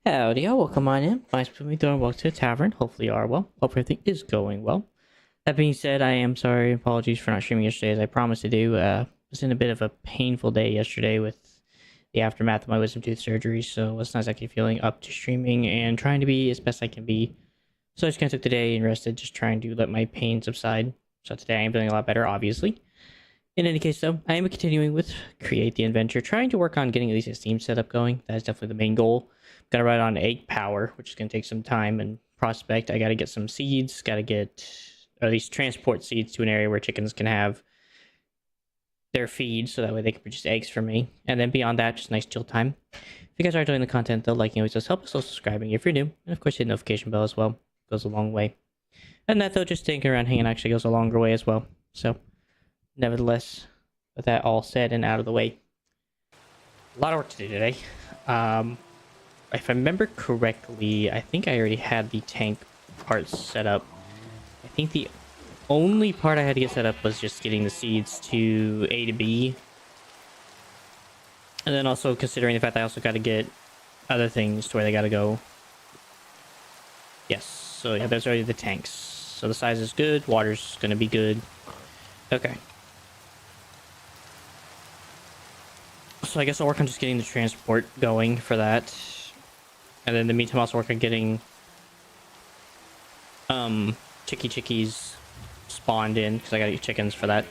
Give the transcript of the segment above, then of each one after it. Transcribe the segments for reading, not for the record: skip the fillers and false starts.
Howdy, y'all. Welcome on in. Nice to meet you. Welcome to the tavern. Hopefully, you are well. Hope everything is going well. That being said, I am sorry. Apologies for not streaming yesterday as I promised to do. Was in a bit of a painful day yesterday with the aftermath of my wisdom tooth surgery, so it's not exactly feeling up to streaming and trying to be as best I can be. So I just kind of took the day and rested, just trying to let my pain subside. So today I am feeling a lot better, obviously. In any case, though, I am continuing with Create the Endventure, trying to work on getting at least a Steam setup going. That is definitely the main goal. Gotta ride on 8 power, which is gonna take some time and prospect. I gotta get some seeds, gotta get, or at least transport seeds to an area where chickens can have their feed, so that way they can produce eggs for me. And then beyond that, just nice chill time. If you guys are enjoying the content, though, liking always does help, so subscribing if you're new. And of course, hit the notification bell as well. Goes a long way. And that, though, just sticking around hanging actually goes a longer way as well. So, nevertheless, with that all said and out of the way, a lot of work to do today. If I remember correctly, I think I already had the tank parts set up. I think the only part I had to get set up was just getting the seeds to A to B. And then also considering the fact that I also got to get other things to where they got to go. Yes, so yeah, there's already the tanks. So the size is good, water's going to be good. Okay. So I guess I'll work on just getting the transport going for that. And then in the meantime, also work on getting chickies spawned in, because I gotta eat chickens for that.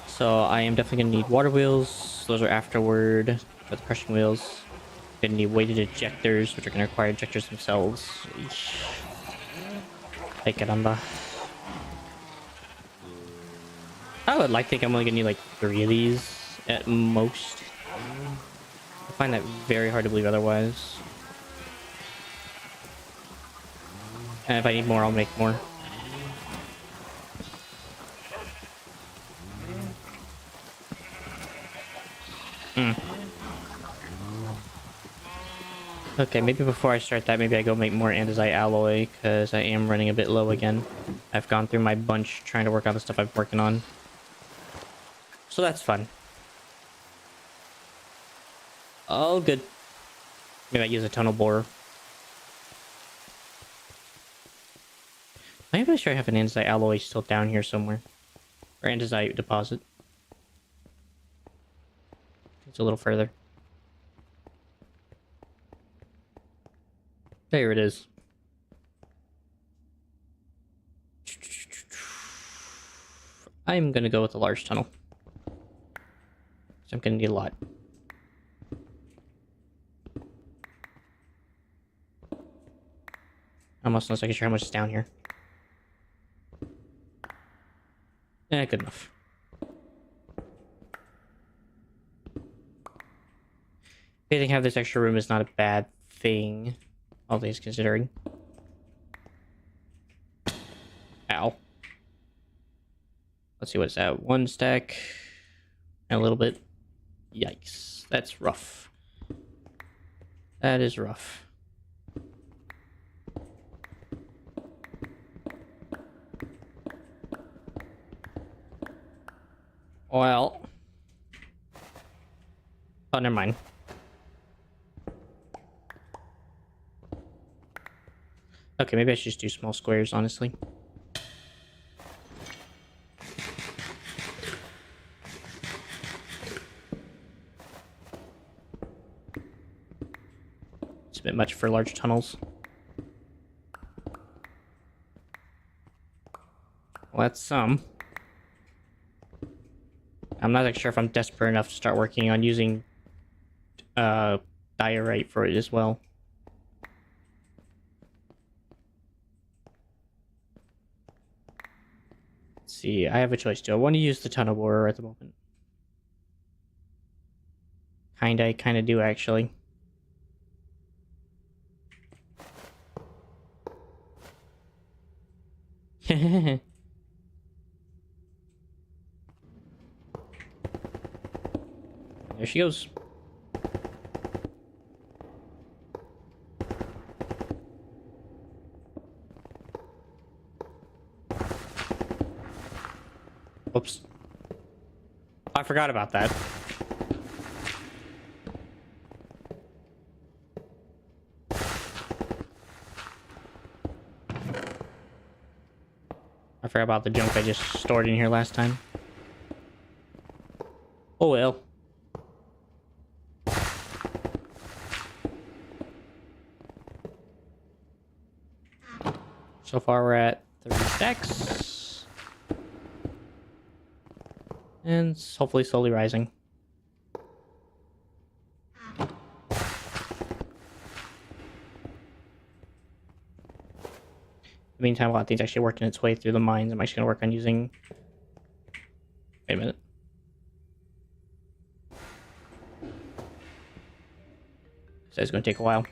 So I am definitely gonna need water wheels. Those are afterward for the crushing wheels. Gonna need weighted ejectors, which are gonna require ejectors themselves. Ay caramba. I would like to think I'm only gonna need like 3 of these at most. I find that very hard to believe otherwise. And if I need more, I'll make more. Okay, maybe before I start that, maybe I go make more andesite alloy, because I am running a bit low again. I've gone through my bunch trying to work on the stuff I'm working on. So that's fun. All good. Maybe I use a tunnel borer. I'm pretty sure I have an andesite alloy still down here somewhere. Or andesite deposit. It's a little further. There it is. I'm gonna go with a large tunnel. So I'm gonna need a lot. I'm also not exactly sure how much is down here. Good enough. Getting have this extra room is not a bad thing, all things considering. Ow. Let's see, what's that? One stack and a little bit. Yikes. That's rough. That is rough. Well. Oh, never mind. Okay, maybe I should just do small squares, honestly. It's a bit much for large tunnels. Well, that's some. I'm not like sure if I'm desperate enough to start working on using diorite for it as well. Let's see, I have a choice. Do I want to use the tunnel borer at the moment? Kinda do actually. There she goes. Whoops. I forgot about that. I forgot about the junk I just stored in here last time. Oh well. So far we're at 30 stacks. And it's hopefully slowly rising. In the meantime, a lot of things actually working its way through the mines. I'm actually going to work on using... Wait a minute. So it's going to take a while.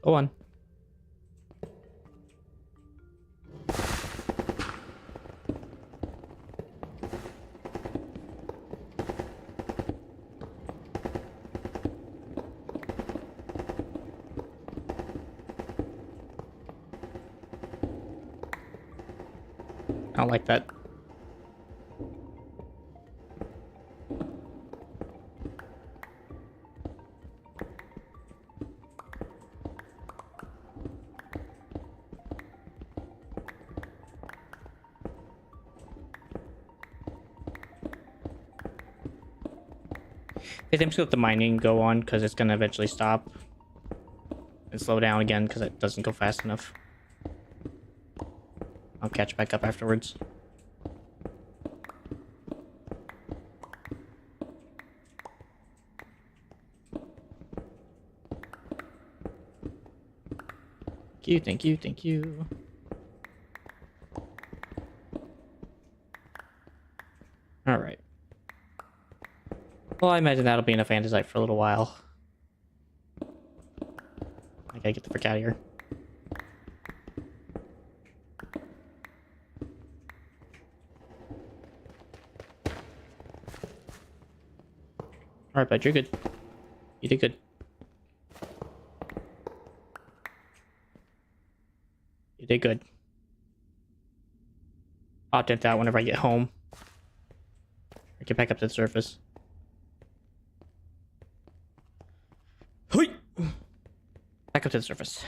Go on. I don't like that. I think I'm just gonna let the mining go on because it's gonna eventually stop and slow down again because it doesn't go fast enough. I'll catch back up afterwards. Thank you, thank you, thank you. Alright. Well, I imagine that'll be enough andesite for a little while. I gotta get the frick out of here. Alright, bud, you're good. You did good. You did good. I'll attempt that whenever I get home. I get back up to the surface. Hoi! Back up to the surface.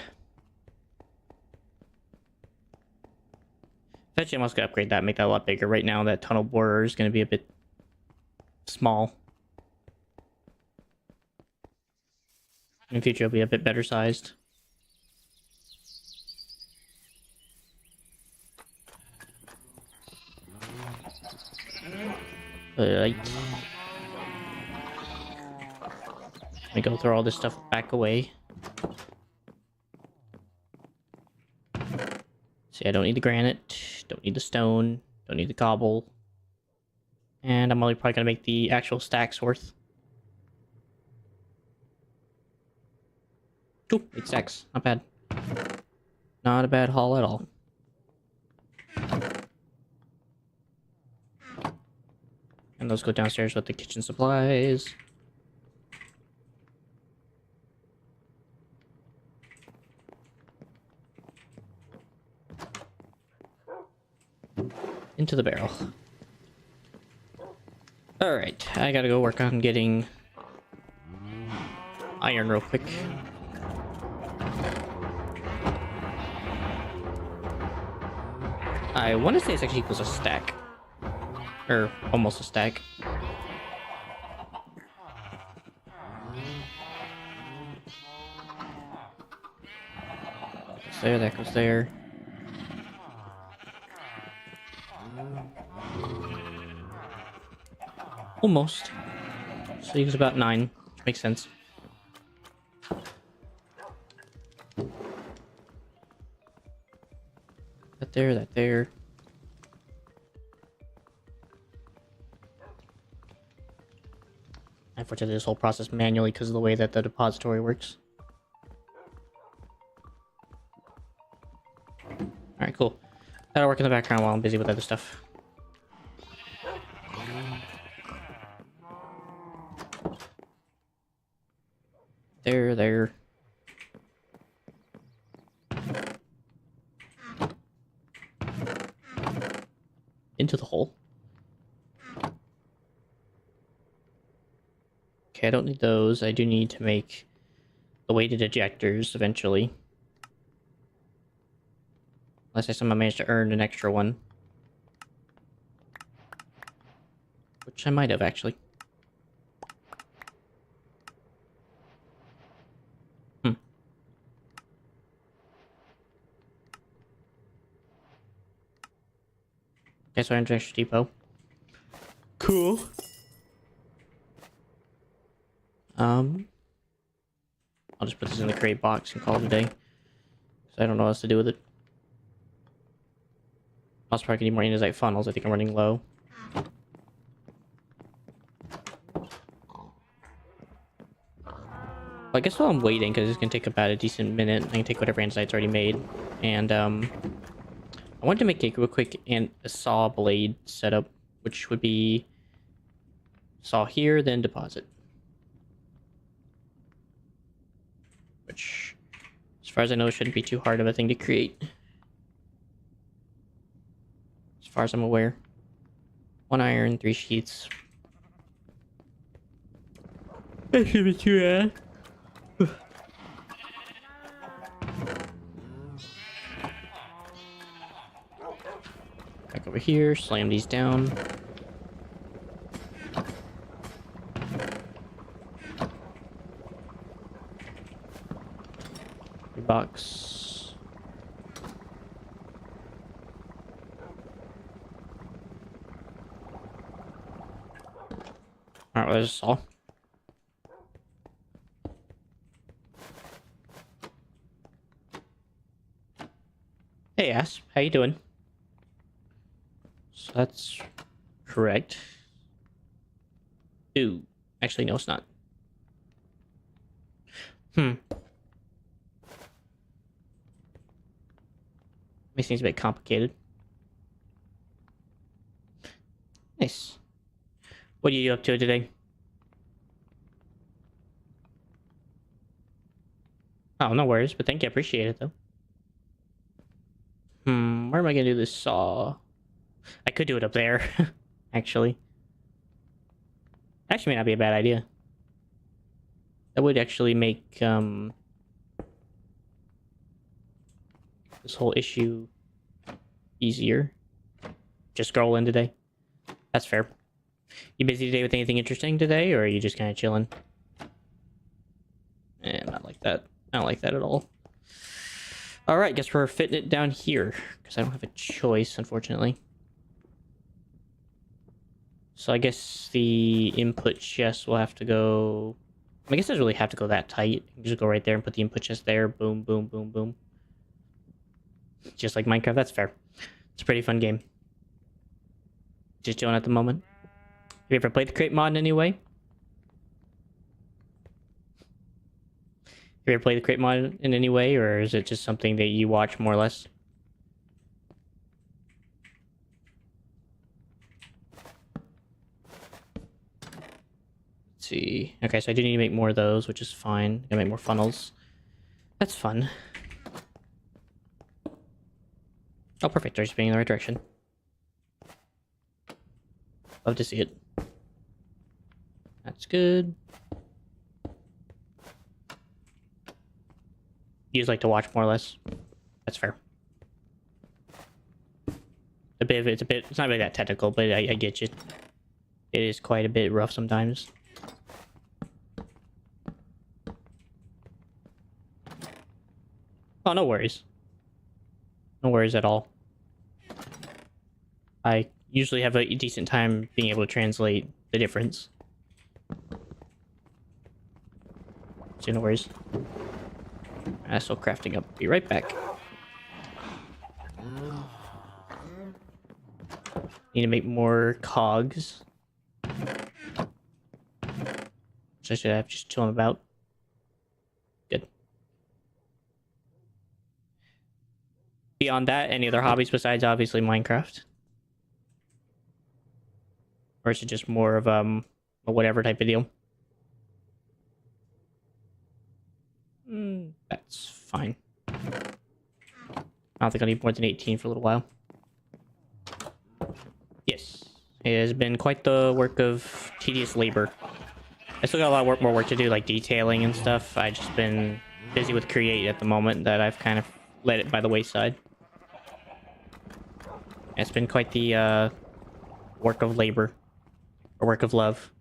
Eventually, I'm also going to upgrade that, make that a lot bigger. Right now, that tunnel borer is going to be a bit small. In the future, it'll be a bit better sized. Right. Let me go throw all this stuff back away. See, I don't need the granite. Don't need the stone. Don't need the cobble. And I'm only probably going to make the actual stacks worth. Cool. 8 stacks. Not bad. Not a bad haul at all. And those go downstairs with the kitchen supplies. Into the barrel. Alright, I gotta go work on getting iron real quick. I want to say it's actually equals a stack. Or almost a stack. There, that goes there. Almost. So he was about 9, which makes sense. That there, that there. I have to do this whole process manually because of the way that the depository works. Alright, cool. That'll work in the background while I'm busy with other stuff. There. Into the hole. Okay, I don't need those. I do need to make the weighted ejectors eventually. Unless I somehow managed to earn an extra one. Which I might have, actually. Okay, so Endventure depot. Cool. I'll just put this in the crate box and call it a day. Because I don't know what else to do with it. Also probably need more andesite funnels. I think I'm running low. Well, I guess while I'm waiting, because it's going to take about a decent minute, I can take whatever andesite's already made. And, I wanted to make a real quick a saw blade setup, which would be saw here, then deposit. Which, as far as I know, shouldn't be too hard of a thing to create. As far as I'm aware. 1 iron, 3 sheets. That should be too bad. Back over here, slam these down. Box. Alright, well, there's a saw. Hey, Ass, how you doing? So that's correct. Ooh, actually, no, it's not. Makes things a bit complicated. Nice. What are you up to today? Oh, no worries, but thank you. I appreciate it, though. Where am I gonna do this saw? I could do it up there, actually. Actually, may not be a bad idea. That would actually make, this whole issue easier. Just scroll in today. That's fair. You busy today with anything interesting today, or are you just kind of chilling? Not like that. I don't like that at all. Alright, guess we're fitting it down here, because I don't have a choice, unfortunately. So I guess the input chest will have to go... I guess it doesn't really have to go that tight. You can just go right there and put the input chest there. Boom, boom, boom, boom. Just like Minecraft, that's fair. It's a pretty fun game. Just chilling at the moment. Have you ever played the crate mod in any way? Have you ever played the crate mod in any way, or is it just something that you watch more or less? Let's see. Okay, so I do need to make more of those, which is fine. I make more funnels. That's fun. Oh, perfect. They're just being in the right direction. Love to see it. That's good. You just like to watch more or less. That's fair. It's not really that technical, but I get you. It is quite a bit rough sometimes. Oh, no worries. No worries at all. I usually have a decent time being able to translate the difference. So no worries. Still crafting up. Be right back. Need to make more cogs. So I should have just chilling about. Good. Beyond that, any other hobbies besides obviously Minecraft? Or is it just more of a whatever type of deal? That's fine. I don't think I'll need more than 18 for a little while. Yes. It has been quite the work of tedious labor. I still got a lot of more work to do, like detailing and stuff. I've just been busy with Create at the moment that I've kind of let it by the wayside. It's been quite the work of labor. Or work of love.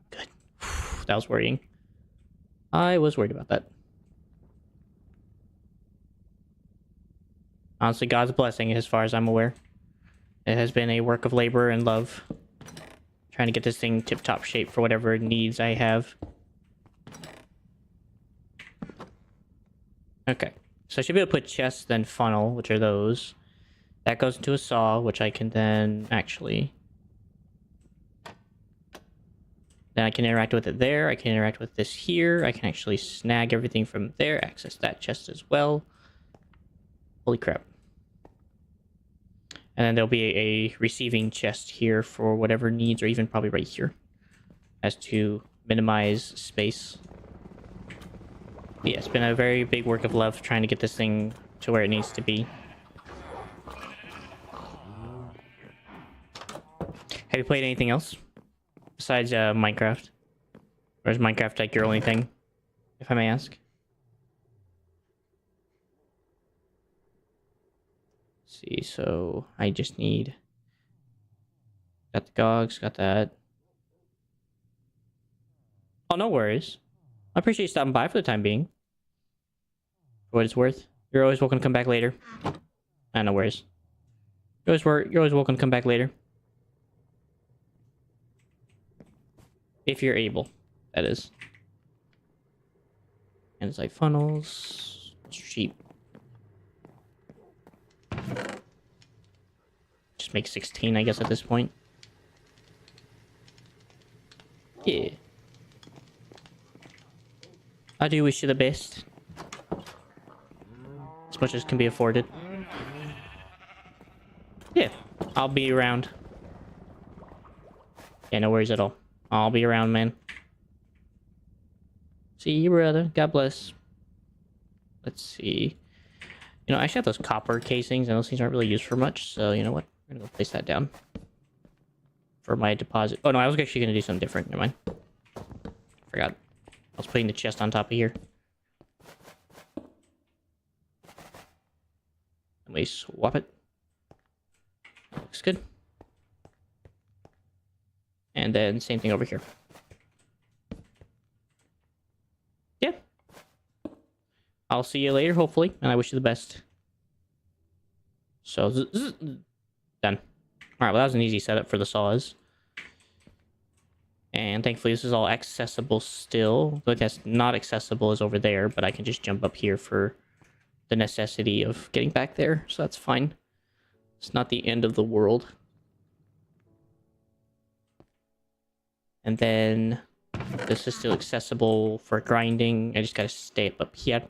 Good. That was worrying. I was worried about that. Honestly, God's blessing, as far as I'm aware. It has been a work of labor and love. Trying to get this thing tip-top shape for whatever needs I have. Okay. So I should be able to put chests, then funnel, which are those. That goes into a saw, which I can then actually... Then I can interact with it there. I can interact with this here. I can actually snag everything from there. Access that chest as well. Holy crap. And then there'll be a receiving chest here for whatever needs, or even probably right here. As to minimize space. But yeah, it's been a very big work of love trying to get this thing to where it needs to be. Have you played anything else? Besides Minecraft? Or is Minecraft like your only thing? If I may ask. Let's see, so I just need... Got the gogs, got that. Oh, no worries. I appreciate you stopping by for the time being. For what it's worth. You're always welcome to come back later. No worries. You're always welcome to come back later. If you're able, that is. And it's like funnels. Sheep. Just make 16, I guess, at this point. Yeah. I do wish you the best. As much as can be afforded. Yeah, I'll be around. Yeah, no worries at all. I'll be around, man. See you, brother. God bless. Let's see. You know, I actually have those copper casings, and those things aren't really used for much, so you know what? I'm gonna go place that down. For my deposit. Oh, no, I was actually gonna do something different. Never mind. Forgot. I was putting the chest on top of here. Let me swap it. Looks good. And then same thing over here. Yeah. I'll see you later, hopefully, and I wish you the best. So, done. Alright, well, that was an easy setup for the saws. And thankfully this is all accessible still. But that's not accessible is over there, but I can just jump up here for the necessity of getting back there, so that's fine. It's not the end of the world. And then this is still accessible for grinding. I just gotta stay up here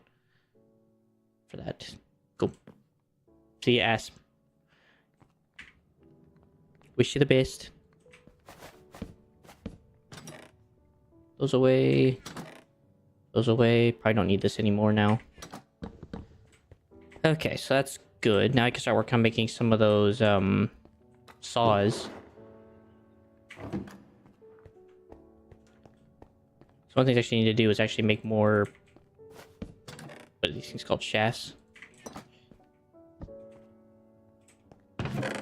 for that. Go. See you, ass. Wish you the best. Those away. Those away. Probably don't need this anymore now. Okay, so that's good. Now I can start working on making some of those saws. So one thing I actually need to do is actually make more, what are these things called? Shafts. Let's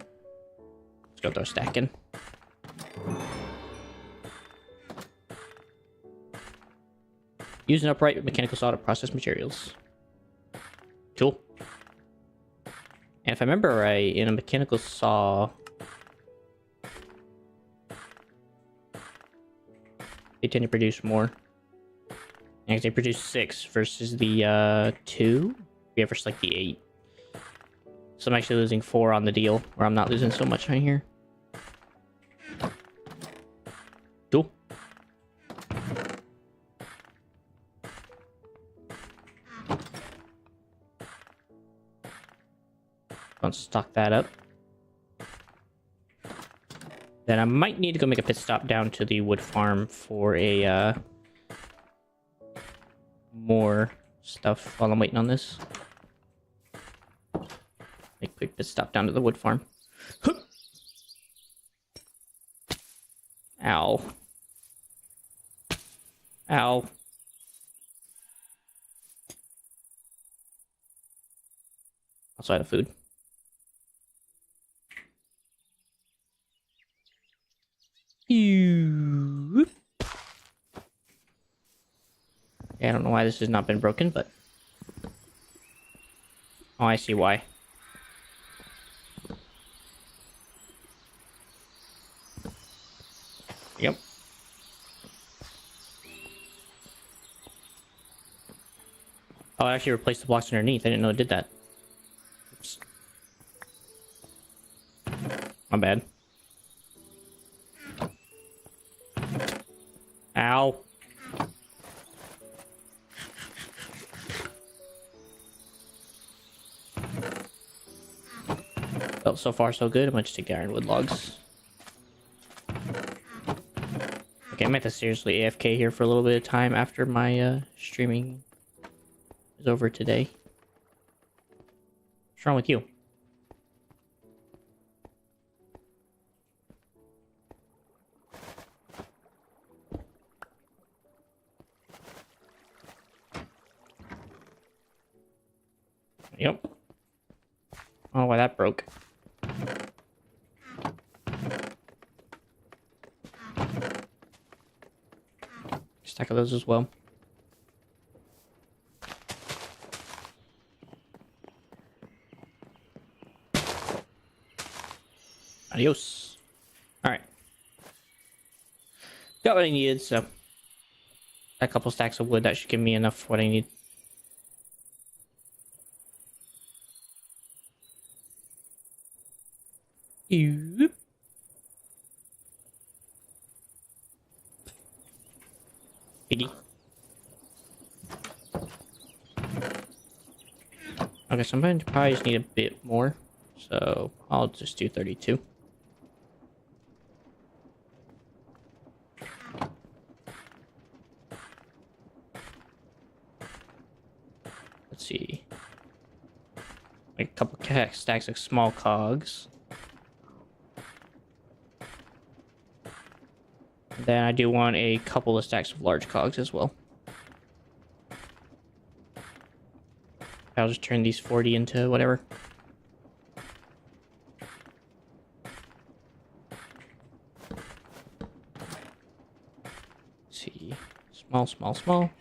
go throw stacking. Use an upright mechanical saw to process materials. Cool. And if I remember right, in a mechanical saw, they tend to produce more. And they produce 6 versus the 2. Yeah, versus like the 8. So I'm actually losing 4 on the deal, where I'm not losing so much on here. Cool. Don't stock that up. Then I might need to go make a pit stop down to the wood farm for a more stuff while I'm waiting on this. Make a quick pit stop down to the wood farm. Ow. Ow. Also out of food. Yeah, I don't know why this has not been broken, but... Oh, I see why. Yep. Oh, I actually replaced the blocks underneath. I didn't know it did that. Oops. My bad. Ow. Well, so far so good. I'm gonna just take the ironwood logs. Okay, I might have to seriously AFK here for a little bit of time after my streaming is over today. What's wrong with you? Yep. Oh, why that broke. Stack of those as well. Adios. Alright. Got what I needed, so... A couple stacks of wood, that should give me enough for what I need. Ew. Piggy. Okay, so I'm going to probably just need a bit more. So I'll just do 32. Let's see. Like a couple stacks of small cogs. Then I do want a couple of stacks of large cogs as well. I'll just turn these 40 into whatever. Let's see. Small, small, small.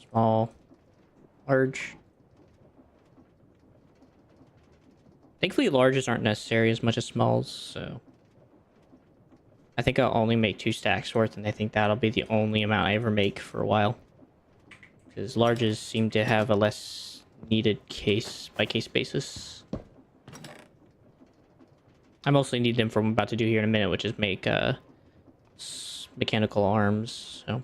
Small. Large. Thankfully, larges aren't necessary as much as smalls, so I think I'll only make 2 stacks worth, and I think that'll be the only amount I ever make for a while. Because larges seem to have a less needed case by case basis. I mostly need them for what I'm about to do here in a minute, which is make mechanical arms. So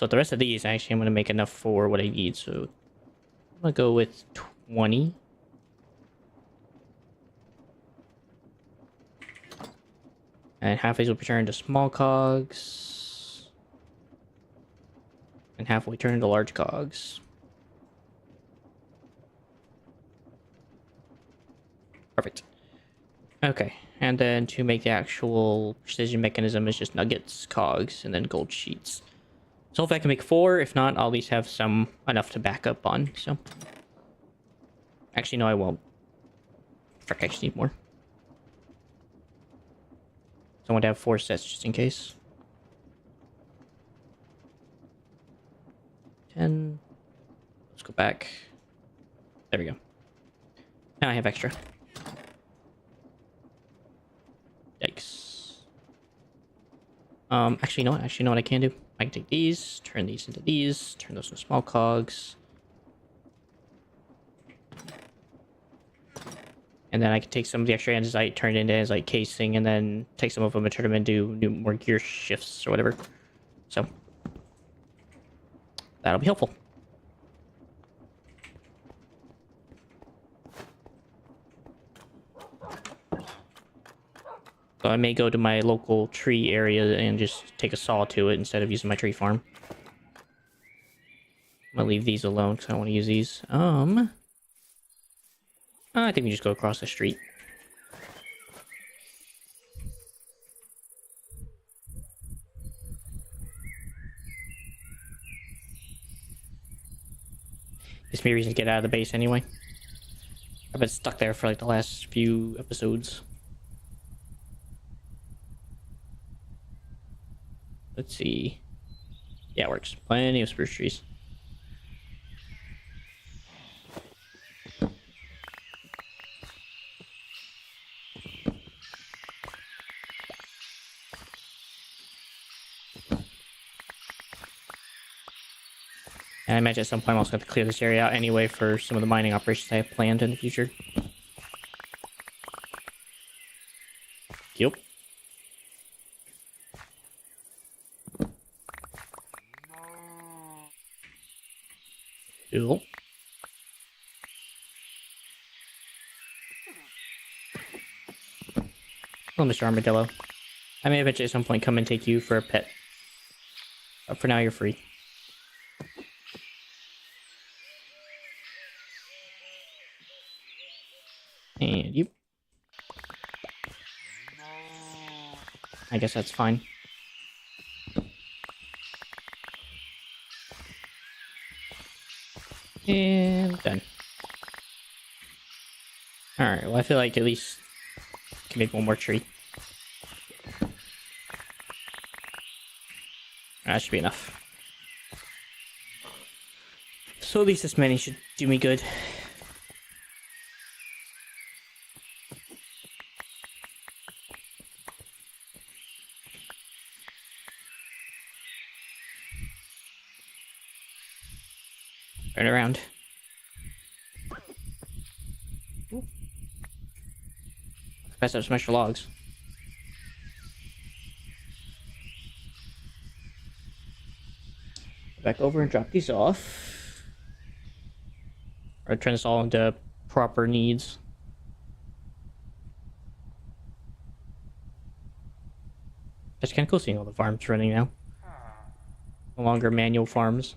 with the rest of these, actually, I'm going to make enough for what I need. So I'm going to go with 20. And half these will be turned into small cogs. And half will be turned into large cogs. Perfect. Okay, and then to make the actual precision mechanism is just nuggets, cogs, and then gold sheets. So if I can make 4, if not, I'll at least have some enough to back up on, so. Actually, no, I won't. Frick, I just need more. So I want to have 4 sets just in case. 10. Let's go back. There we go. Now I have extra. Yikes. Actually, you know what? Actually, you know what I can do? I can take these, turn these into these, turn those into small cogs. And then I can take some of the extra andesite, turn it into andesite casing, and then take some of them and turn them into new more gear shifts or whatever. So that'll be helpful. So I may go to my local tree area and just take a saw to it instead of using my tree farm. I'm gonna leave these alone because I don't want to use these. I think we just go across the street. Gives me a reason to get out of the base anyway. I've been stuck there for like the last few episodes. Let's see. Yeah, it works. Plenty of spruce trees. And I imagine at some point I'm also going to clear this area out anyway for some of the mining operations I have planned in the future. Yep. Cool. Oh, Mr. Armadillo. I may eventually at some point come and take you for a pet. But for now, you're free. And you. I guess that's fine. And done. Alright, well I feel like at least I can make one more tree. That should be enough. So at least this many should do me good. Turn around. Ooh. Pass out some extra logs. Back over and drop these off. Or turn this all into proper needs. That's kind of cool seeing all the farms running now. No longer manual farms.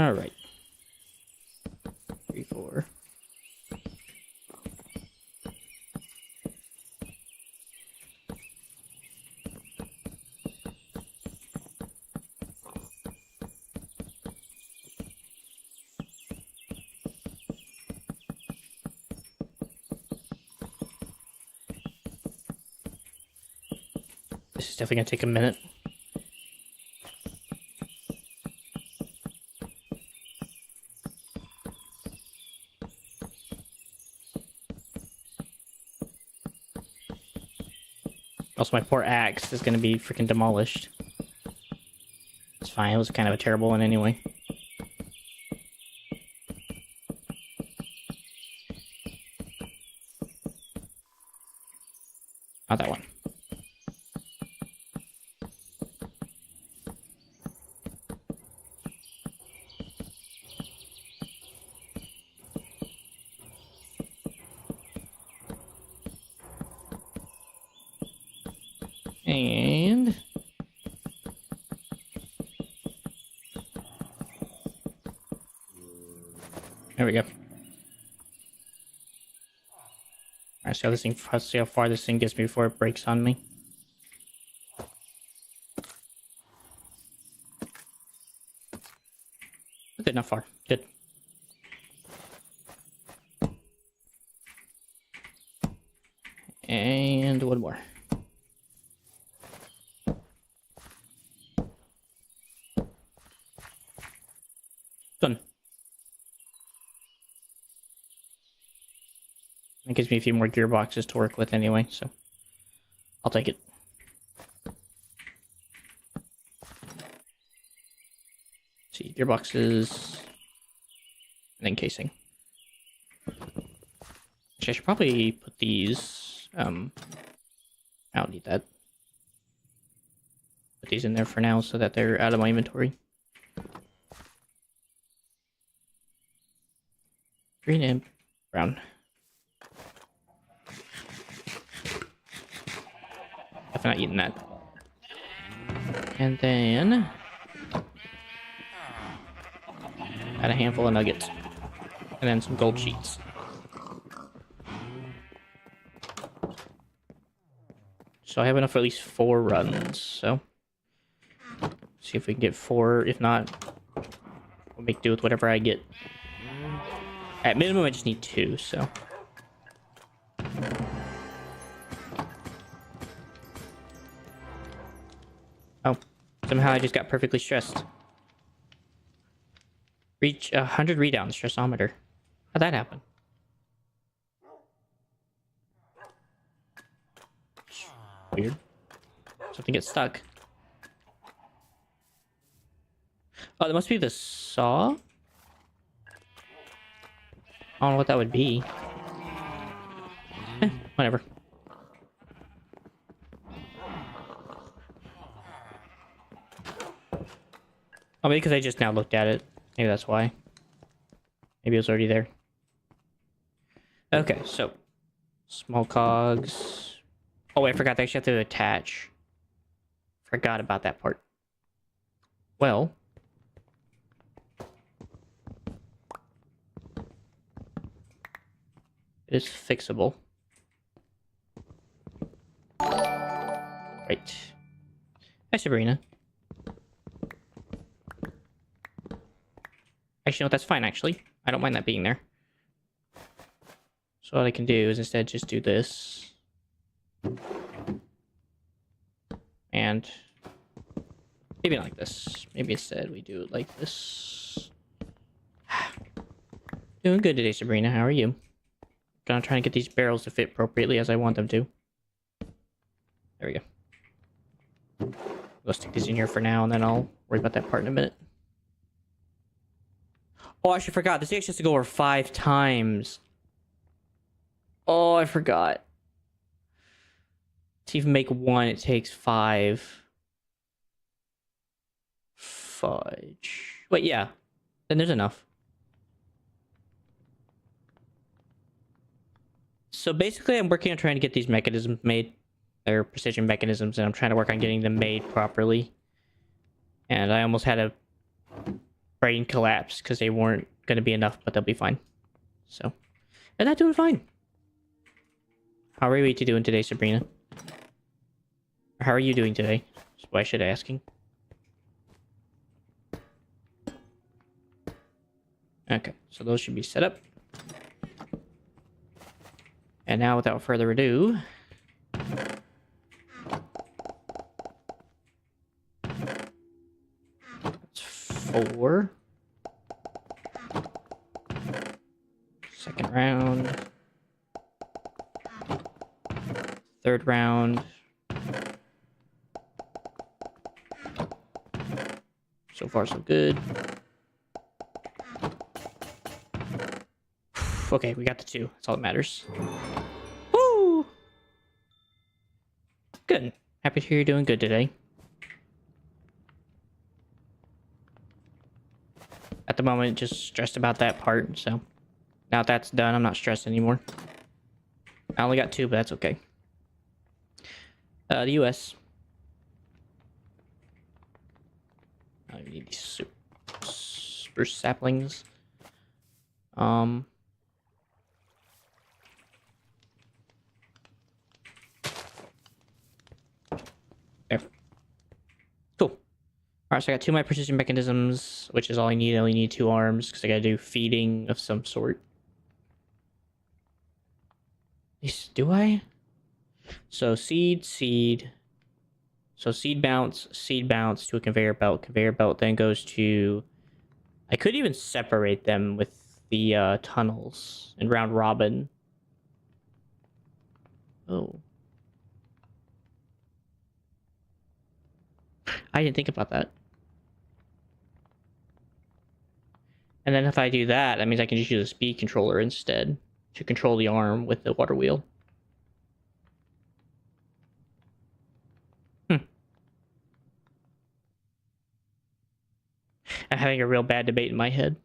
Alright. 3, 4. This is definitely gonna take a minute. Also, my poor axe is gonna be freaking demolished. It's fine, it was kind of a terrible one anyway. Not that one. And there we go. Alright, see how this thing, see how far this thing gets me before it breaks on me. Good, not far. Good. And one more. Done. That gives me a few more gearboxes to work with anyway, so I'll take it. Let's see, gearboxes, and then casing. Actually, I should probably put these. I don't need that. Put these in there for now so that they're out of my inventory. Green and brown. Definitely not eating that. And then add a handful of nuggets. And then some gold sheets. So I have enough for at least 4 runs, so see if we can get 4. If not, we'll make do with whatever I get. At minimum, I just need 2, so. Oh, somehow I just got perfectly stressed. Reach 100 read on the stressometer. How'd that happen? Weird. Something gets stuck. Oh, that must be the saw? I don't know what that would be. Whatever. Oh, maybe because I just now looked at it. Maybe that's why. Maybe it was already there. Okay, so small cogs. Oh, wait, I forgot they actually have to attach. Forgot about that part. Well, it is fixable. Right. Hi, Sabrina. Actually, no, that's fine, actually. I don't mind that being there. So what I can do is instead just do this. And maybe not like this. Maybe instead we do it like this. Doing good today, Sabrina. How are you? Gonna try and get these barrels to fit appropriately as I want them to. There we go. We'll stick these in here for now, and then I'll worry about that part in a minute. Oh, I actually forgot. This actually has to go over 5 times. Oh, I forgot. To even make 1, it takes 5. Fudge. Wait, yeah. Then there's enough. So basically, I'm working on trying to get these mechanisms made. They're precision mechanisms, and I'm trying to work on getting them made properly. And I almost had a brain collapse because they weren't going to be enough, but they'll be fine. So, and they're doing fine. How are you doing today, Sabrina? How are you doing today? That's what I should be asking. Okay, so those should be set up. And now, without further ado, that's 4. Second round. Third round. So far, so good. Okay, we got the 2. That's all that matters. Woo! Good. Happy to hear you're doing good today. At the moment, just stressed about that part, so... Now that that's done, I'm not stressed anymore. I only got 2, but that's okay. The US. I need these spruce saplings. There. Cool. Alright, so I got 2 of my precision mechanisms, which is all I need. I only need 2 arms, because I gotta do feeding of some sort. Do I? So seed. So seed bounce to a conveyor belt. Conveyor belt then goes to... I could even separate them with the tunnels and round robin. Oh. I didn't think about that. And then if I do that, that means I can just use a speed controller instead to control the arm with the water wheel. I'm having a real bad debate in my head.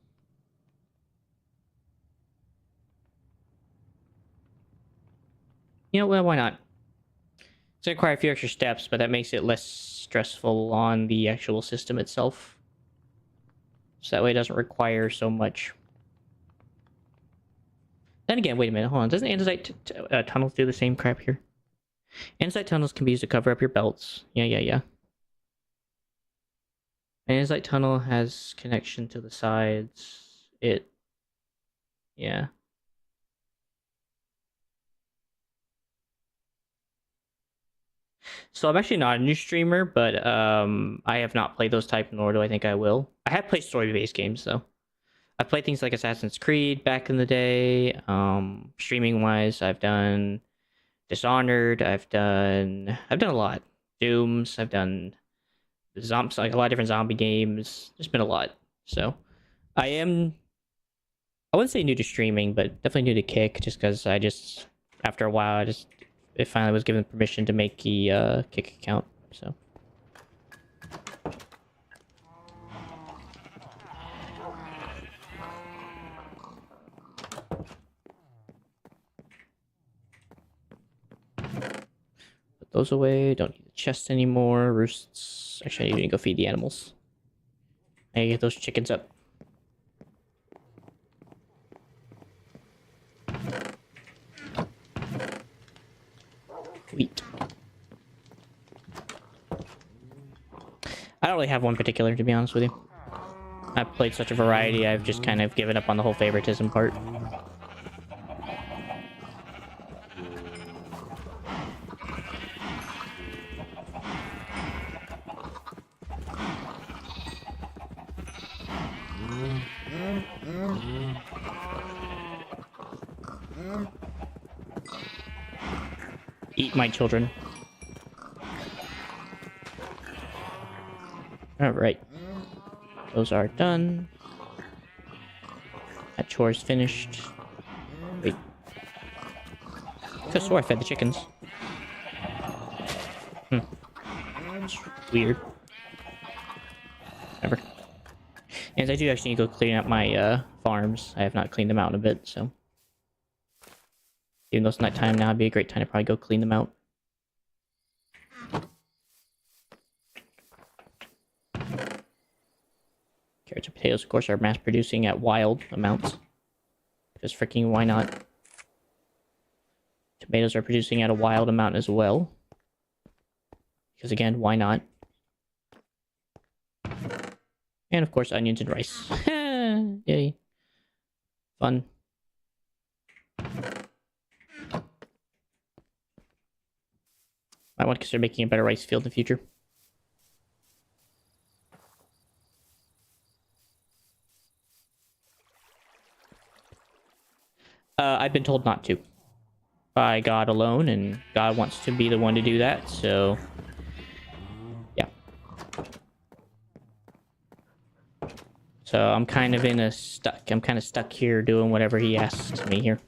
You know, well, why not? It's gonna require a few extra steps, but that makes it less stressful on the actual system itself. So that way it doesn't require so much. Then again, wait a minute, hold on. Doesn't andesite tunnels do the same crap here? Andesite tunnels can be used to cover up your belts. Yeah. Andesite tunnel has connection to the sides. Yeah. So I'm actually not a new streamer, but I have not played those type, nor do I think I will. I have played story-based games though. I've played things like Assassin's Creed back in the day. Streaming-wise, I've done Dishonored. I've done a lot. Dooms. I've done like a lot of different zombie games. There's been a lot. So I wouldn't say new to streaming, but definitely new to Kick, just because after a while, it finally was given permission to make the Kick account. So. Put those away. Don't need the chest anymore. Roosts. Actually, I need to go feed the animals. I need to get those chickens up. Wheat. I don't really have one particular, to be honest with you. I've played such a variety, I've just kind of given up on the whole favoritism part. Eat my children. Alright. Those are done. That chore's finished. Wait. I could have swore I fed the chickens. It's weird. Whatever. And I do actually need to go clean up my farms. I have not cleaned them out in a bit, so. Even though it's nighttime now, it'd be a great time to probably go clean them out. Carrots and potatoes, of course, are mass producing at wild amounts. Because freaking why not? Tomatoes are producing at a wild amount as well. Because again, why not? And of course, onions and rice. Yay. Fun. I want to consider making a better rice field in the future. I've been told not to. By God alone, and God wants to be the one to do that, so... Yeah. So I'm kind of I'm kind of stuck here doing whatever he asks me here.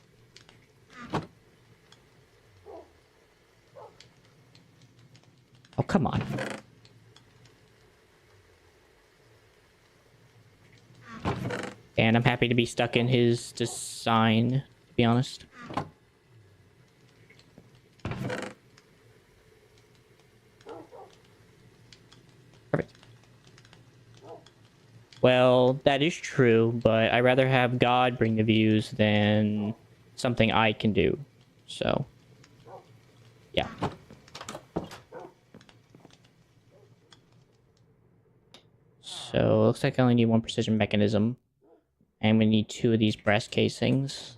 Oh, come on. And I'm happy to be stuck in his design, to be honest. Perfect. Well, that is true, but I'd rather have God bring the views than something I can do. So, yeah. So, looks like I only need one precision mechanism. And we need 2 of these brass casings.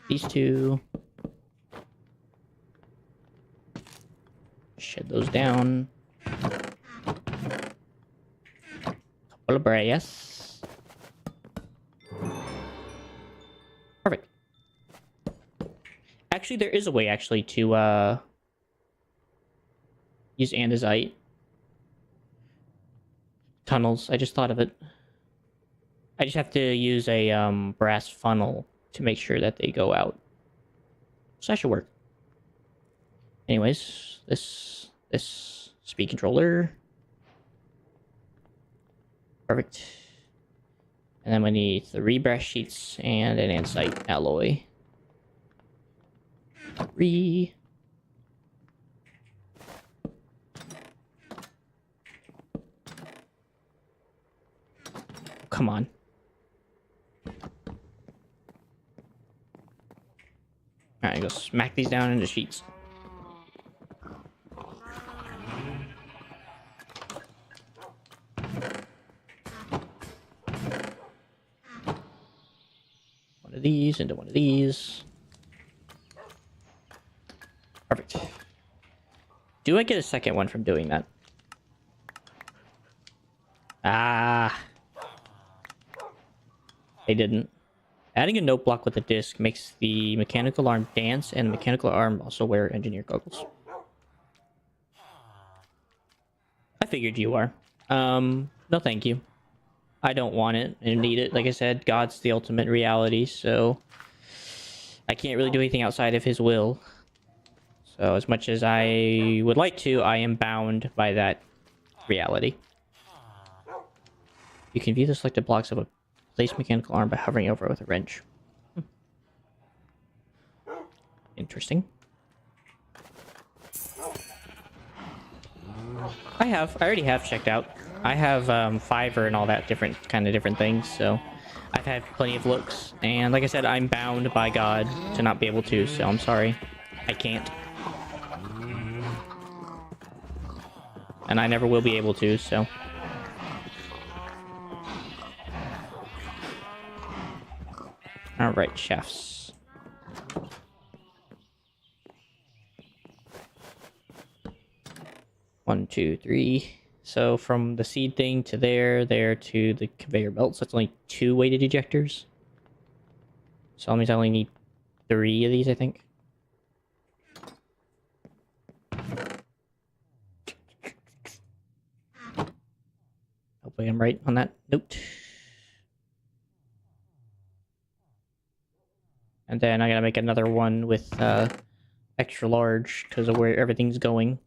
These 2. Shed those down. Couple of brass. Perfect. Actually, there is a way actually to use andesite tunnels. I just thought of it. I just have to use a brass funnel to make sure that they go out. So that should work. Anyways, this speed controller. Perfect. And then we need 3 brass sheets and an andesite alloy. 3. Come on. Alright, go smack these down into sheets. One of these into one of these. Perfect. Do I get a second one from doing that? Ah. They didn't. Adding a note block with a disc makes the mechanical arm dance, and the mechanical arm also wear engineer goggles. I figured you are. No thank you. I don't want it and need it. Like I said, God's the ultimate reality, so I can't really do anything outside of his will. So as much as I would like to, I am bound by that reality. You can view the selected blocks of a place mechanical arm by hovering over it with a wrench. Interesting. I already have checked out. I have Fiverr and all that different things, so I've had plenty of looks. And like I said, I'm bound by God to not be able to, so I'm sorry. I can't. And I never will be able to, so. Alright, chefs. One, two, three. So from the seed thing to there to the conveyor belts, that's only 2 weighted ejectors. So that means I only need 3 of these, I think. Hopefully I'm right on that note. And then I gotta make another one with extra large because of where everything's going.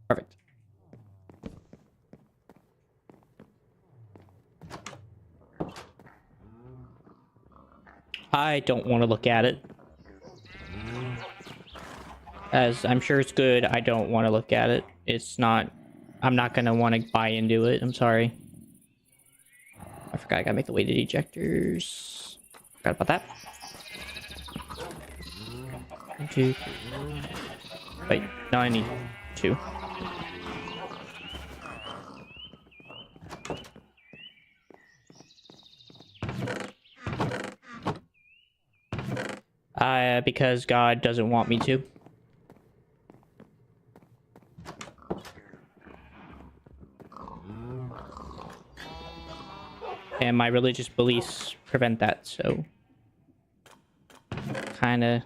Perfect. I don't want to look at it. As I'm sure it's good, I don't want to look at it. It's not... I'm not going to want to buy into it. I'm sorry. I forgot I gotta make the weighted ejectors. Forgot about that. 1, 2, 3. Wait, no, I need 2. Because God doesn't want me to. And my religious beliefs prevent that, so... Kinda...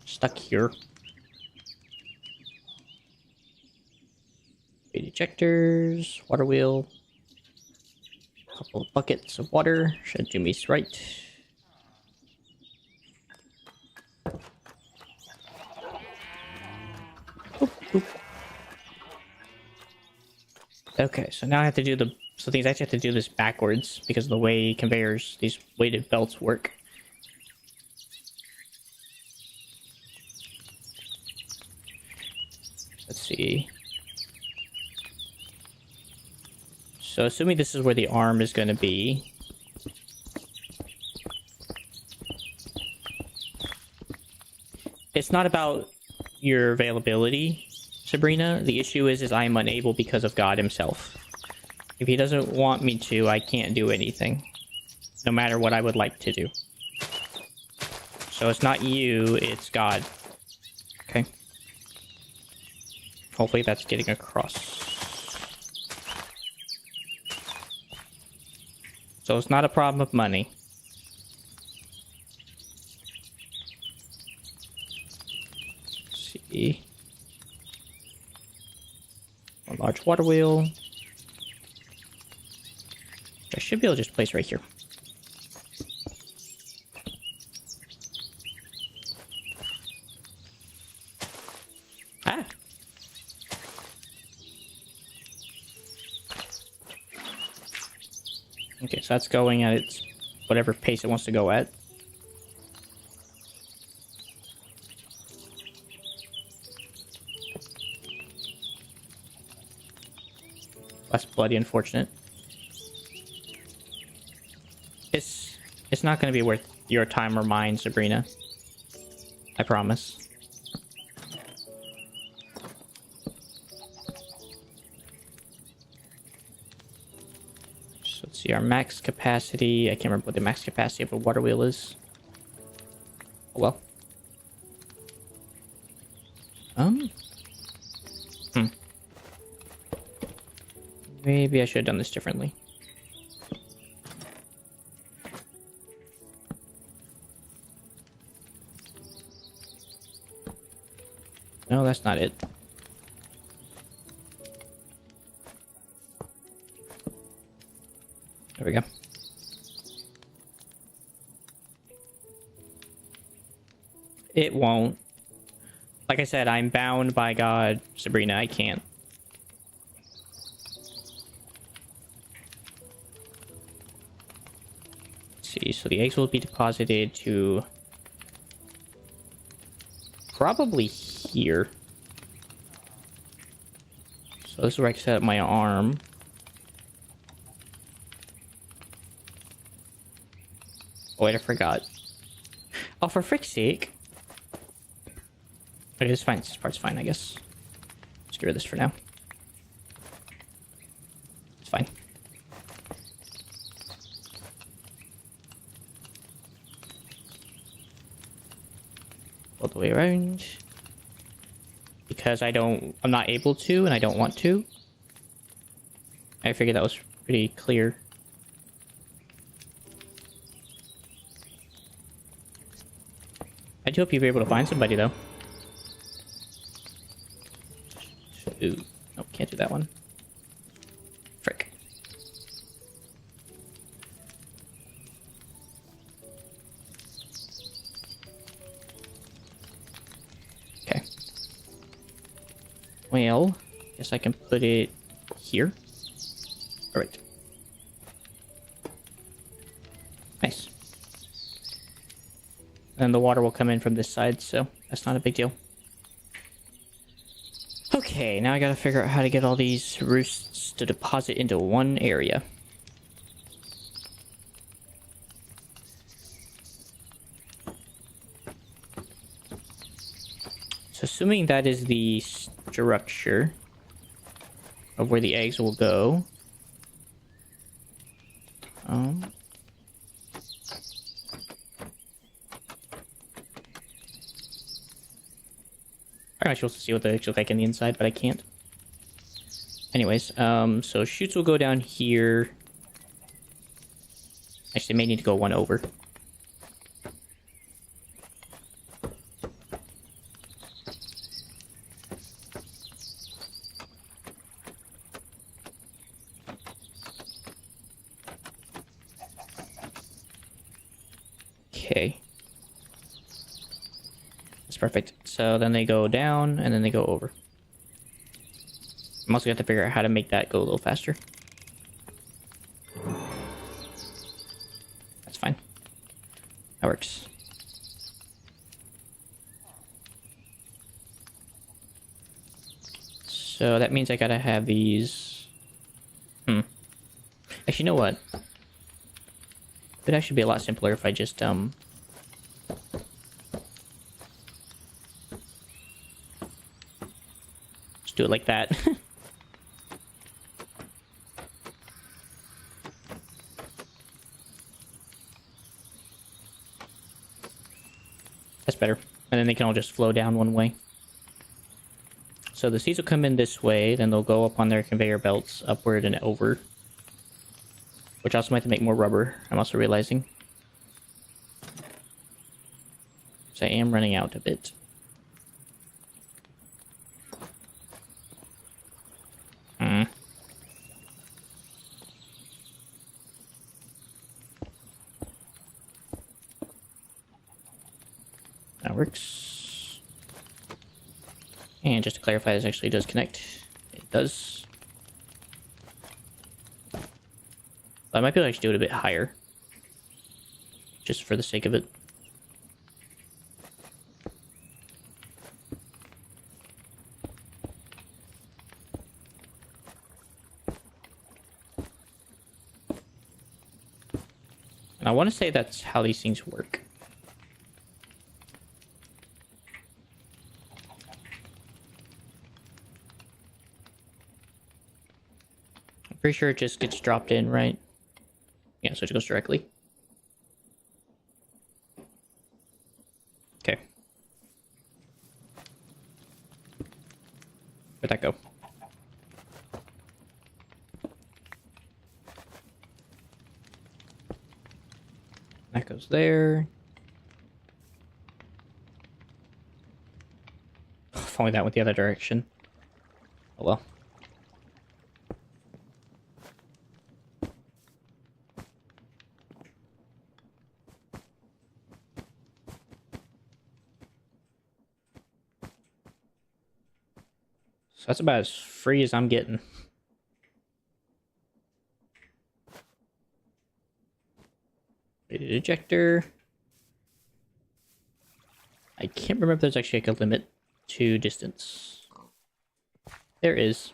stuck here. Ejectors, water wheel. A couple of buckets of water. Should do me right. Boop, boop. Okay, so now I have to do the... So things I actually have to do this backwards because of the way conveyors, these weighted belts work. Let's see. So assuming this is where the arm is going to be. It's not about your availability, Sabrina. The issue is I am unable because of God himself. If he doesn't want me to, I can't do anything. No matter what I would like to do. So it's not you, it's God. Okay. Hopefully that's getting across. So it's not a problem of money. Let's see. One large water wheel. I should be able to just place right here. Ah! Okay, so that's going at its whatever pace it wants to go at. That's bloody unfortunate. It's not going to be worth your time or mine, Sabrina. I promise. So let's see our max capacity. I can't remember what the max capacity of a water wheel is. Oh well. Maybe I should have done this differently. No, that's not it. There we go. It won't. Like I said, I'm bound by God, Sabrina. I can't. Let's see, so the eggs will be deposited to... probably here. So this is where I can set up my arm. Oh, wait, I forgot. Oh, for frick's sake. Okay, it's fine. This part's fine, I guess. Let's get rid of this for now. It's fine. All the way around. Because I'm not able to, and I don't want to. I figured that was pretty clear. I do hope you'll be able to find somebody, though. Ooh. Nope, can't do that one. Frick. Okay. Well, guess I can put it here. Alright. Nice. And the water will come in from this side, so that's not a big deal. Okay, now I gotta figure out how to get all these roosts to deposit into one area. So assuming that is the structure of where the eggs will go. I'm not supposed to see what the eggs look like in the inside, but I can't. Anyways, so shoots will go down here. Actually, may need to go one over. Okay. That's perfect. So then they go down, and then they go over. I'm also going to have to figure out how to make that go a little faster. That's fine. That works. So that means I gotta have these... Actually, you know what? It would actually be a lot simpler if I just, Just do it like that. That's better. And then they can all just flow down one way. So the seeds will come in this way, then they'll go up on their conveyor belts, upward and over. Which also might have to make more rubber, I'm also realizing. So I am running out a bit. That works. And just to clarify, this actually does connect. It does. I might be able to actually do it a bit higher. Just for the sake of it. And I want to say that's how these things work. I'm pretty sure it just gets dropped in, right? Yeah, so it goes directly. Okay. Where'd that go? That goes there. If only that went the other direction. Oh well. So that's about as free as I'm getting. Ejector. I can't remember if there's actually like a limit to distance. There is.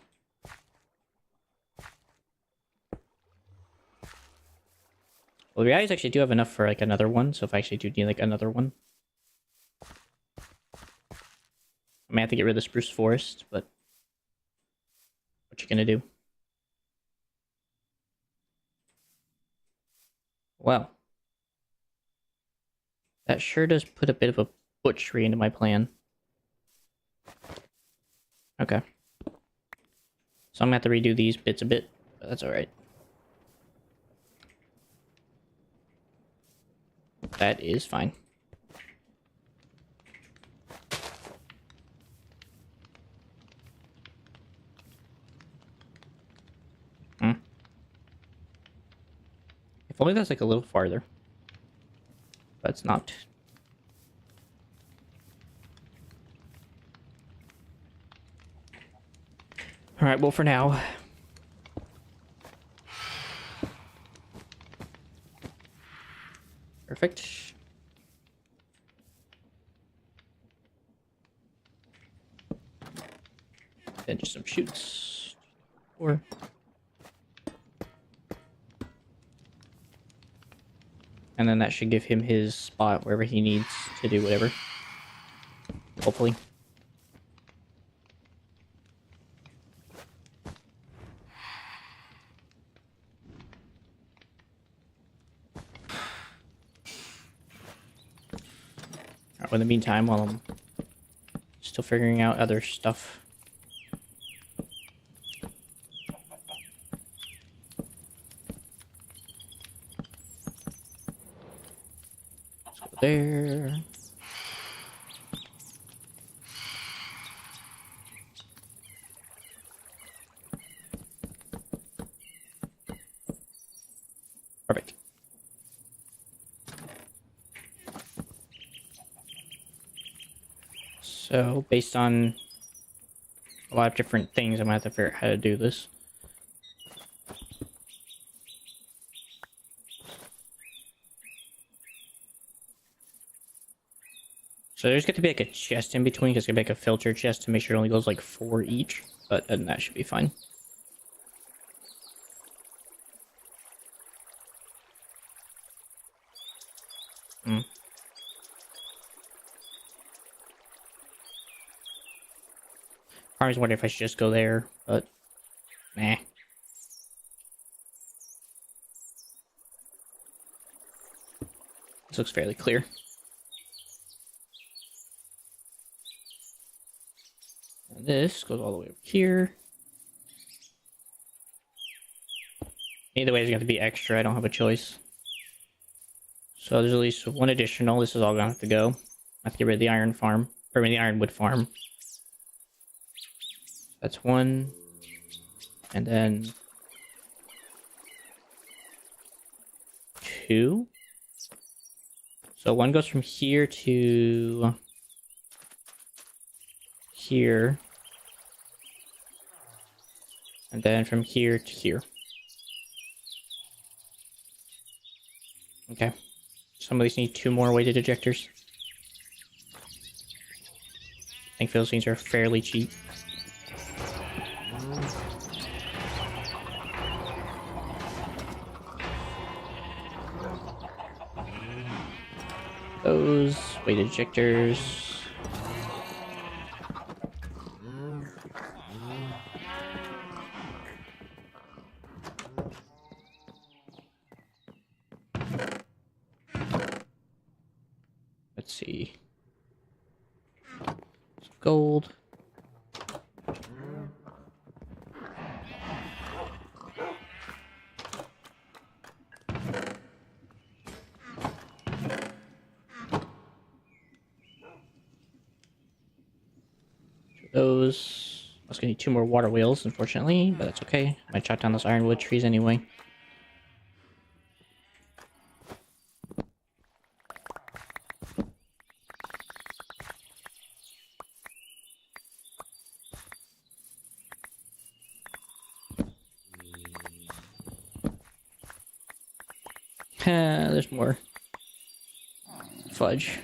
Well, the realities actually do have enough for like another one, so if I actually do need like another one. I may have to get rid of the spruce forest, but what you gonna do? Well, that sure does put a bit of a butchery into my plan. Okay. So I'm gonna have to redo these bits a bit, but that's alright. That is fine. If only that's like a little farther. But it's not. Alright, well for now. Perfect. Then just some shoots. Or and then that should give him his spot wherever he needs to do whatever. Hopefully. Alright, well, in the meantime, while I'm still figuring out other stuff. There. Perfect. So, based on a lot of different things, I'm gonna have to figure out how to do this. So there's got to be like a chest in between, because it's gonna be like a filter chest to make sure it only goes like 4 each, but then that should be fine. Hmm. I was wondering if I should just go there, but nah. This looks fairly clear. And this goes all the way over here. Either way, it's going to be extra. I don't have a choice. So there's at least one additional. This is all going to have to go. I have to get rid of the iron farm. Or I mean, the ironwood farm. That's one. And then 2. So one goes from here to here. And then from here to here. Okay. Some of these need 2 more weighted ejectors. I think those things are fairly cheap. Those weighted ejectors. Let's see. Some gold. Those. I was gonna need 2 more water wheels, unfortunately, but that's okay. I might chop down those ironwood trees anyway. There's more fudge.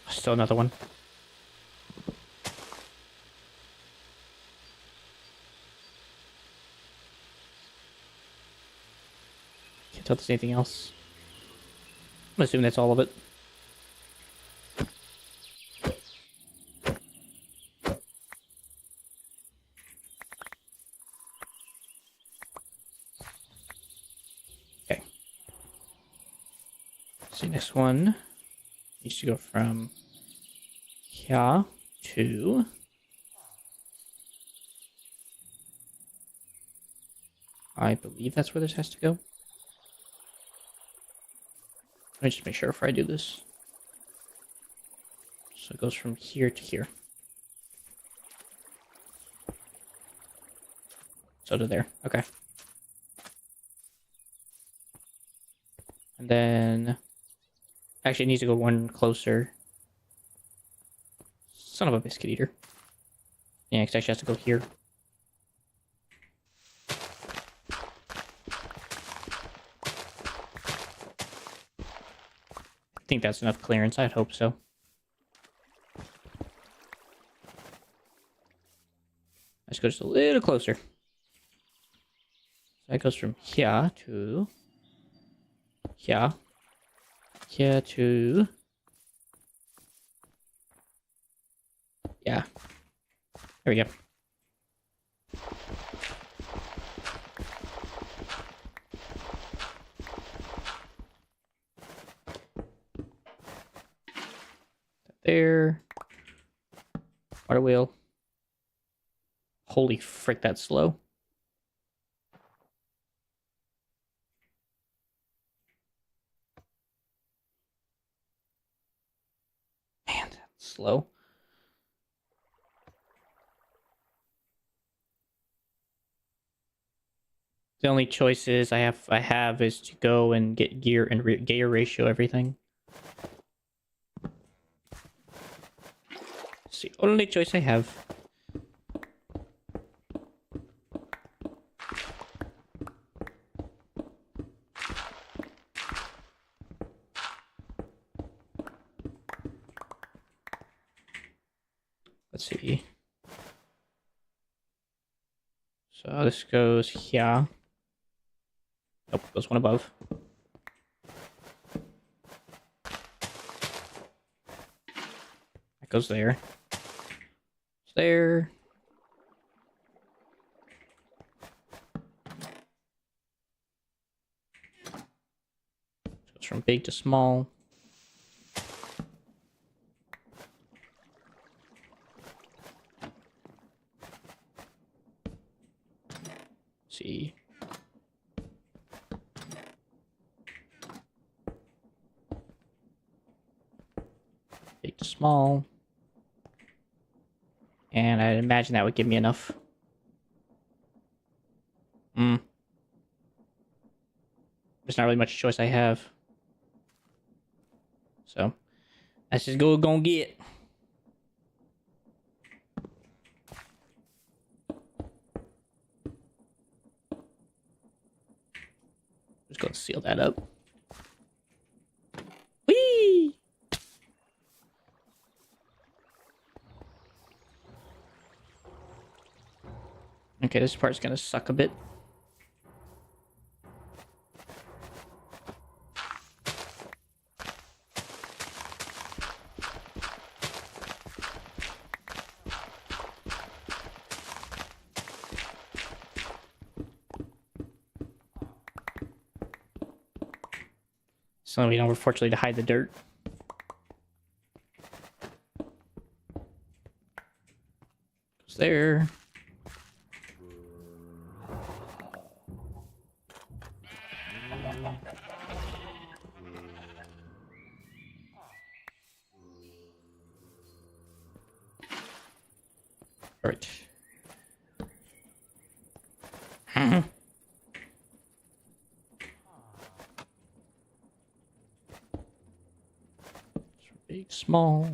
Still another one. Can't tell if there's anything else. I'm assuming that's all of it. Okay. So next one needs to go from here to I believe that's where this has to go. Let me just make sure before I do this. So it goes from here to here. So to there. Okay. And then actually it needs to go one closer. Son of a biscuit eater. Yeah, it actually has to go here. I think that's enough clearance. I'd hope so. Let's go just a little closer. So that goes from here to here. Here to yeah. There we go. there. Water wheel. Holy frick, that's slow. Man, that's slow. The only choices I have is to go and get gear and gear ratio everything. It's the only choice I have. Let's see. So this goes here. Nope, goes one above. That goes there. It's there. Goes from big to small. Let's see. Big to small. And I imagine that would give me enough. There's not really much choice I have. So, that's just gonna get. Just gonna seal that up. Whee! Okay, this part's gonna suck a bit. So we don't, unfortunately, to hide the dirt. Goes there. Alright. Big, small.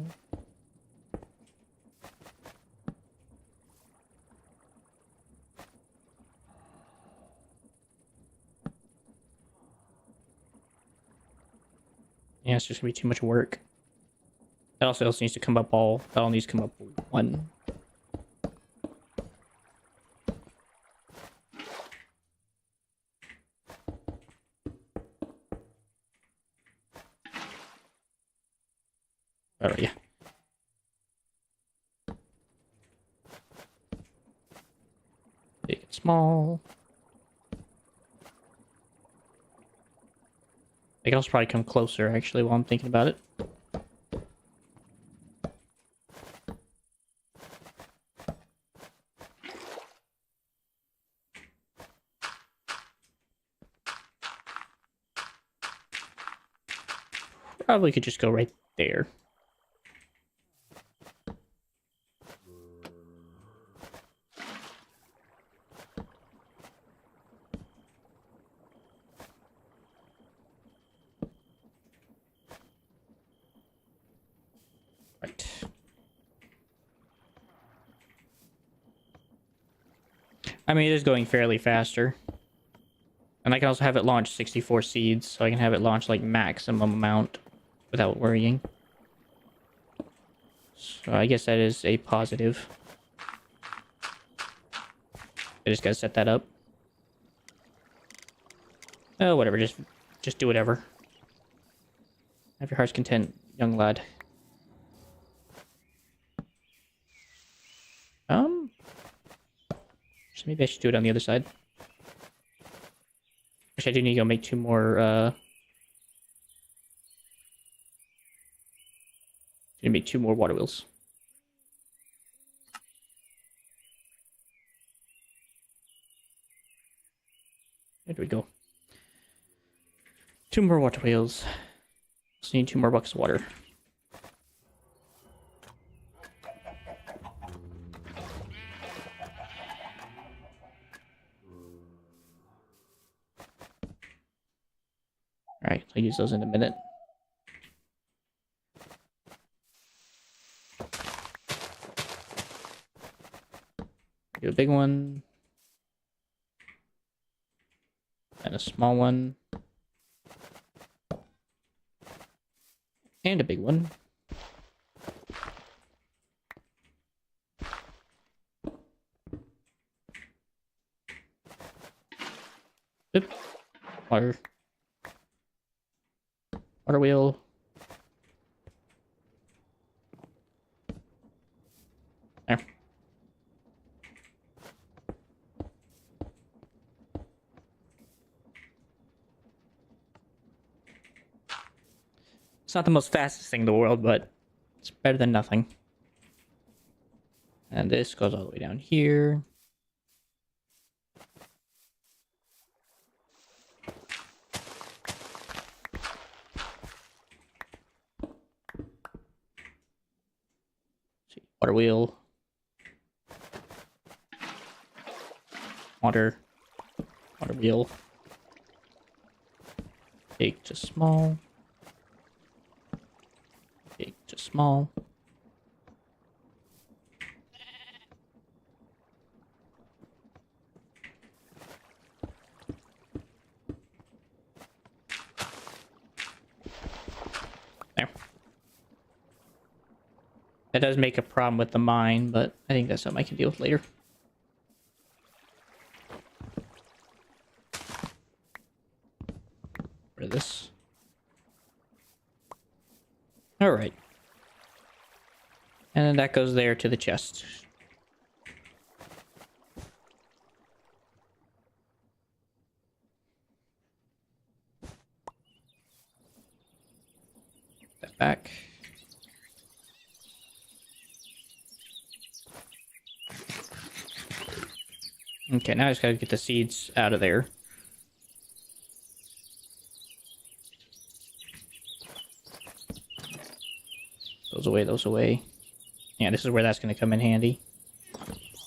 Yeah, it's just gonna be too much work. That also needs to come up all. That all needs to come up one. Oh yeah. Big and small. I can also probably come closer, actually, while I'm thinking about it. Probably could just go right there. Right. I mean, it is going fairly faster. And I can also have it launch 64 seeds, so I can have it launch like maximum amount without worrying. So I guess that is a positive. I just gotta set that up. Oh, whatever, just do whatever. Have your heart's content, young lad. So maybe I should do it on the other side. Actually, I do need to go make 2 more, Gonna be 2 more water wheels. There we go. 2 more water wheels. Just need 2 more buckets of water. Alright, I'll use those in a minute. Do a big one. And a small one. And a big one. Oop. Water. Water wheel. There. It's not the most fastest thing in the world, but it's better than nothing. And this goes all the way down here. Water wheel. Water wheel. Big to small. Big to small. There. That does make a problem with the mine, but I think that's something I can deal with later. Rid of this. Alright. And then that goes there to the chest. That back. Okay, now I just gotta get the seeds out of there. Those away, those away. Yeah, this is where that's gonna come in handy.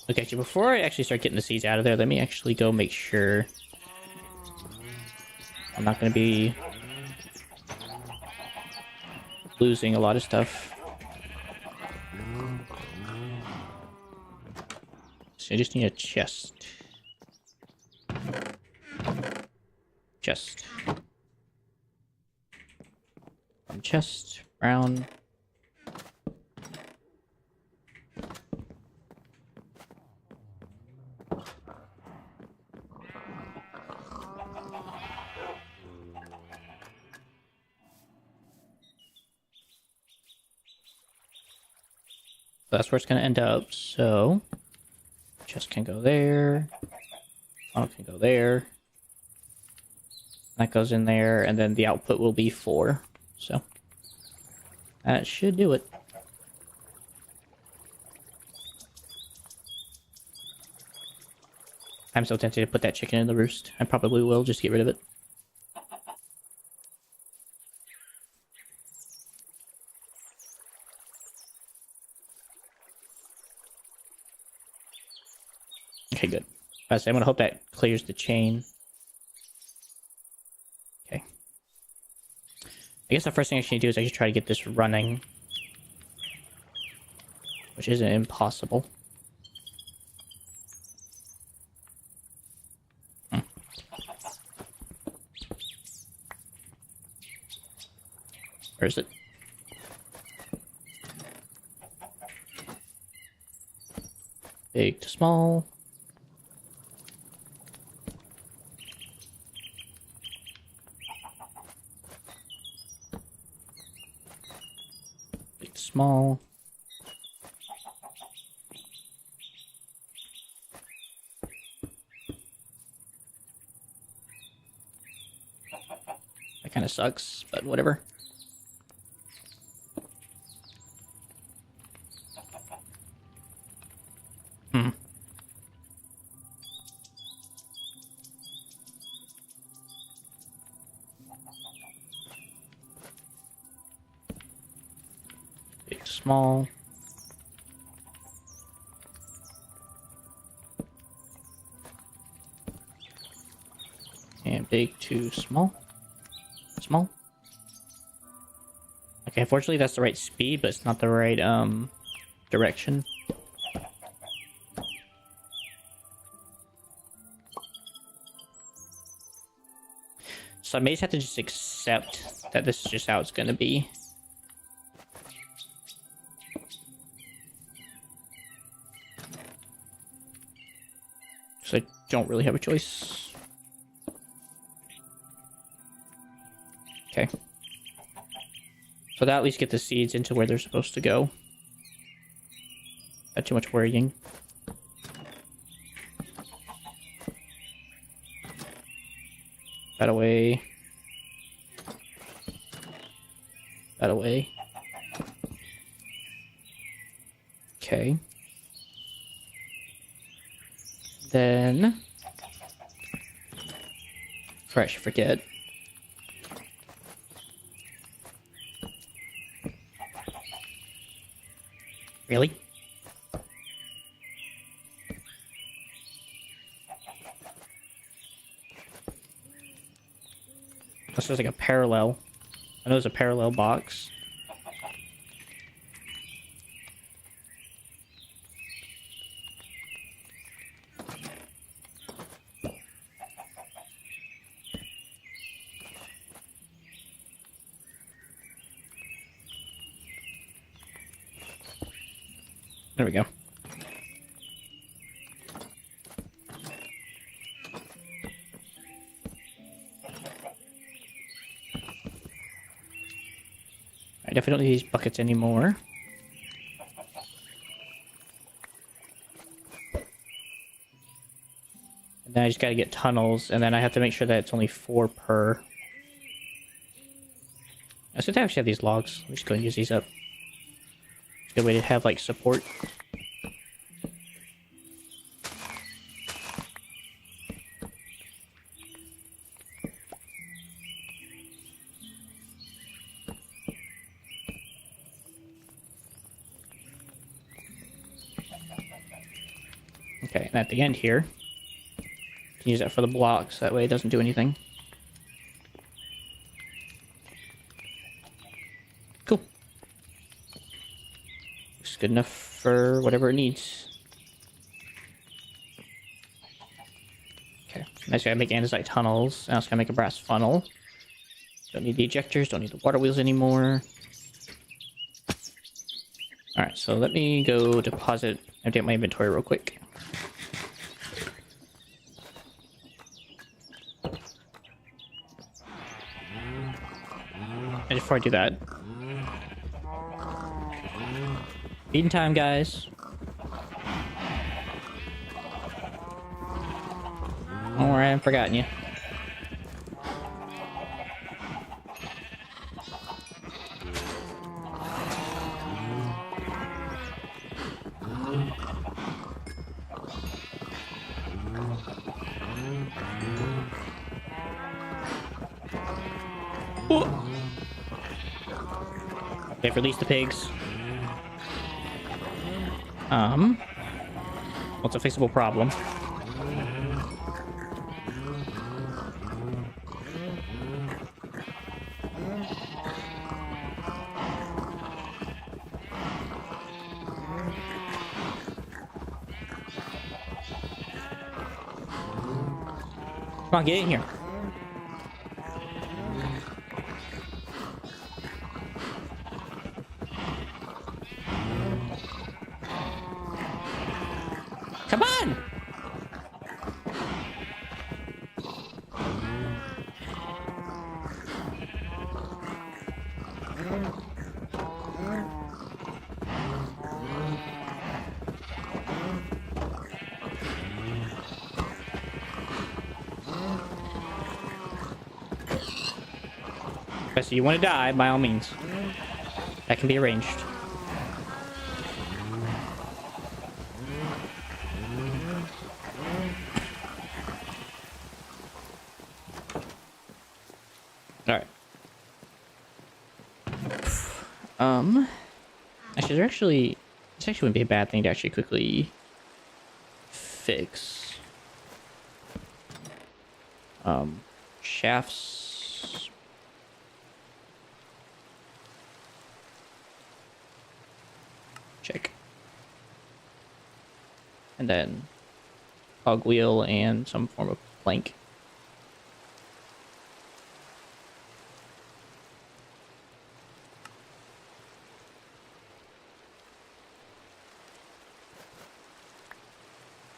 Okay, actually, before I actually start getting the seeds out of there, let me actually go make sure I'm not gonna be losing a lot of stuff. So I just need a chest. Chest. Chest. Brown. That's where it's going to end up, so chest can go there, funnel can go there, that goes in there, and then the output will be 4, so that should do it. I'm so tempted to put that chicken in the roost. I probably will, just to get rid of it. Okay, good. I'm gonna hope that clears the chain. Okay. I guess the first thing I should do is I should try to get this running. Which isn't impossible. Where is it? Big to small. Big to small. That kind of sucks, but whatever. to small. And big to small. Small. Okay, unfortunately that's the right speed, but it's not the right direction. So I may just have to just accept that this is just how it's gonna be. So I don't really have a choice. Okay. So that at least get the seeds into where they're supposed to go. Not too much worrying. That away. That away. Okay. Then... before I should forget. Really? This is like a parallel. I know there's a parallel box. There we go. I definitely don't need these buckets anymore. And then I just gotta get tunnels, and then I have to make sure that it's only 4 per. I should actually have these logs. I'm just going to use these up. It's a good way to have, like, support. Okay, and at the end here, you can use that for the blocks. That way it doesn't do anything. Cool. Looks good enough for whatever it needs. Okay, so next I gotta make andesite tunnels. I also gotta make a brass funnel. Don't need the ejectors, don't need the water wheels anymore. Alright, so let me go deposit, update my inventory real quick. And before I do that, feeding time, guys. Don't worry, I haven't forgotten you. They've released the pigs. What's a fixable problem? Come on, get in here. Come on! So you want to die, by all means. That can be arranged. Alright. Actually, this actually wouldn't be a bad thing to actually quickly fix. Shafts. Check. And then cogwheel and some form of plank.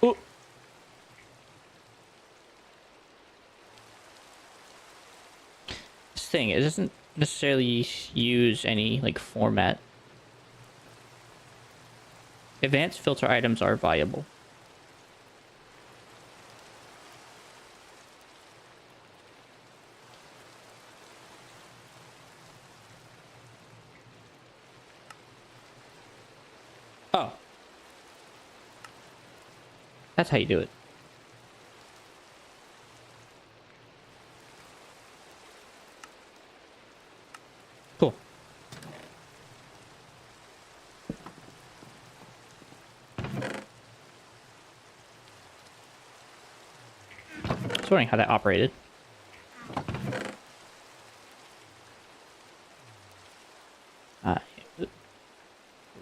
Oh. This thing, it doesn't necessarily use any like format. Advanced filter items are viable. Oh. That's how you do it. Cool. I was wondering how that operated.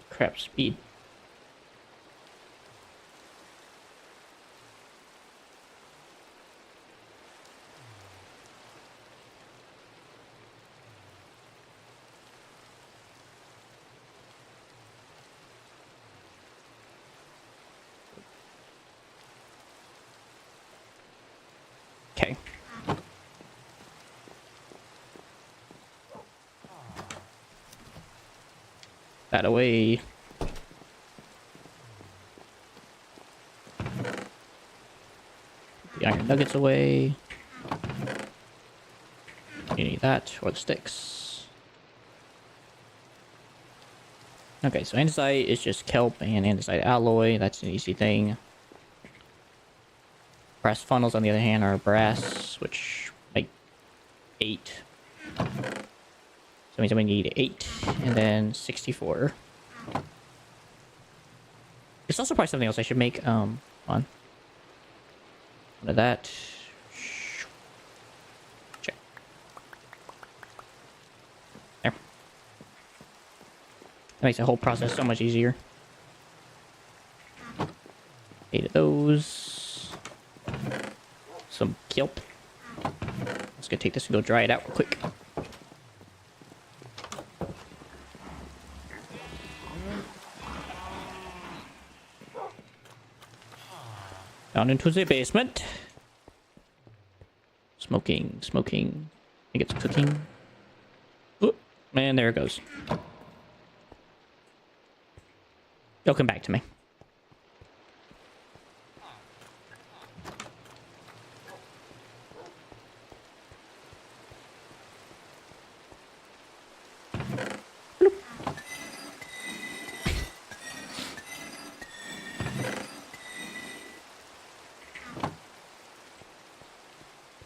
Crap, speed. Okay. That away. The iron nuggets away. You need that, or the sticks. Okay, so andesite is just kelp and andesite alloy. That's an easy thing. Brass funnels, on the other hand, are brass, which make 8. So that means we need 8, and then 64. There's also probably something else I should make. On one of that. Check. There. That makes the whole process so much easier. 8 of those. Some kelp. Let's go take this and go dry it out real quick. Down into the basement. Smoking. I think it's cooking. Oop, and there it goes. It'll come back to me.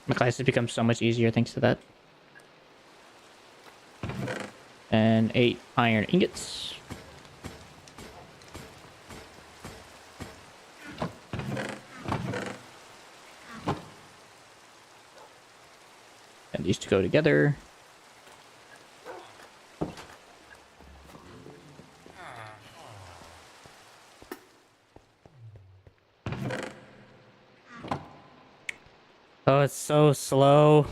My class has become so much easier thanks to that. And 8 iron ingots. And these two go together. Oh, it's so slow.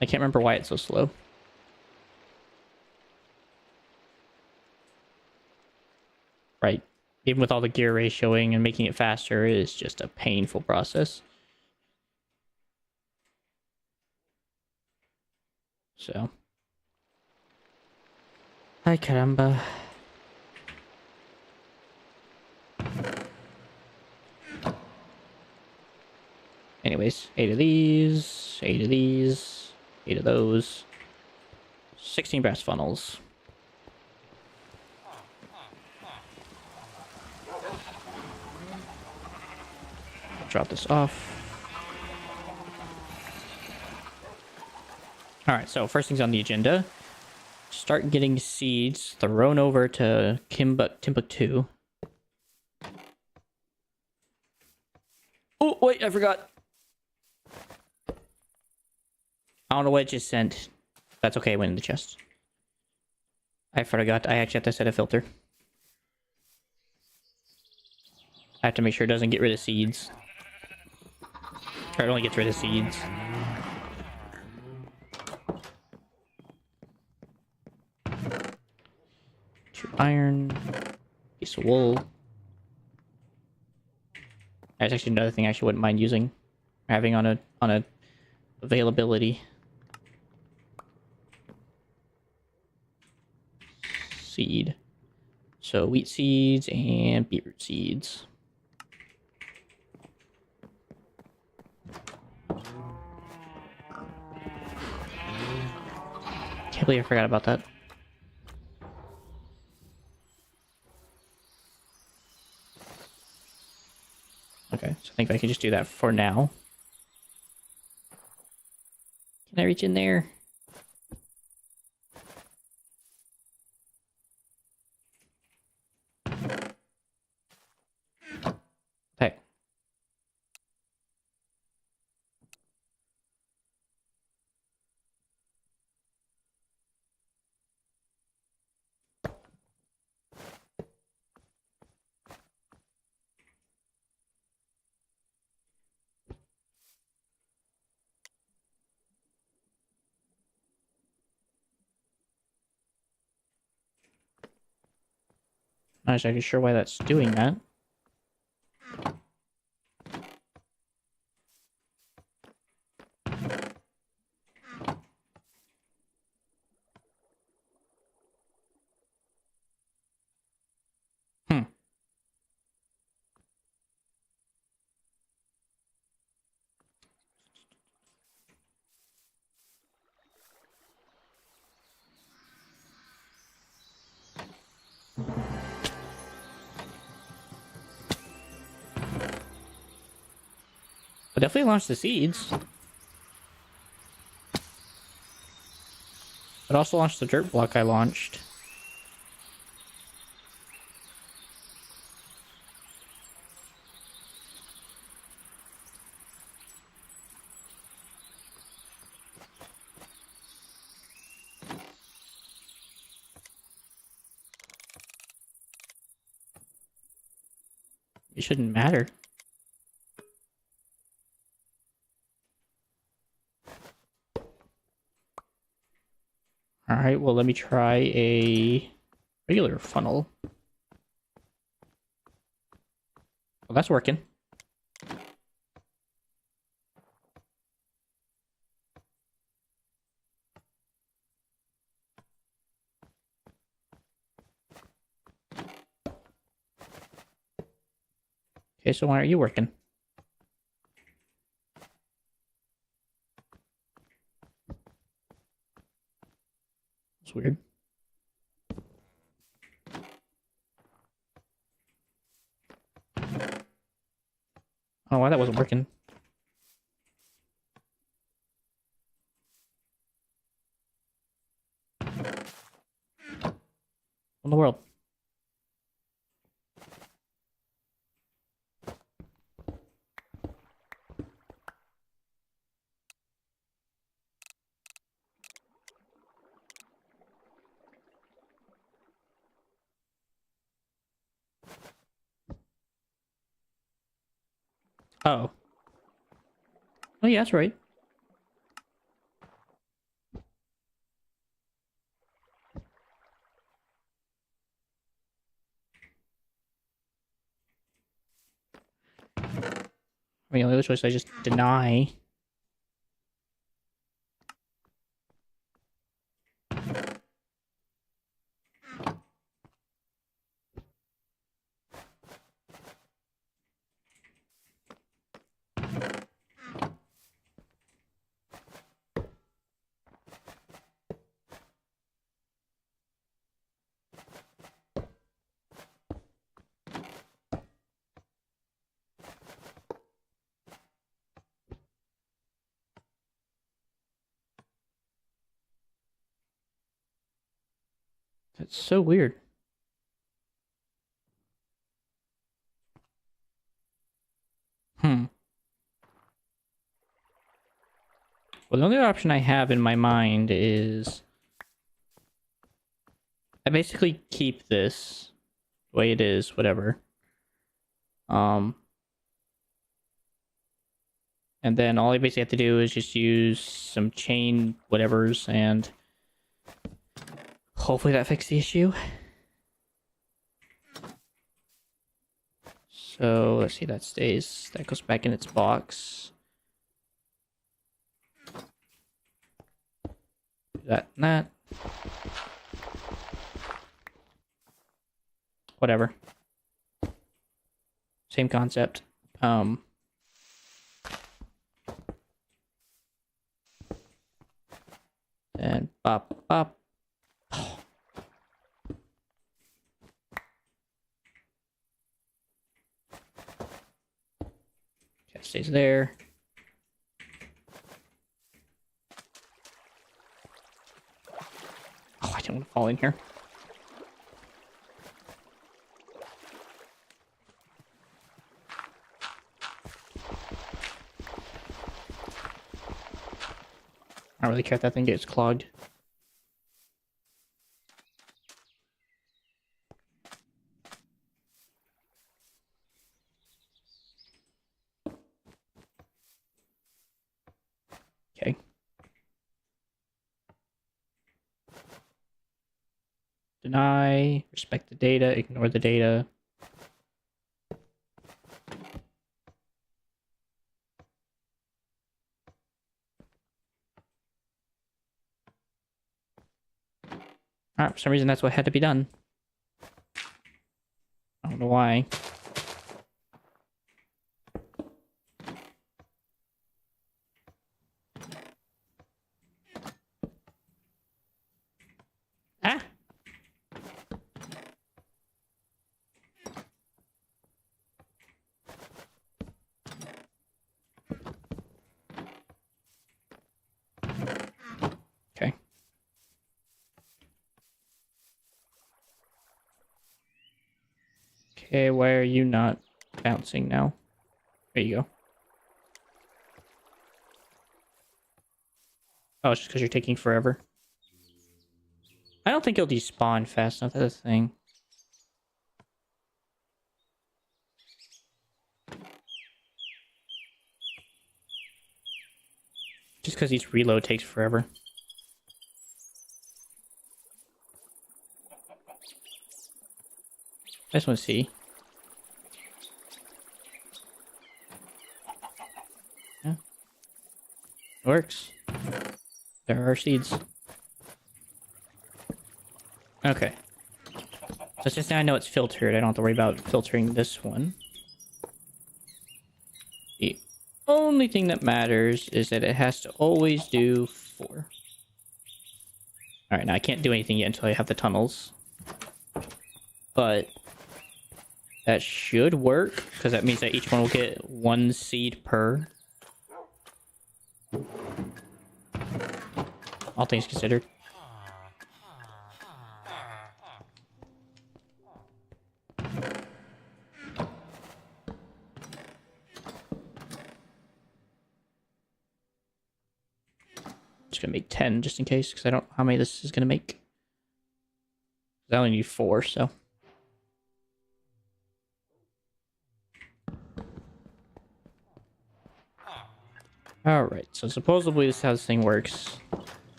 I can't remember why it's so slow. Right. Even with all the gear ratioing and making it faster, it is just a painful process. So. Ay, caramba. Anyways, 8 of these, 8 of these, 8 of those. 16 brass funnels. Drop this off. Alright, so first things on the agenda. start getting seeds thrown over to Timbuktu. Oh, wait, I forgot. I don't know what it just sent. That's okay, it went in the chest. I forgot. I actually have to set a filter. I have to make sure it doesn't get rid of seeds. Or it only gets rid of seeds. Iron, piece of wool. That's actually another thing I actually wouldn't mind using, having on a availability. Seed. So wheat seeds and beetroot seeds. Can't believe I forgot about that. Okay, so I think I can just do that for now. Can I reach in there? Okay. Not exactly sure why that's doing that. Hmm. But definitely launched the seeds. It also launched the dirt block I launched. It shouldn't matter. Alright, well let me try a regular funnel. Well, that's working. Okay, so why aren't you working? It's weird. I don't know why that wasn't working. In the world. Oh. Oh yeah, that's right. I mean, the other choice I just deny. That's so weird. Well, the only option I have in my mind is I basically keep this the way it is, whatever. And then all I basically have to do is just use some chain whatevers and hopefully that fixes the issue. So let's see, that stays. That goes back in its box. That and that. Whatever. Same concept. And bop bop. Okay, stays there. Oh, I don't want to fall in here. I don't really care if that thing gets clogged. Okay. Deny, respect the data, ignore the data. Alright, for some reason that's what had to be done. I don't know why. Ah! Okay. Okay, why are you not bouncing now? There you go. Oh, it's just because you're taking forever. I don't think you'll despawn fast enough. That's the thing. Just because each reload takes forever. I just want to see. Yeah. It works. There are seeds. Okay. So since now I know it's filtered, I don't have to worry about filtering this one. The only thing that matters is that it has to always do 4. Alright, now I can't do anything yet until I have the tunnels. But that should work, because that means that each one will get 1 seed per. All things considered. Just gonna make 10 just in case, because I don't know how many this is gonna make. I only need 4, so. Alright, so supposedly this is how this thing works.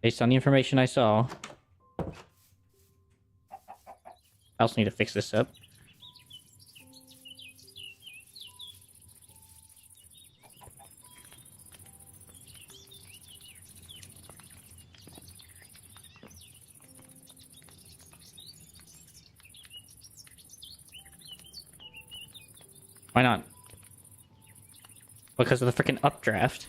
Based on the information I saw. I also need to fix this up. Why not? Because of the freaking updraft.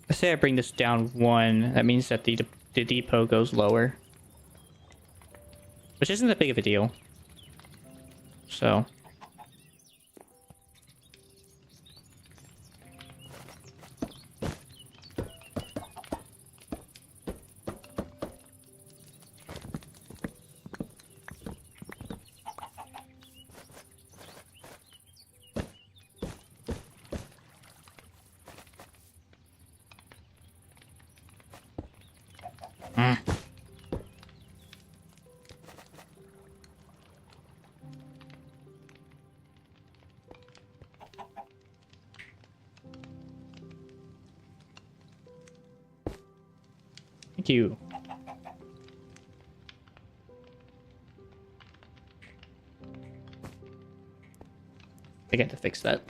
Let's say I bring this down 1. That means that the depot goes lower. Which isn't that big of a deal. So. Thank you. I get to fix that.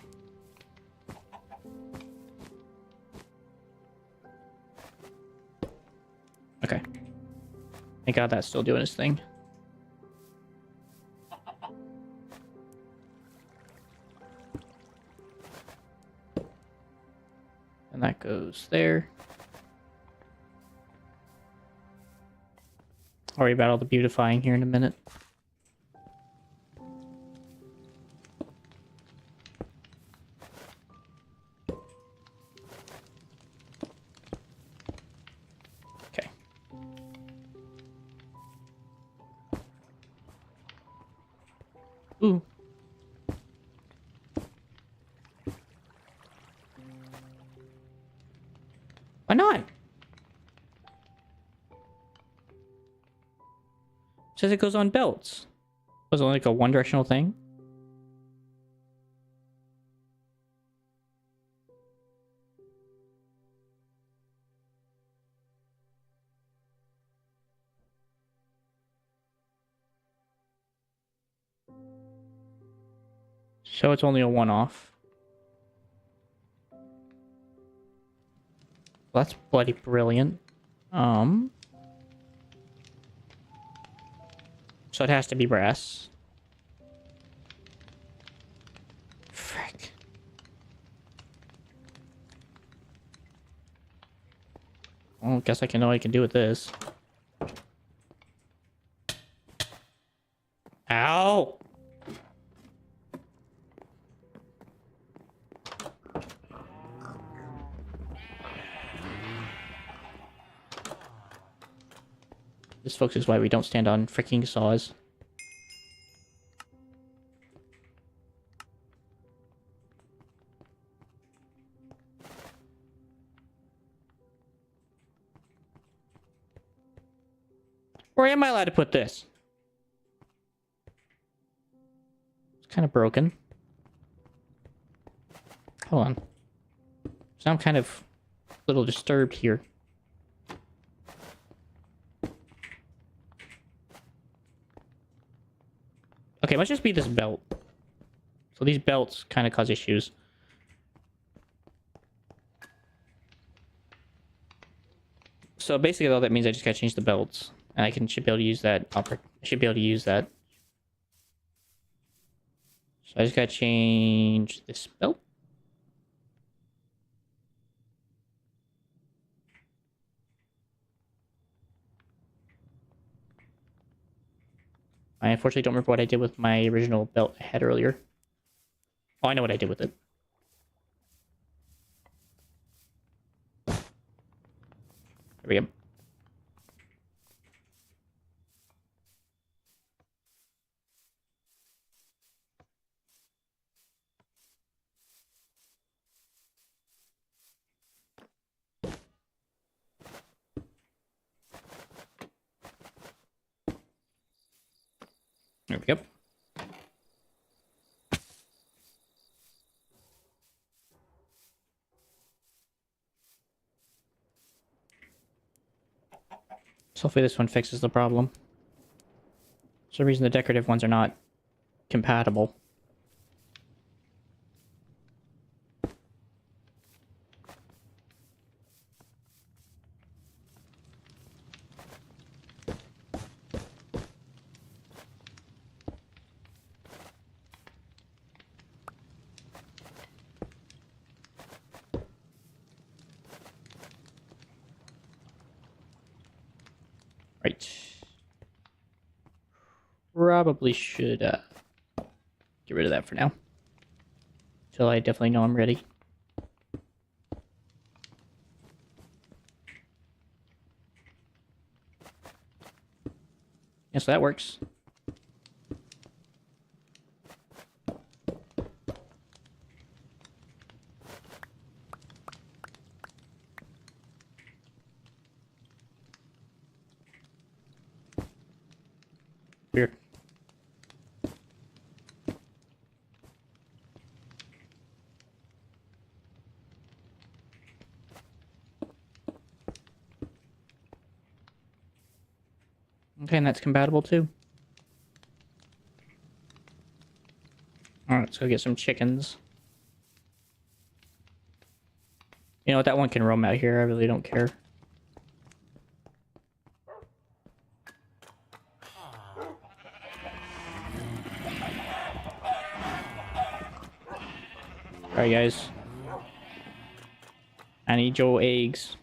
Okay. Thank God that's still doing its thing. And that goes there. I'll worry about all the beautifying here in a minute. Okay. Ooh. Why not? Says it goes on belts. Was it like a one-directional thing? So it's only a one-off. Well, that's bloody brilliant. So it has to be brass. Frick. Well, guess I can know what I can do with this. Ow! This, folks, is why we don't stand on freaking saws. Where am I allowed to put this? It's kind of broken. Hold on. So I'm kind of a little disturbed here. Okay, it must just be this belt. So these belts kind of cause issues. So basically all that means I just gotta change the belts. And I should be able to use that. Should be able to use that. So I just gotta change this belt. I unfortunately don't remember what I did with my original belt I had earlier. Oh, I know what I did with it. There we go. There we go. So hopefully this one fixes the problem. For some reason the decorative ones are not compatible. Right. Probably should rid of that for now. Till I definitely know I'm ready. Yeah, so that works. Weird. Okay, and that's compatible too. Alright, let's go get some chickens. You know what, that one can roam out here, I really don't care. Alright guys. I need your eggs.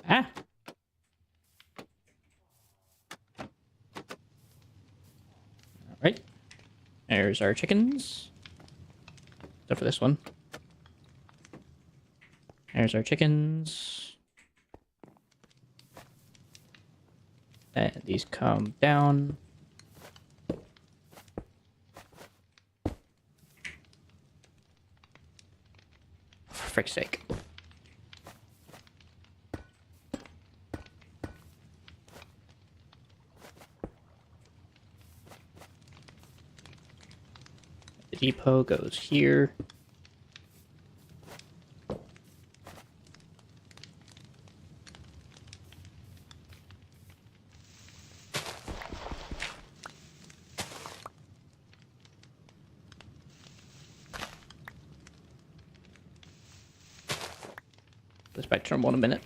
Ah! Alright. There's our chickens. Except for this one. There's our chickens. And these come down. For frick's sake. The depot goes here. This back to normal in a minute.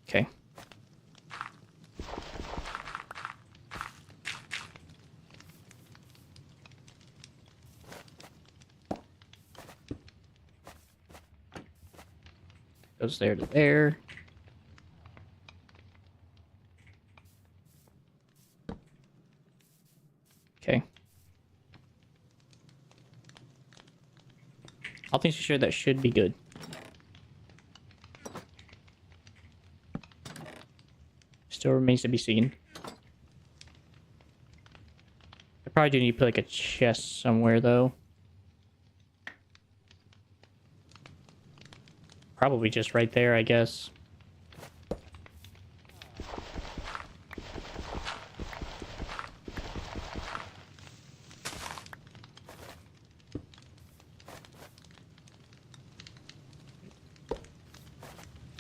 Okay. Goes there to there. Okay. All things assured, that should be good. Still remains to be seen. I probably do need to put like a chest somewhere though. Probably just right there, I guess.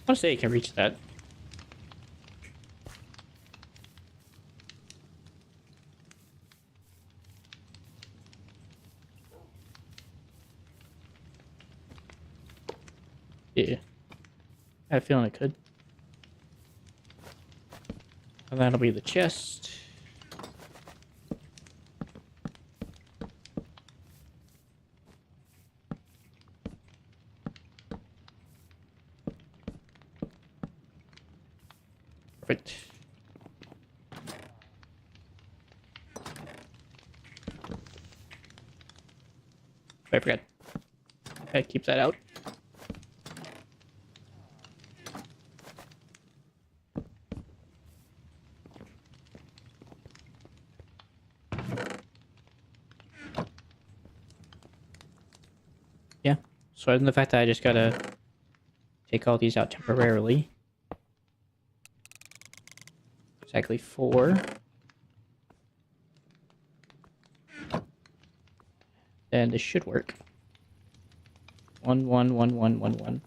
I want to say it can reach that. Yeah. I had a feeling it could. And that'll be the chest. Perfect. I forgot. Okay, keep that out. Yeah. So other than the fact that I just gotta take all these out temporarily. Exactly 4. Then this should work. 1, 1, 1, 1, 1, 1.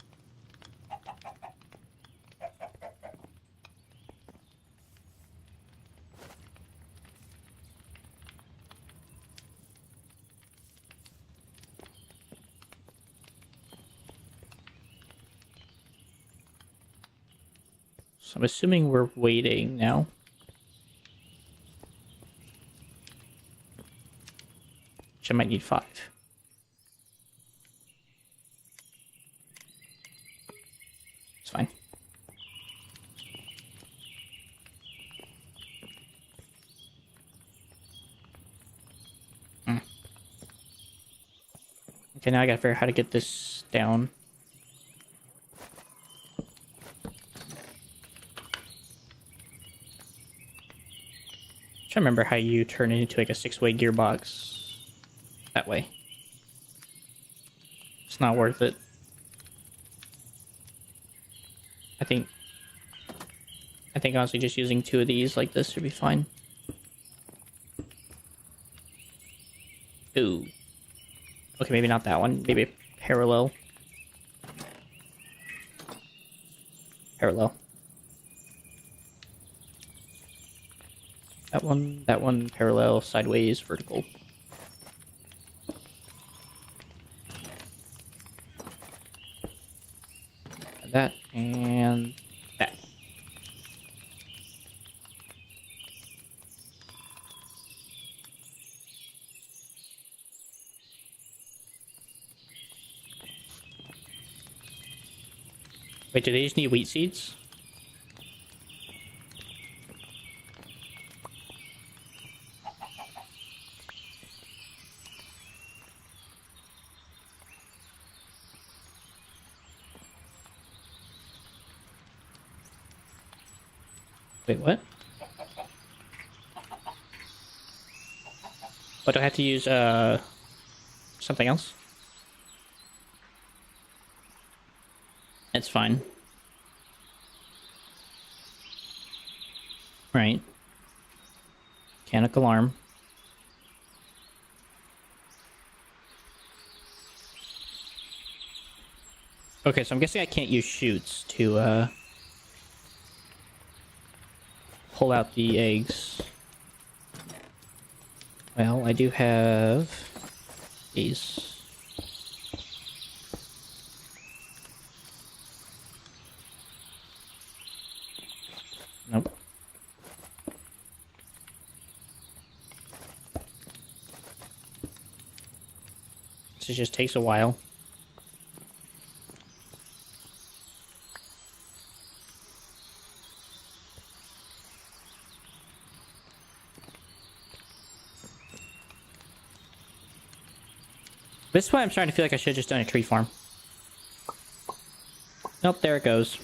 So I'm assuming we're waiting now. Which I might need 5. It's fine. Okay, now I gotta figure out how to get this down. I'm trying to remember how you turn it into like a 6-way gearbox. That way. It's not worth it. I think honestly just using 2 of these like this should be fine. Ooh. Okay, maybe not that one. Maybe parallel. Parallel. That one, parallel, sideways, vertical. That, and that. Wait, do they just need wheat seeds? Wait, what? But do I have to use, something else? It's fine. Right. Mechanic alarm. Okay, so I'm guessing I can't use shoots to, pull out the eggs. Well, I do have these. Nope. This just takes a while. This is why I'm starting to feel like I should have just done a tree farm. Nope, there it goes.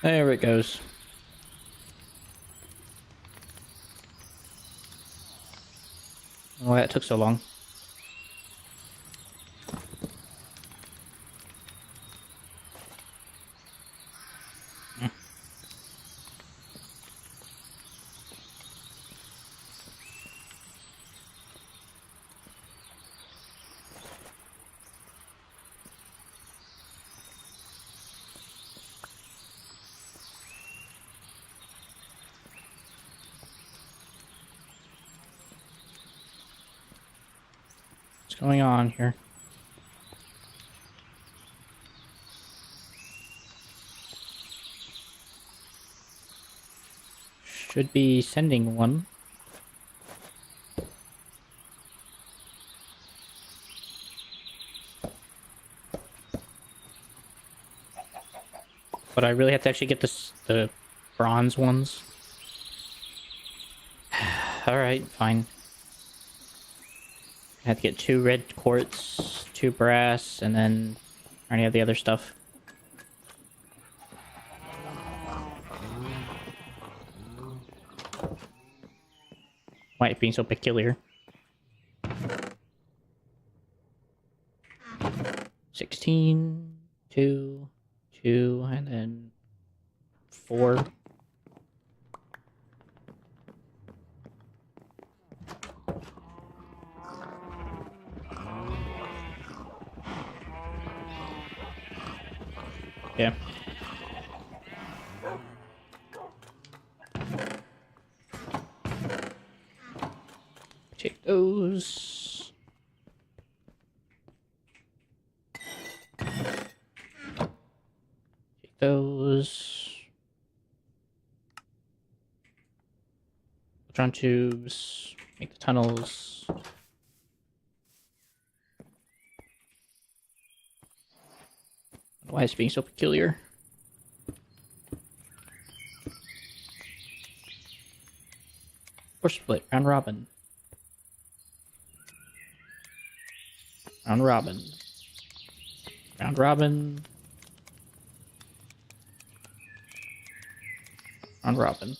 There it goes. Why that took so long. What's going on here? Should be sending one. But I really have to actually get the bronze ones. Alright, fine. I have to get 2 red quartz, 2 brass, and then I already have the other stuff. Why it being so peculiar? 16, 2, 2, and then 4. Yeah. Take those. electron tubes, make the tunnels. Why is it being so peculiar? Or split, round robin. Round robin. Round robin. Round robin.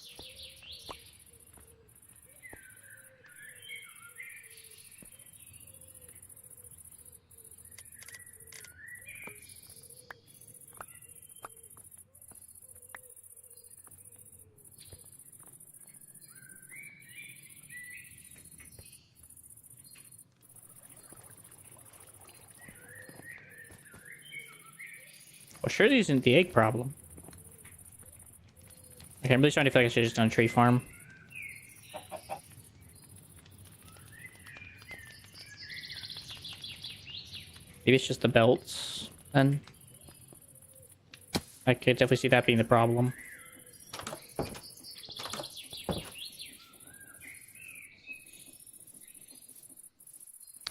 Well, sure, these isn't the egg problem. Okay, I'm really starting to feel like I should have just done a tree farm. Maybe it's just the belts, then. I could definitely see that being the problem.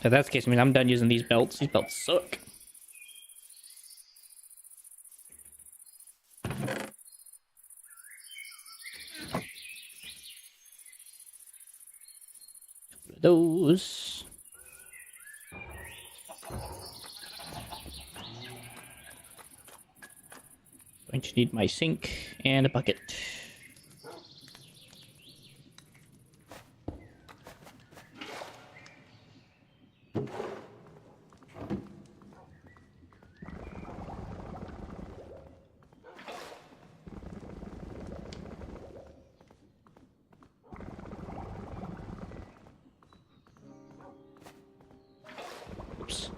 If that's the case, I mean, I'm done using these belts. These belts suck. Those. Going to need my sink and a bucket. Oops.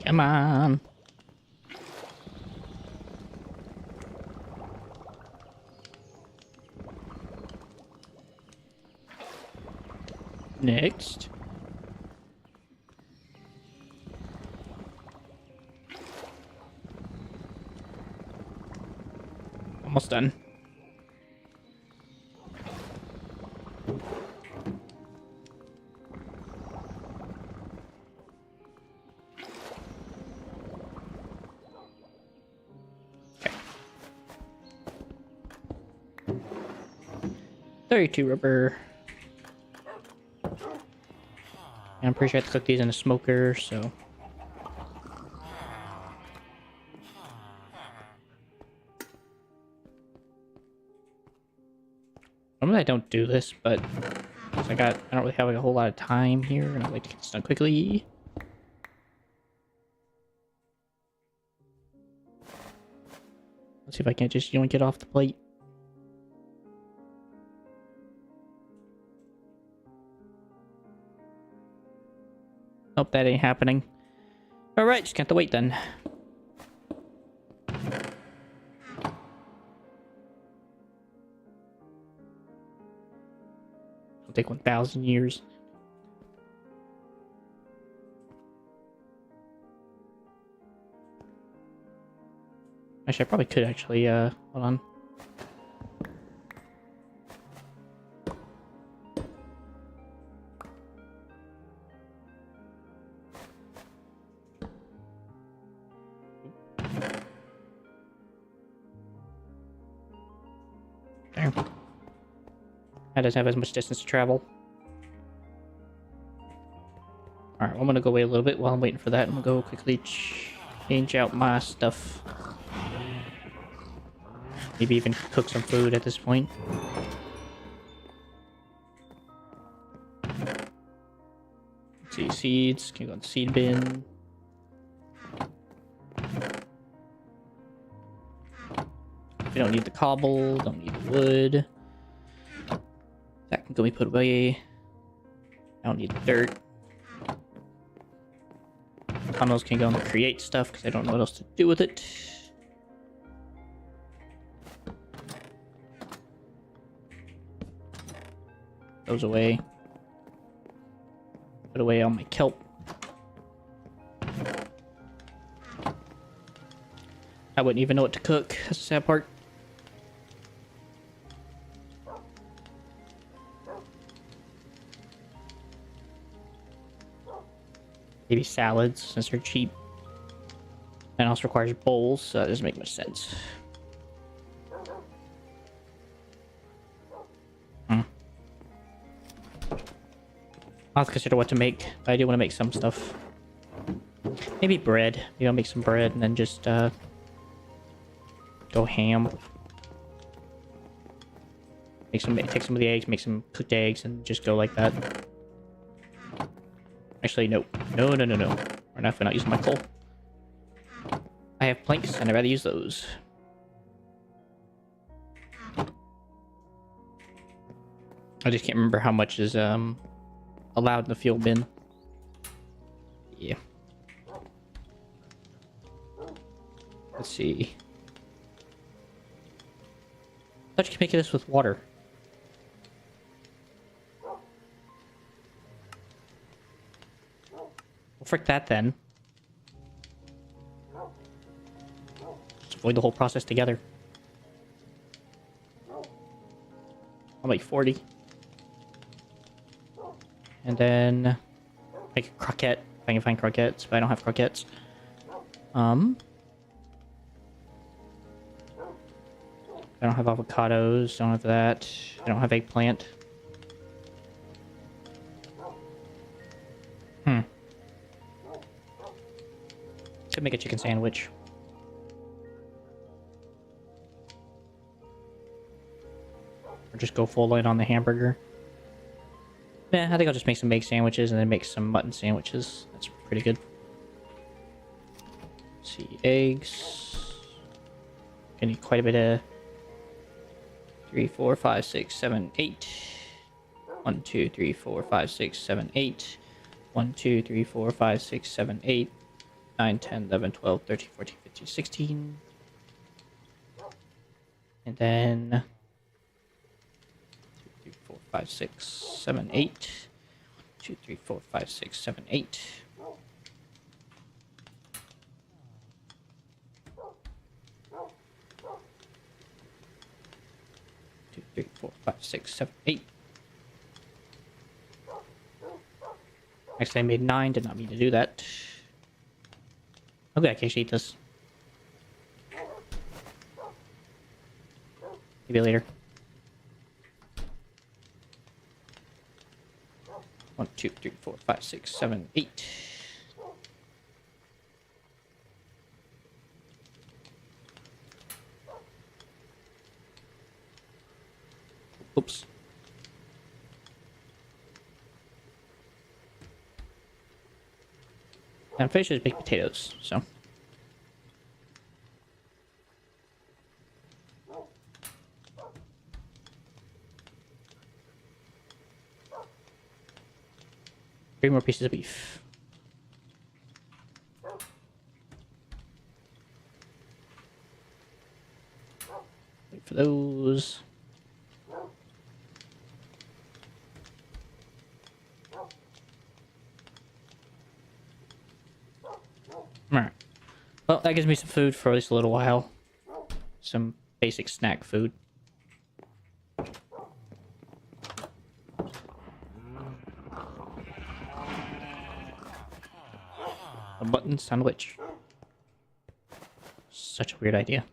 Come on. Next. Almost done. Okay. 32 rubber. And I'm pretty sure I have to cook these in a smoker, so. Normally I don't do this, but I don't really have like a whole lot of time here, and I'd like to get this done quickly. Let's see if I can't just yoink it off the plate. Nope, that ain't happening. Alright, just can't wait then. It'll take 1,000 years. Actually, I probably could actually, hold on. There. That doesn't have as much distance to travel. Alright, well, I'm gonna go wait a little bit while I'm waiting for that. I'm gonna go quickly change out my stuff. Maybe even cook some food at this point. Let's see, seeds. Can go in the seed bin. We don't need the cobble, don't need the wood. That can go be put away. I don't need the dirt. Tunnels can go and create stuff because I don't know what else to do with it. Those away. Put away all my kelp. I wouldn't even know what to cook. That's the sad part. Maybe salads, since they're cheap. And also requires bowls, so that doesn't make much sense. I'll have to consider what to make, but I do want to make some stuff. Maybe bread. Maybe I'll make some bread and then just go ham. Take some of the eggs, make some cooked eggs, and just go like that. Actually, no. No. We're not using my coal. I have planks, and I'd rather use those. I just can't remember how much is allowed in the fuel bin. Yeah. Let's see. I thought you could make this with water. Well, frick that then. Let's avoid the whole process together. I'll make 40. And then make a croquette, if I can find croquettes, but I don't have croquettes. I don't have avocados, don't have that. I don't have eggplant. Could make a chicken sandwich. Or just go full in on the hamburger. Yeah, I think I'll just make some egg sandwiches and then make some mutton sandwiches. That's pretty good. Let's see, eggs. Gonna need quite a bit of 3, 4, 5, 6, 7, 8. 1, 2, 3, 4, 5, 6, 7, 8. 1, 2, 3, 4, 5, 6, 7, 8. 9, 10, 11, 12, 13, 14, 15, 16. And then 2, 3, 4, 5, 6, 7, 8. 2, 3, 4, 5, 6, 7, 8. 2, 3, 4, 5, 6, 7, 8. Actually, I made 9. Did not mean to do that. Okay, I can actually eat this. Maybe later. 1, 2, 3, 4, 5, 6, 7, 8. Oops. And fish is baked potatoes, so. Three more pieces of beef. Wait for those. Alright. Well, that gives me some food for at least a little while. Some basic snack food. A mutton sandwich. Such a weird idea.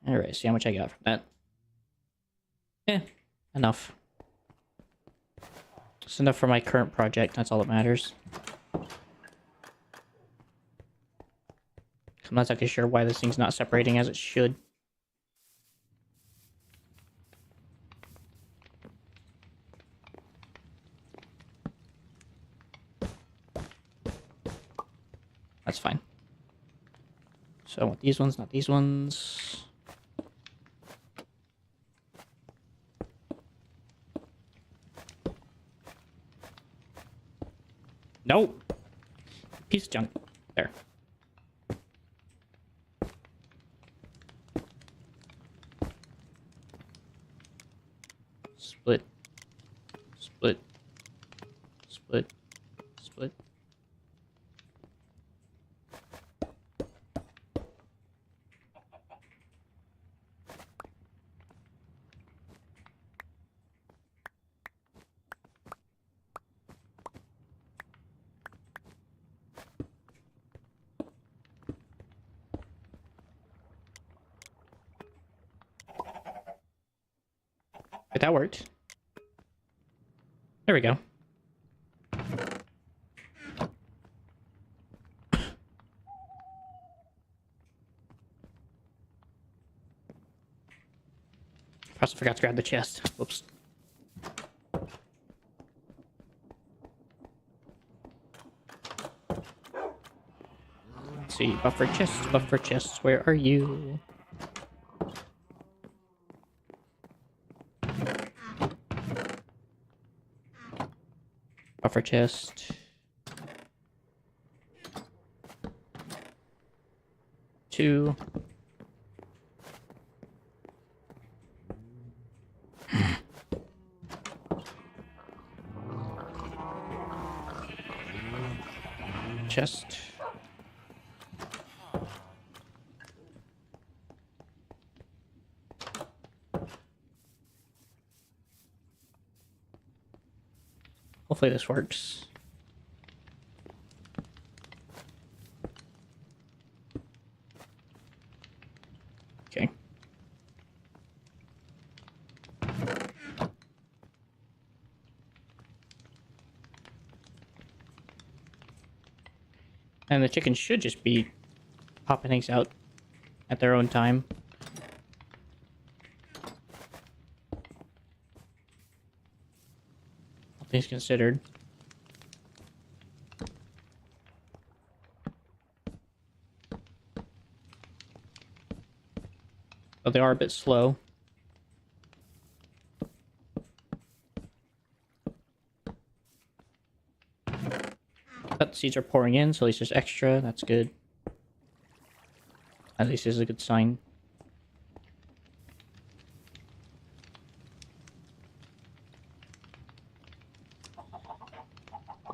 Alright, see how much I got from that. Eh, enough. It's enough for my current project, that's all that matters. I'm not exactly sure why this thing's not separating as it should. That's fine. So I want these ones, not these ones. Nope. Piece of junk. There. Split. Split. Split. Split. But that worked. There we go. Also forgot to grab the chest. Whoops. Let's see. Buffer chests. Where are you? Buffer chest. 2. Chest. Hopefully this works. Okay. And the chickens should just be popping things out at their own time. All things considered. But they are a bit slow. But the seeds are pouring in, so at least there's extra. That's good. At least this is a good sign.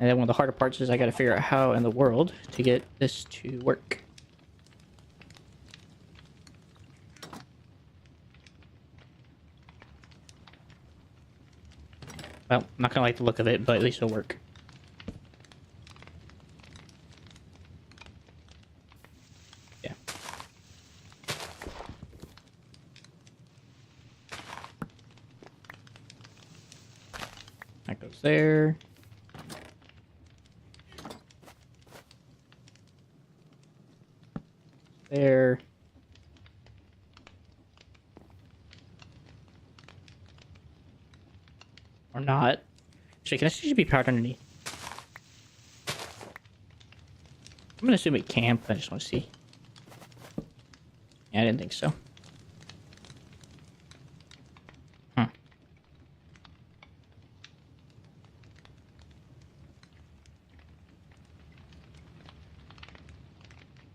And then one of the harder parts is I gotta figure out how in the world to get this to work. Well, I'm not gonna like the look of it, but at least it'll work. Yeah. That goes there. There. Or not. Actually, can this usually be powered underneath? I'm gonna assume it can, but I just want to see. Yeah, I didn't think so. Huh.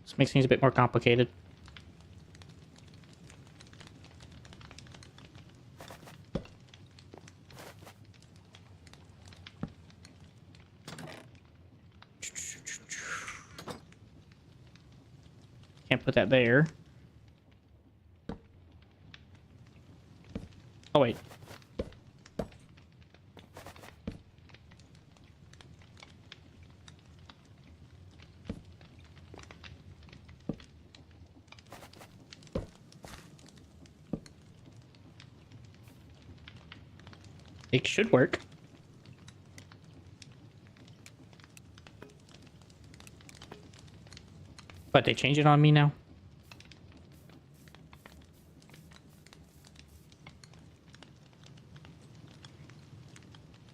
This makes things a bit more complicated. Can't put that there. Oh, wait. It should work. But they changed it on me now?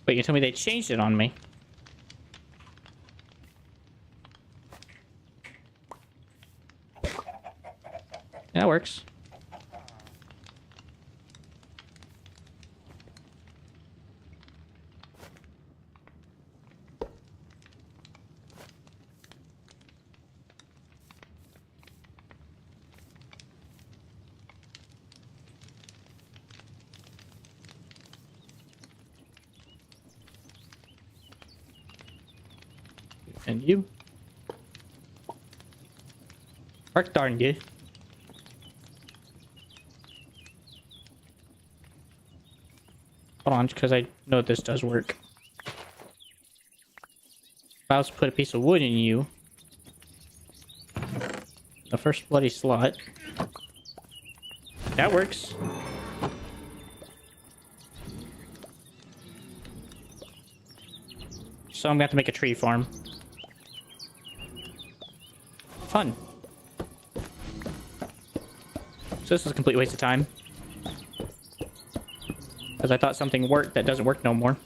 Wait, you told me they changed it on me. Yeah, that works. And you. Work darn good. Hold on, because I know this does work. If I was to put a piece of wood in you, the first bloody slot. That works. So I'm gonna have to make a tree farm. Fun. So this is a complete waste of time. Because I thought something worked that doesn't work no more.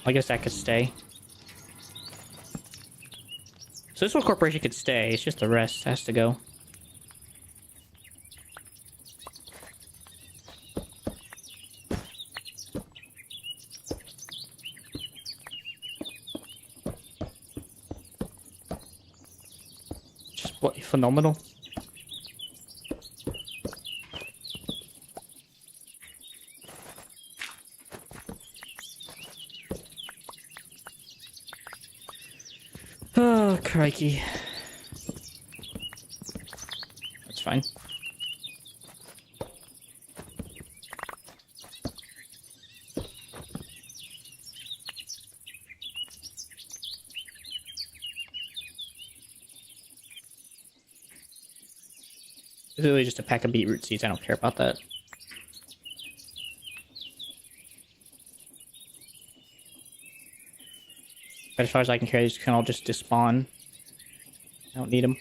I guess that could stay. So this whole corporation could stay, it's just the rest has to go. Just bloody phenomenal. Oh, crikey. That's fine. It's really just a pack of beetroot seeds. I don't care about that. But as far as I can carry, these can all just despawn. I don't need them.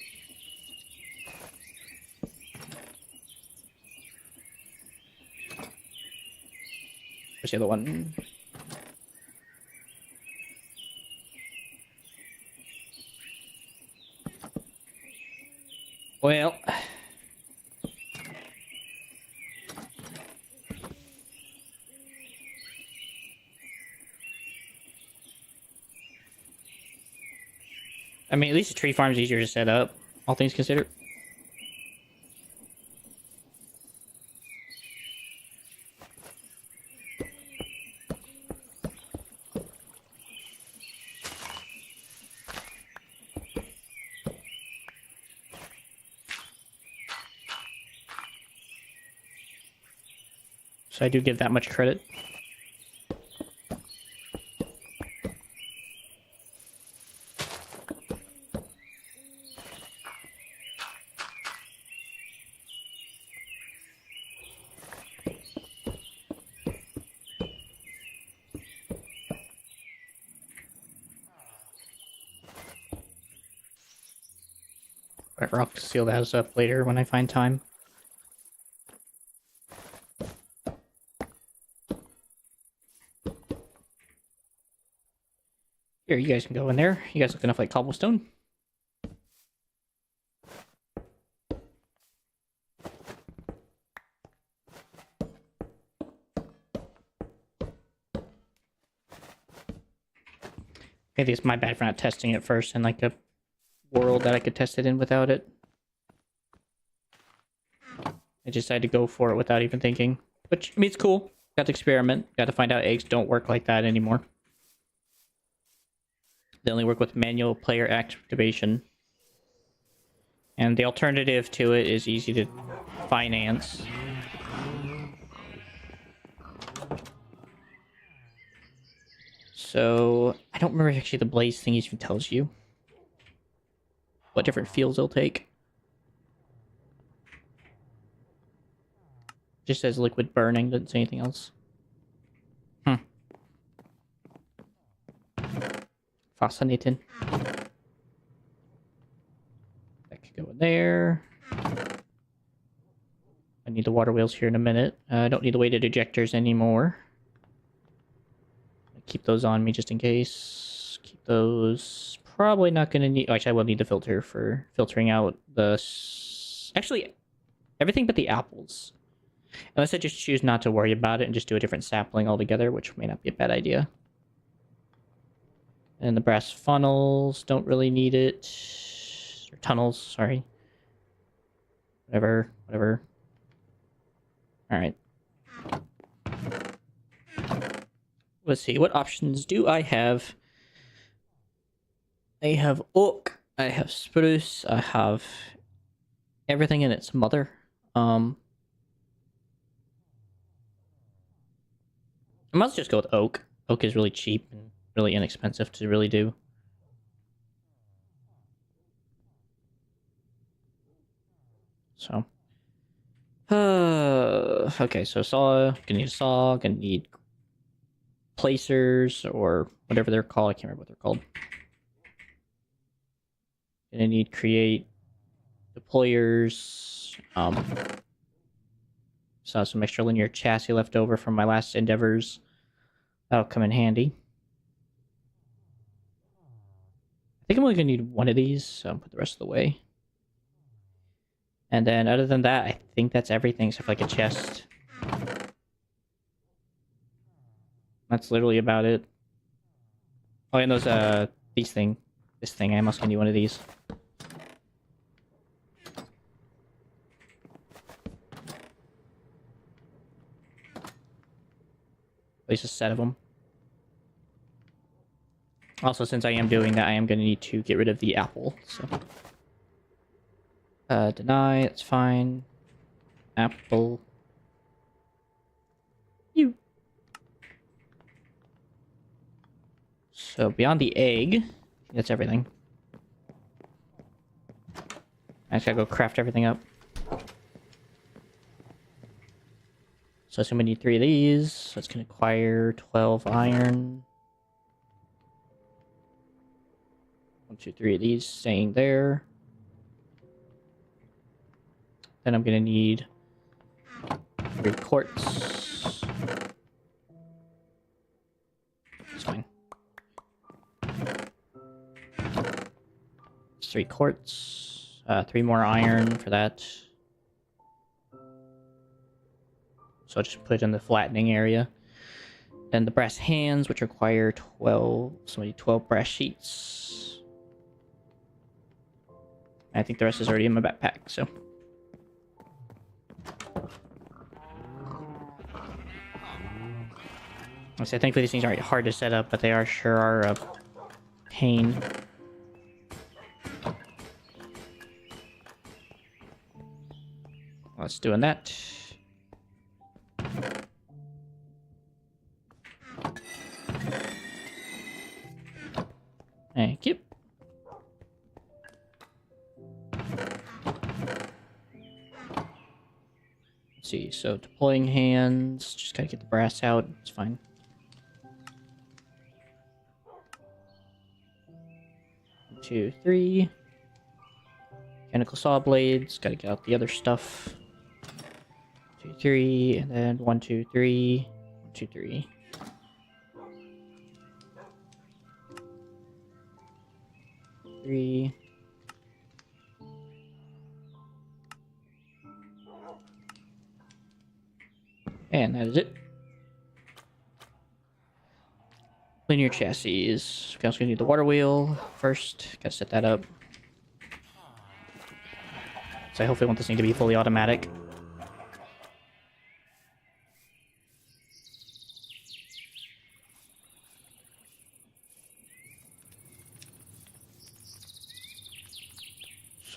Where's the other one? Well... I mean, at least the tree farm's easier to set up, all things considered. So I do give that much credit. Whatever, I'll seal that up later when I find time. Here, you guys can go in there. You guys look enough like cobblestone. Maybe it's my bad for not testing it first in like a world that I could test it in without it. I just decided to go for it without even thinking. Which, I mean, it's cool. Got to experiment. Got to find out eggs don't work like that anymore. They only work with manual player activation. And the alternative to it is easy to finance. So, I don't remember if actually the blaze thing even tells you what different fields it'll take. Just says liquid burning, doesn't say anything else. Fascinating. That could go in there. I need the water wheels here in a minute. I don't need the weighted ejectors anymore. Keep those on me just in case. Keep those. Probably not going to need... Oh, actually, I will need the filter for filtering out the... Actually, everything but the apples. Unless I just choose not to worry about it and just do a different sapling altogether, which may not be a bad idea. And the brass funnels, don't really need it. Or tunnels, sorry. Whatever. Alright. Let's see, what options do I have? I have oak, I have spruce, I have everything in its mother. I might just go with oak. Oak is really cheap and really inexpensive to really do. So. Okay, so saw, gonna need a saw, gonna need placers, or whatever they're called. I can't remember what they're called. Gonna need create deployers. So some extra linear chassis left over from my last endeavors. That'll come in handy. I think I'm only gonna need one of these, so I'll put the rest of the way. And then other than that, I think that's everything except for like a chest. That's literally about it. Oh, and those this thing. I must need one of these. At least a set of them. Also, since I am doing that, I am going to need to get rid of the apple, so... deny, that's fine. Apple. You. So, beyond the egg, that's everything. I just gotta go craft everything up. So, I'm gonna need 3 of these. So, it's gonna acquire 12 iron. 1, 2, 3 of these staying there. Then I'm gonna need 3 quartz. It's fine. 3 quartz. 3 more iron for that. So I'll just put it in the flattening area. Then the brass hands, which require 12... So I need 12 brass sheets. I think the rest is already in my backpack, so... I say, thankfully these things aren't hard to set up, but they sure are a pain. Let's doing that. Thank you. Let's see, so deploying hands, just gotta get the brass out, it's fine. One, 2, 3. Mechanical saw blades, gotta get out the other stuff. 2, 3, and then 1, 2, 3. 1, 2, 3. Three. And that is it. Linear chassis. We're also gonna need the water wheel first. Gotta set that up. So I hopefully want this thing to be fully automatic.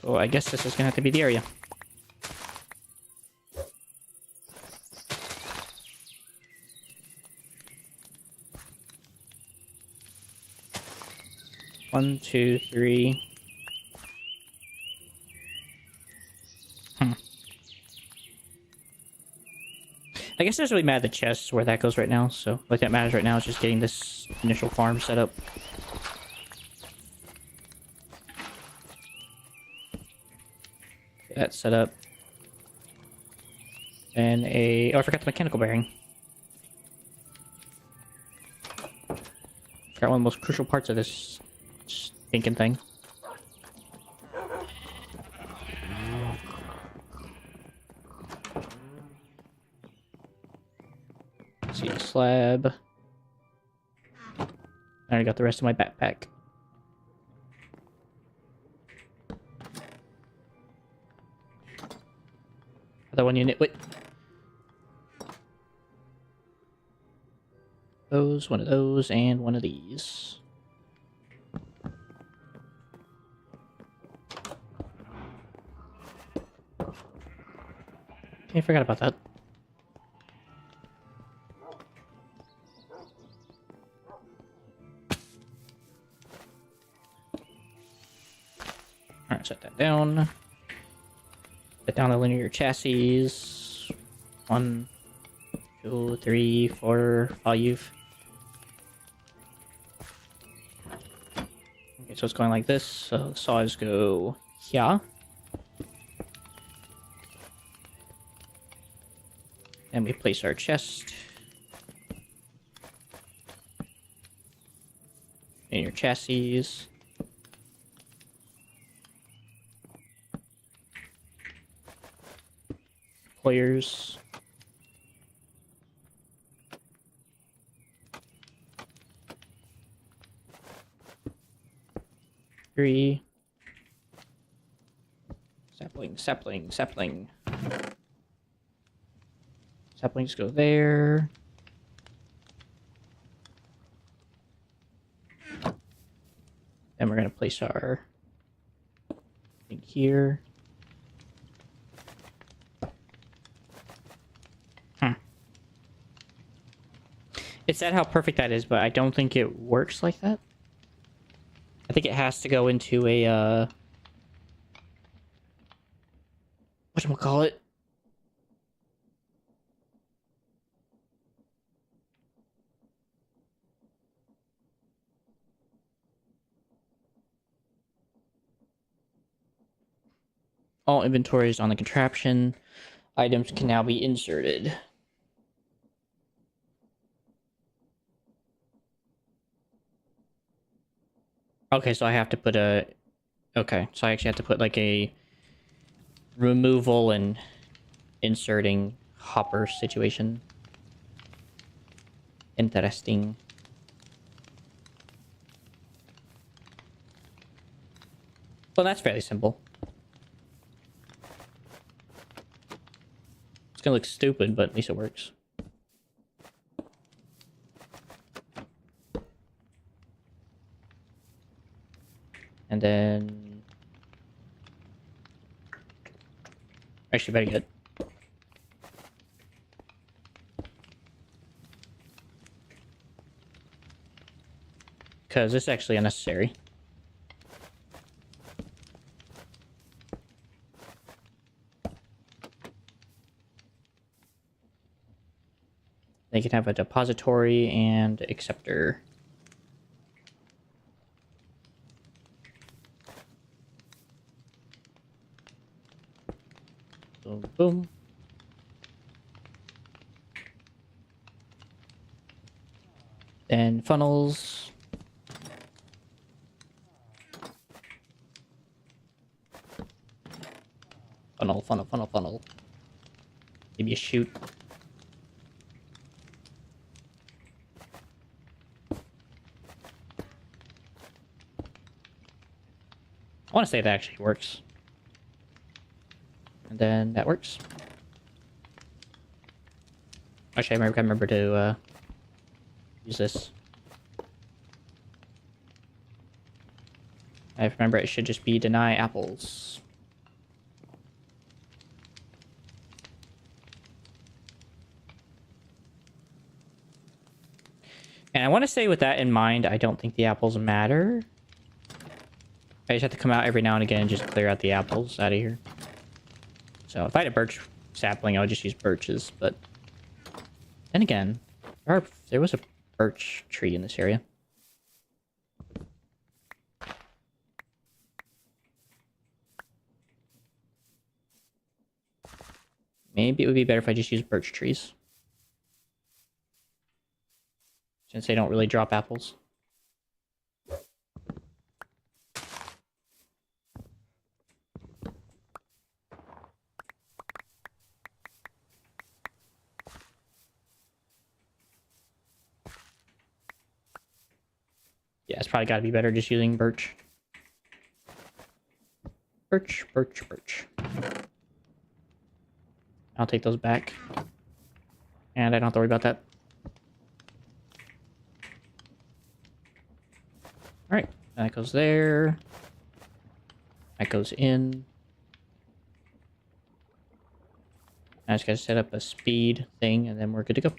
So I guess this is gonna have to be the area. One, two, three. I guess it doesn't really matter the chests where that goes right now, so what that matters right now is just getting this initial farm set up. Get that set up. And oh, I forgot the mechanical bearing. Forgot one of the most crucial parts of this stinking thing. Let's see, slab. I already got the rest of my backpack. Other one unit, wait. Those, one of those, and one of these. Okay, I forgot about that. Alright, set that down. Put down the linear chassis. 1, 2, 3, 4, 5. Okay, so it's going like this. So the saws go here. And we place our chest. In your chassis. Players. 3. Sapling, sapling, sapling. Saplings go there. Then we're going to place our thing here. It's sad how perfect that is, but I don't think it works like that. I think it has to go into a, whatchamacallit? All inventories on the contraption. Items can now be inserted. Okay, so I have to put a... Okay, so I actually have to put like a removal and inserting hopper situation. Interesting. Well, that's fairly simple. It's gonna look stupid, but at least it works. And then... Actually, very good. Because it's actually unnecessary. They can have a depository and acceptor. Boom, boom. Then funnels. Funnel, funnel, funnel, funnel. Maybe a chute. I want to say that actually works. And then that works. Actually, I remember to use this. I remember it should just be deny apples. And I want to say with that in mind, I don't think the apples matter. I just have to come out every now and again and just clear out the apples out of here. So if I had a birch sapling, I would just use birches, but... Then again, there was a birch tree in this area. Maybe it would be better if I just use birch trees. Since they don't really drop apples. Yeah, it's probably got to be better just using birch. Birch, birch, birch. I'll take those back. And I don't have to worry about that. Alright, that goes there. That goes in. I just gotta set up a speed thing, and then we're good to go.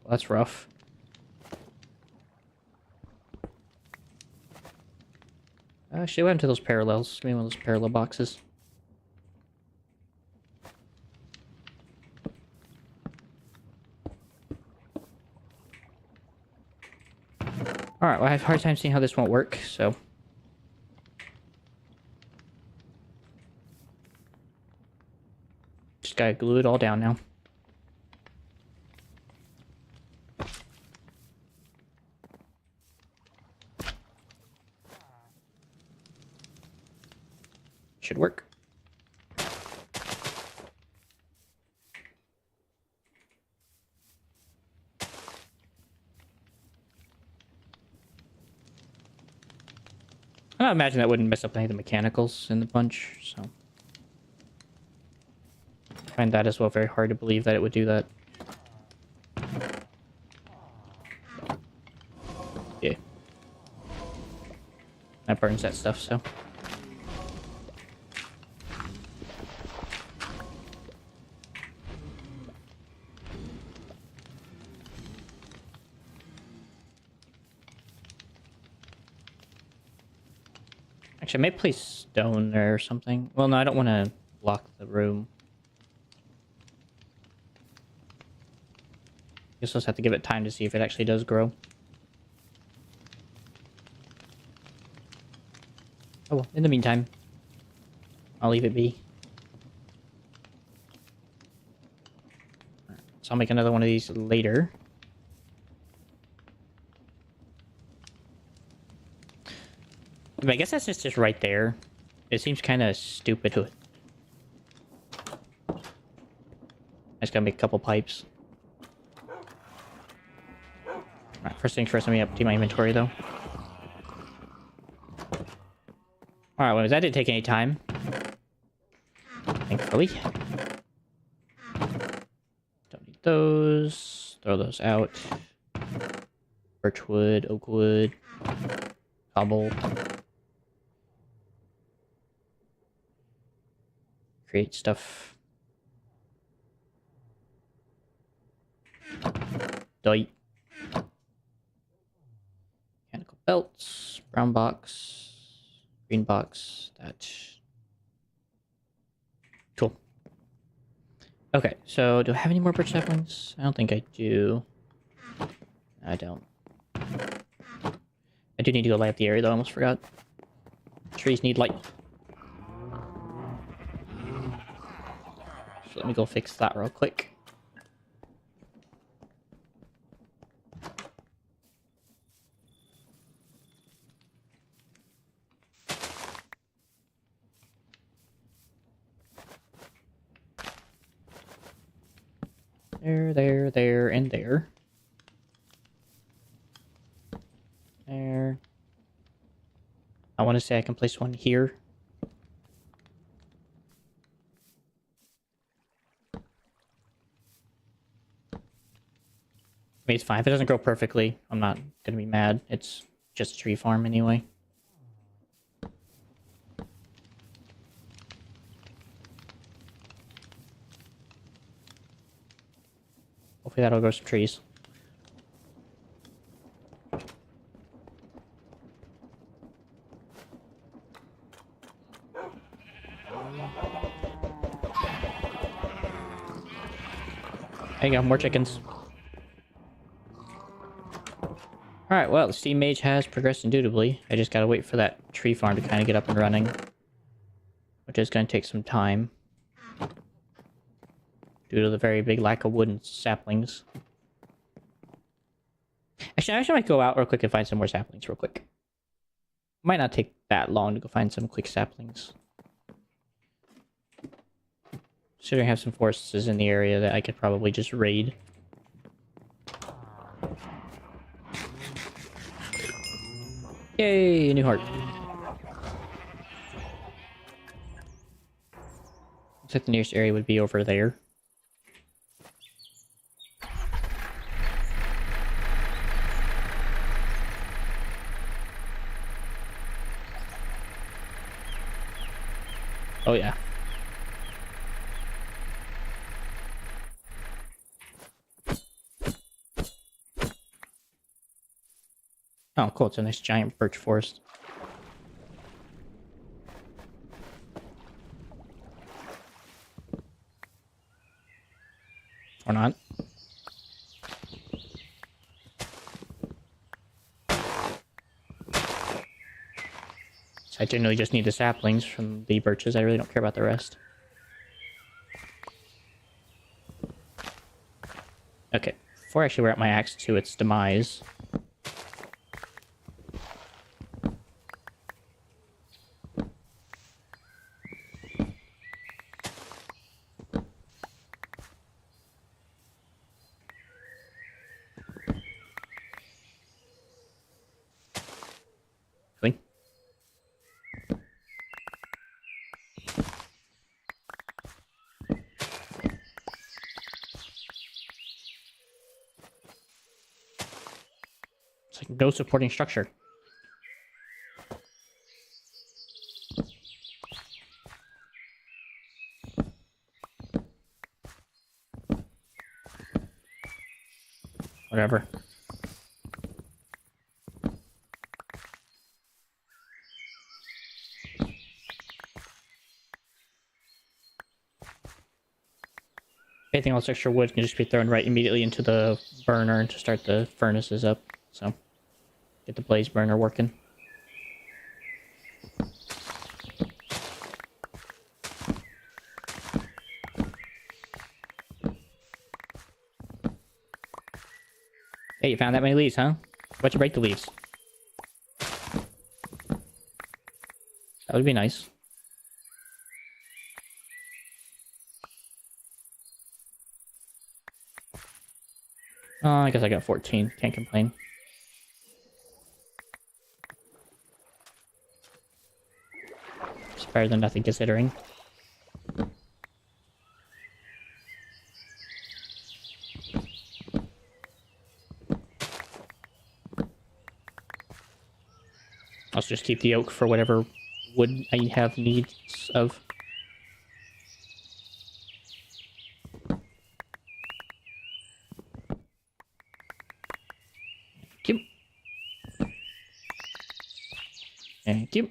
Well, that's rough. Actually, what happened to those parallels? Give me one of those parallel boxes. Alright, well, I have a hard time seeing how this won't work, so... Just gotta glue it all down now. Should work. I imagine that wouldn't mess up any of the mechanicals in the bunch, so... I find that as well very hard to believe that it would do that. Yeah. That burns that stuff, so... Actually, I may place stone there or something. Well, no, I don't want to block the room. Guess I'll just have to give it time to see if it actually does grow. Oh well, in the meantime, I'll leave it be. So I'll make another one of these later. But I guess that's just right there. It seems kind of stupid. I just gotta make a couple pipes. Alright, first things first, let me empty my inventory though. Alright, well, that didn't take any time. Thankfully. Don't need those. Throw those out. Birchwood, oakwood, cobble. Create stuff. Dite. Mechanical belts. Brown box. Green box. That. Cool. Okay, so do I have any more birch saplings? I don't think I do. I don't. I do need to go light up the area though, I almost forgot. Trees need light. So let me go fix that real quick. There, and there. There. I want to say I can place one here. I mean, it's fine. If it doesn't grow perfectly, I'm not gonna be mad. It's just a tree farm anyway. Hopefully that'll grow some trees. There you go, more chickens. Alright, well, the steam mage has progressed indubitably. I just gotta wait for that tree farm to kind of get up and running. Which is gonna take some time. Due to the very big lack of wood and saplings. Actually, I might go out real quick and find some more saplings real quick. Might not take that long to go find some quick saplings. Considering I have some forests in the area that I could probably just raid. Yay, a new heart. Looks like the nearest area would be over there. Oh yeah. Oh, cool. It's a nice giant birch forest. Or not. So I generally just need the saplings from the birches. I really don't care about the rest. Okay. Before I actually wear out my axe to its demise. Clean. It's like no supporting structure. Whatever. Anything else extra wood can just be thrown right immediately into the burner to start the furnaces up. So, get the blaze burner working. Hey, you found that many leaves, huh? Why'd you break the leaves? That would be nice. Oh, I guess I got 14. Can't complain. It's better than nothing considering. I'll just keep the oak for whatever wood I have needs of. Thank you. Thank you.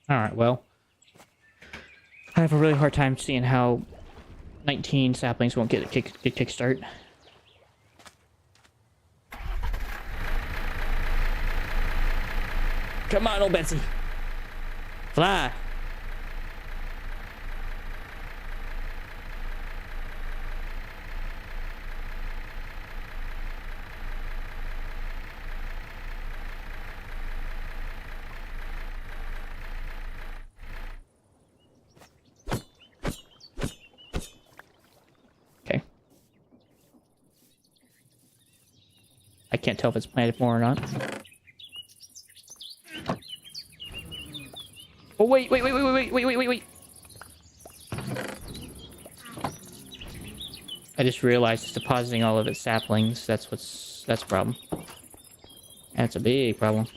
Alright, well. I have a really hard time seeing how 19 saplings won't get a kickstart. Come on, old Betsy. Fly. Okay. I can't tell if it's planted more or not. Oh, wait. I just realized it's depositing all of its saplings. That's the problem. That's a big problem.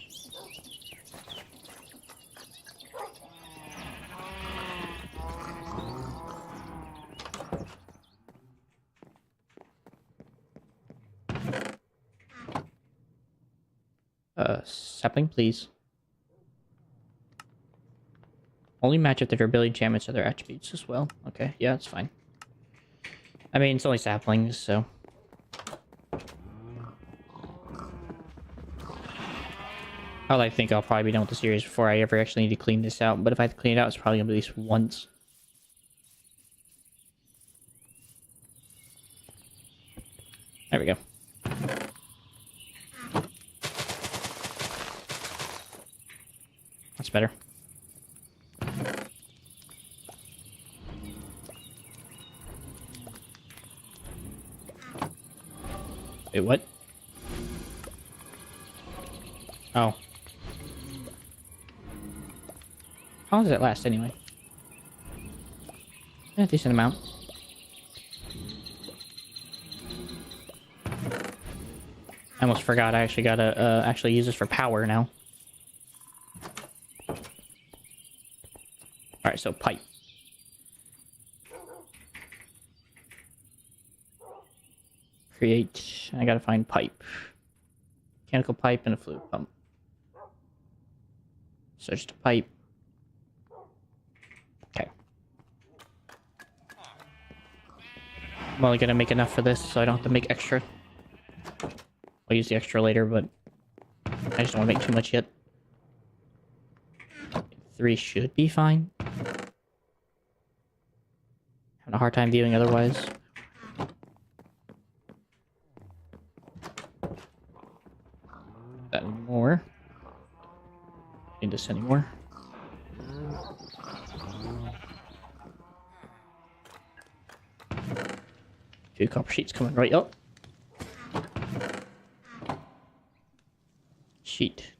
Sapling, please. Only match if the durability enchantments other attributes as well. Okay, yeah, that's fine. I mean, it's only saplings, so... I think I'll probably be done with the series before I ever actually need to clean this out. But if I have to clean it out, it's probably going to be at least once. There we go. That's better. Wait, what? Oh. How long does it last, anyway? Yeah, decent amount. I almost forgot I actually gotta actually use this for power now. Alright, so pipe. Create... I gotta find pipe. Mechanical pipe and a fluid pump. Search the pipe. Okay. I'm only gonna make enough for this, so I don't have to make extra. I'll use the extra later, but I just don't want to make too much yet. 3 should be fine. Having a hard time viewing otherwise. That anymore. Need this anymore. Two copper sheets coming right up. Sheet.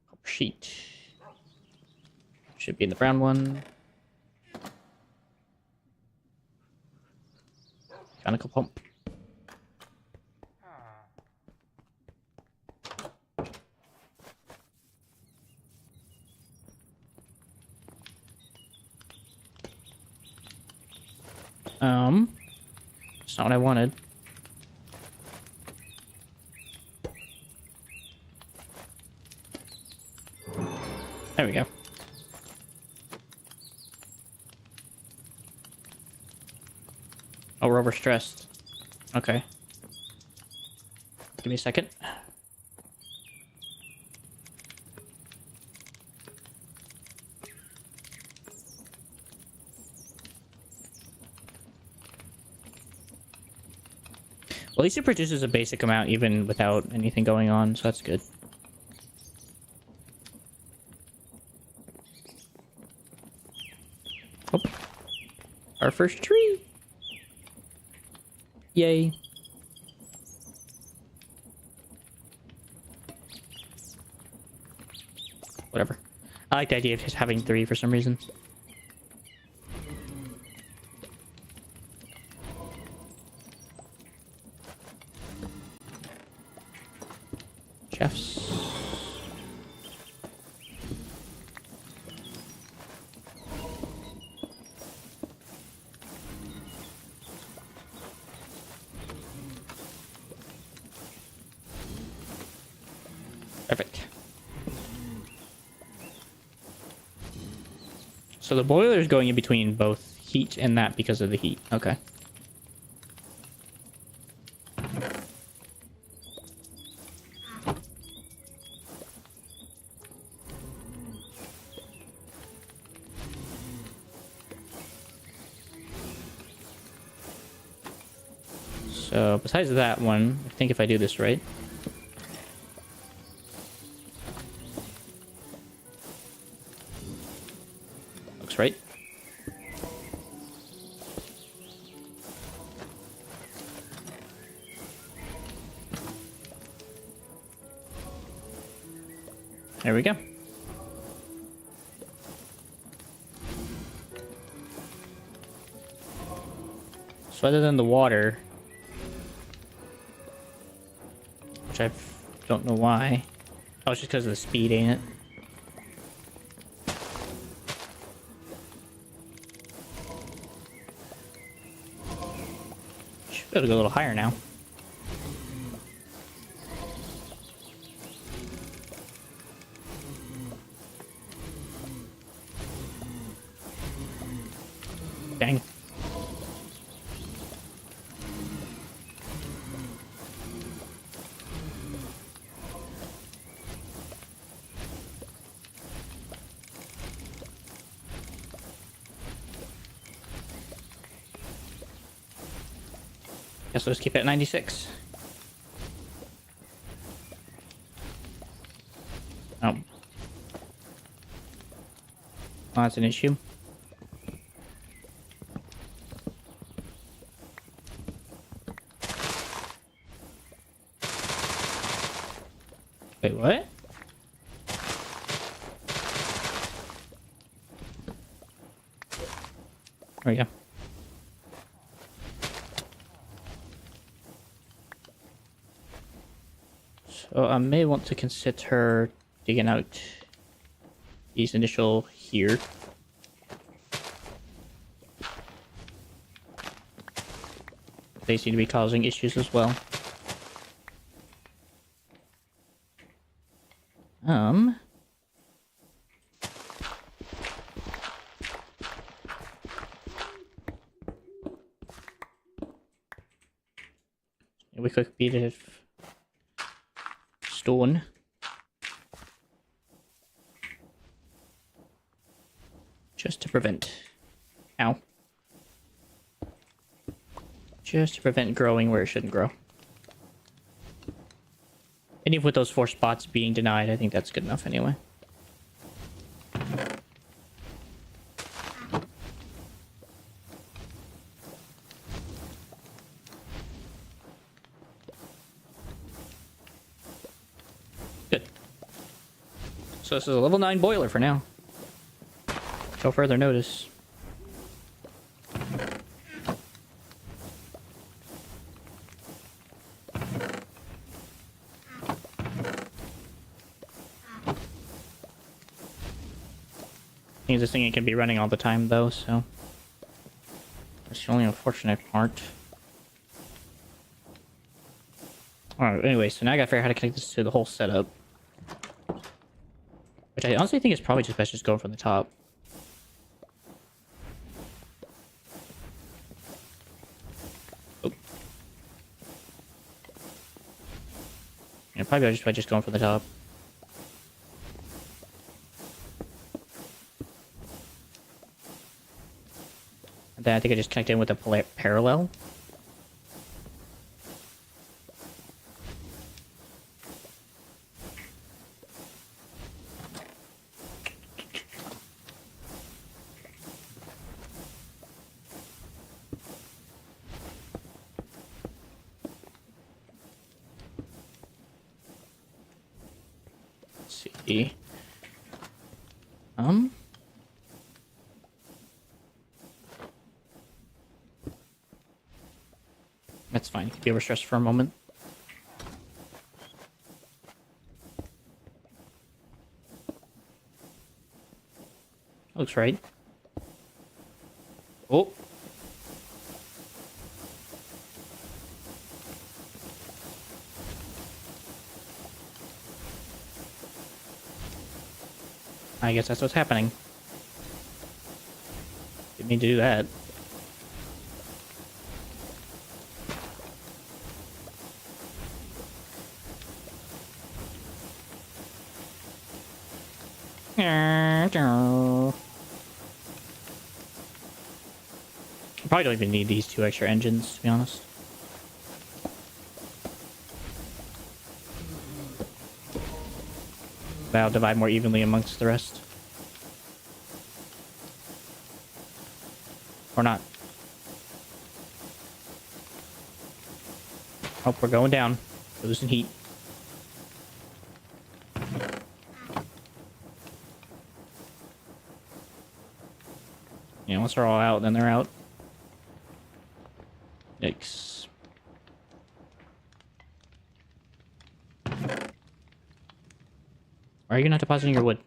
Copper sheet. Should be in the brown one. Mechanical pump. It's not what I wanted. There we go. Oh, we're overstressed. Okay. Give me a second. Well, at least it produces a basic amount even without anything going on, so that's good. Oh. Our first tree! Yay. Whatever. I like the idea of just having 3 for some reason. Chefs. Perfect. So the boiler is going in between both heat and that because of the heat. Okay. So besides that one, I think if I do this right. Looks right. There we go. So other than the water, which I don't know why. Oh, it's just because of the speed, ain't it? Should be able to go a little higher now. Dang. Guess let's keep it at 96. Oh. Oh, that's an issue. Wait, what? There we go. So I may want to consider digging out these initial here. They seem to be causing issues as well. Um... We could beat it stone. Just to prevent... Ow. Just to prevent growing where it shouldn't grow. And even with those 4 spots being denied, I think that's good enough anyway. Good. So this is a level 9 boiler for now. Till further notice. I think this thing can be running all the time though, so that's the only unfortunate part. Alright, anyway, so now I gotta figure out how to connect this to the whole setup. Which I honestly think is probably just best just going from the top. Oh. Yeah, probably just by just going from the top. And then I think I just connect in with a parallel. Let's see. That's fine. You can be overstressed for a moment. Looks right. Oh. I guess that's what's happening. Didn't mean to do that. Probably don't even need these 2 extra engines, to be honest. That'll divide more evenly amongst the rest. Or not. Oh, we're going down. Losing heat. Yeah, once they're all out, then they're out. Yikes. Why are you not depositing your wood?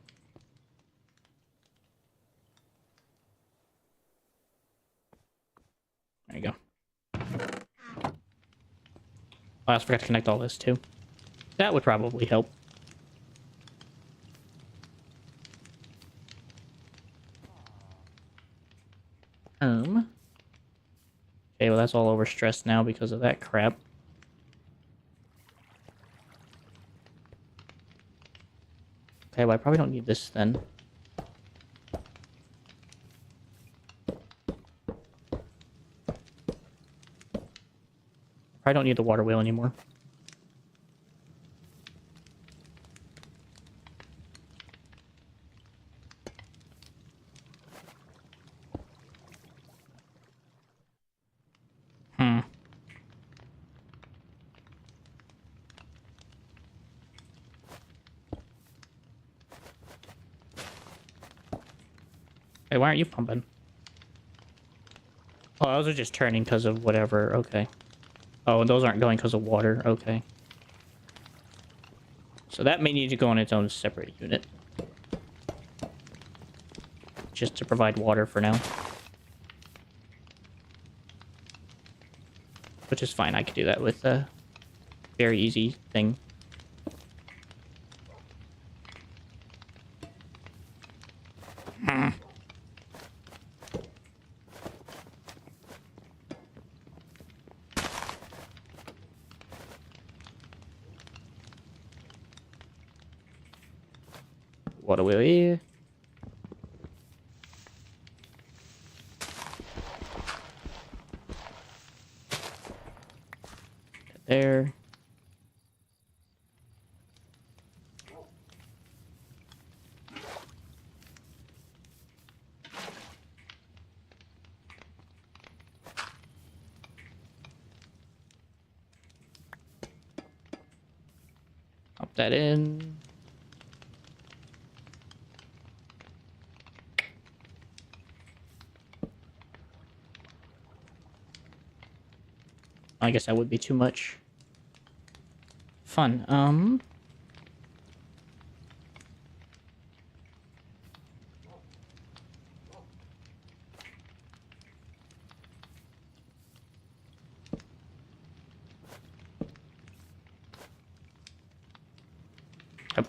There you go. I also forgot to connect all this too. That would probably help. Okay, well that's all overstressed now because of that crap. Okay, well I probably don't need this then. Probably don't need the water wheel anymore. Hey, why aren't you pumping? Oh, those are just turning because of whatever. Okay. Oh, and those aren't going because of water. Okay. So that may need to go on its own separate unit. Just to provide water for now. Which is fine. I could do that with a very easy thing. What do we? There. Pop that in. I guess that would be too much fun. Yep.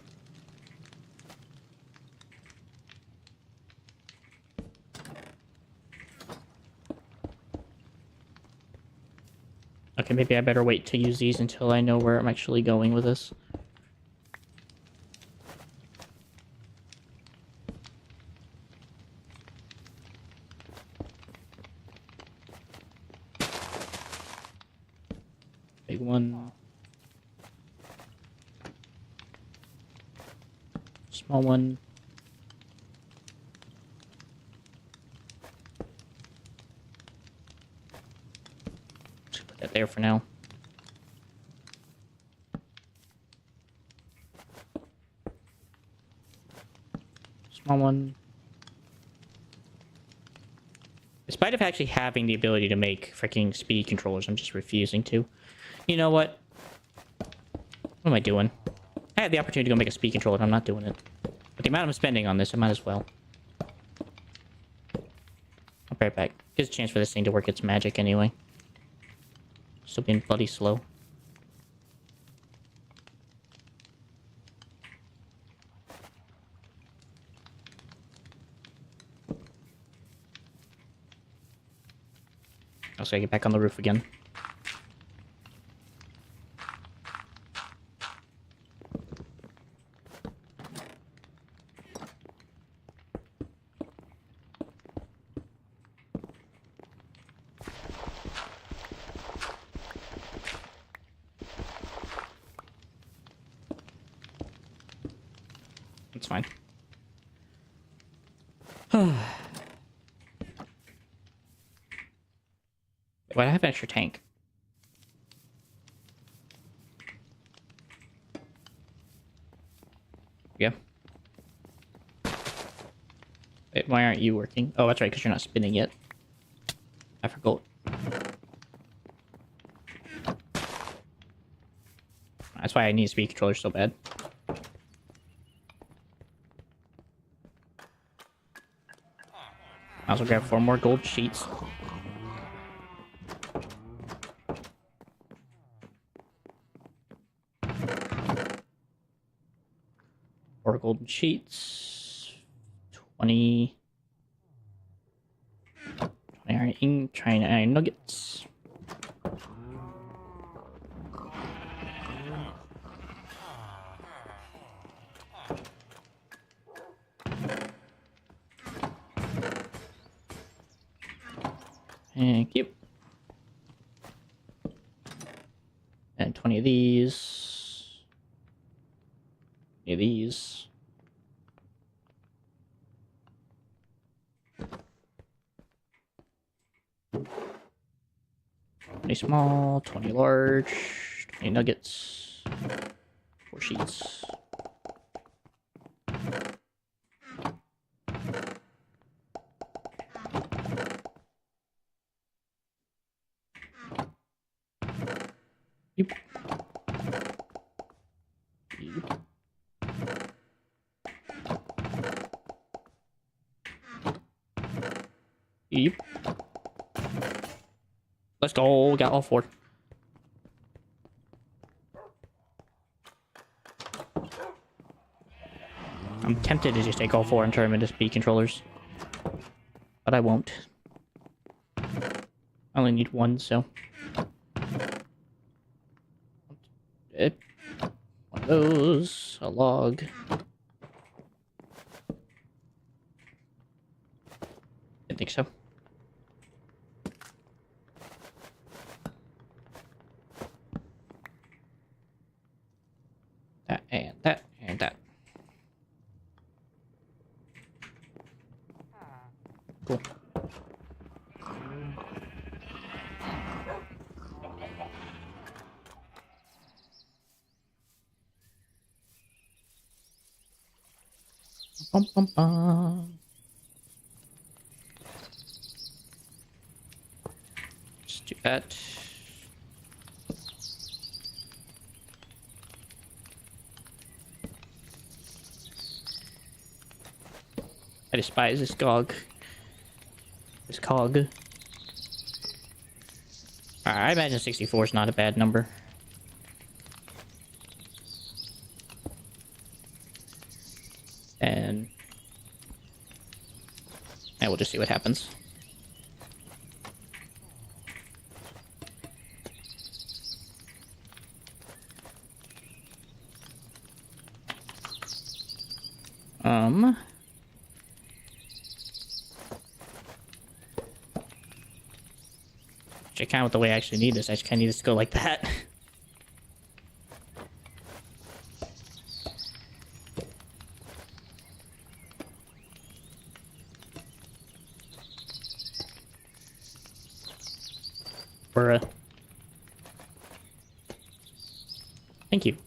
Okay, maybe I better wait to use these until I know where I'm actually going with this. Big one. Small one. Just put that there for now. Small one. Despite of actually having the ability to make freaking speed controllers, I'm just refusing to. You know what? What am I doing? I had the opportunity to go make a speed controller, and I'm not doing it. But the amount I'm spending on this, I might as well. I'll be right back. Gives a chance for this thing to work its magic anyway. Still being bloody slow. I'll say get back on the roof again. It's fine. Why do I have an extra tank? Yeah. Wait, why aren't you working? Oh, that's right, because you're not spinning yet. I forgot. That's why I need a speed controller so bad. I also grab 4 more gold sheets. Four golden sheets. 20 iron ink, trying iron nuggets. Thank you. And 20 of these. 20 of these. $20 small, 20 large, 20 nuggets, 4 sheets. Yep. Yep. Yep. Let's go. Got all 4. I'm tempted to just take all 4 and turn them into speed controllers. But I won't. I only need 1, so. One of those. A log. I think so. That and that and that. Cool. Bum, bum, bum. Let's do that. I despise this cog. This cog. I imagine 64 is not a bad number. And we'll just see what happens. Actually, kind of with the way I actually need this, I just kind of need this to go like that. Bruh. Thank you.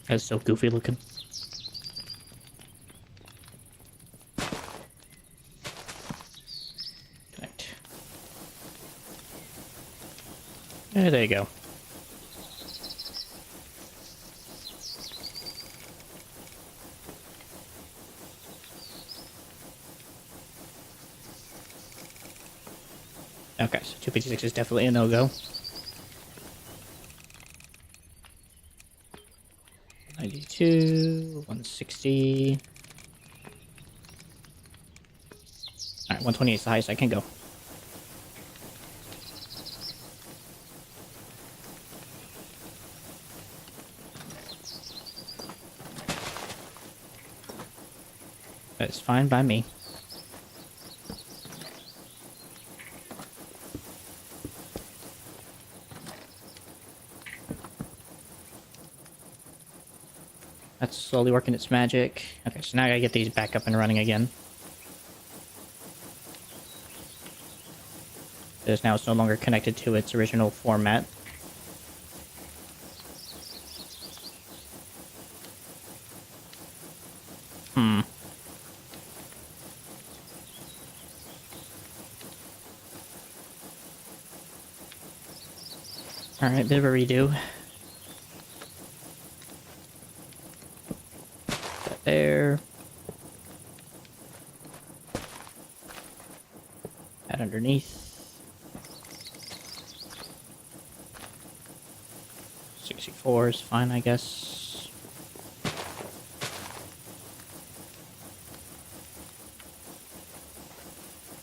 That's so goofy looking. Connect. There you go. Okay, so 256 is definitely a no-go. 92, 160. Alright, 128 is the highest I can go. That's fine by me. That's slowly working its magic. Okay, so now I gotta get these back up and running again. Because now it's no longer connected to its original format. Alright, bit of a redo. That there. That underneath. 64 is fine, I guess.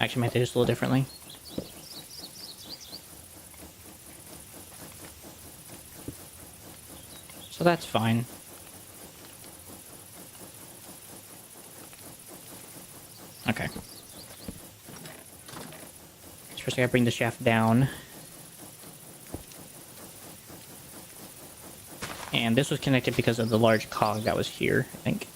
Actually, might do this a little differently. So that's fine. Okay. So first I gotta bring the shaft down. And this was connected because of the large cog that was here, I think.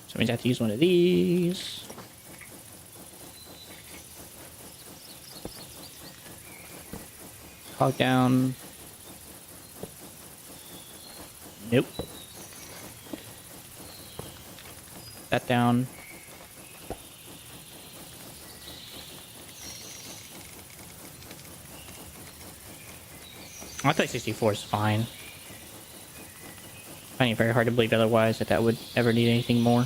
So means I have to use one of these. Cog down. Nope. That down. I think 64 is fine. Finding it very hard to believe otherwise that would ever need anything more.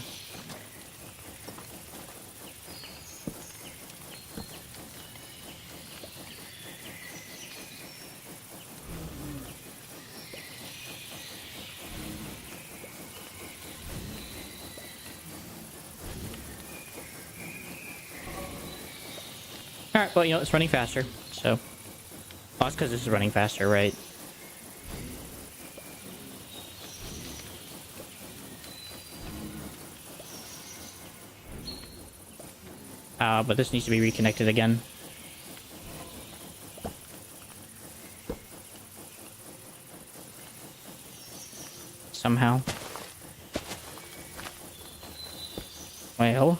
Alright, well, you know, it's running faster, so... Well, that's because this is running faster, right? But this needs to be reconnected again. Somehow. Well...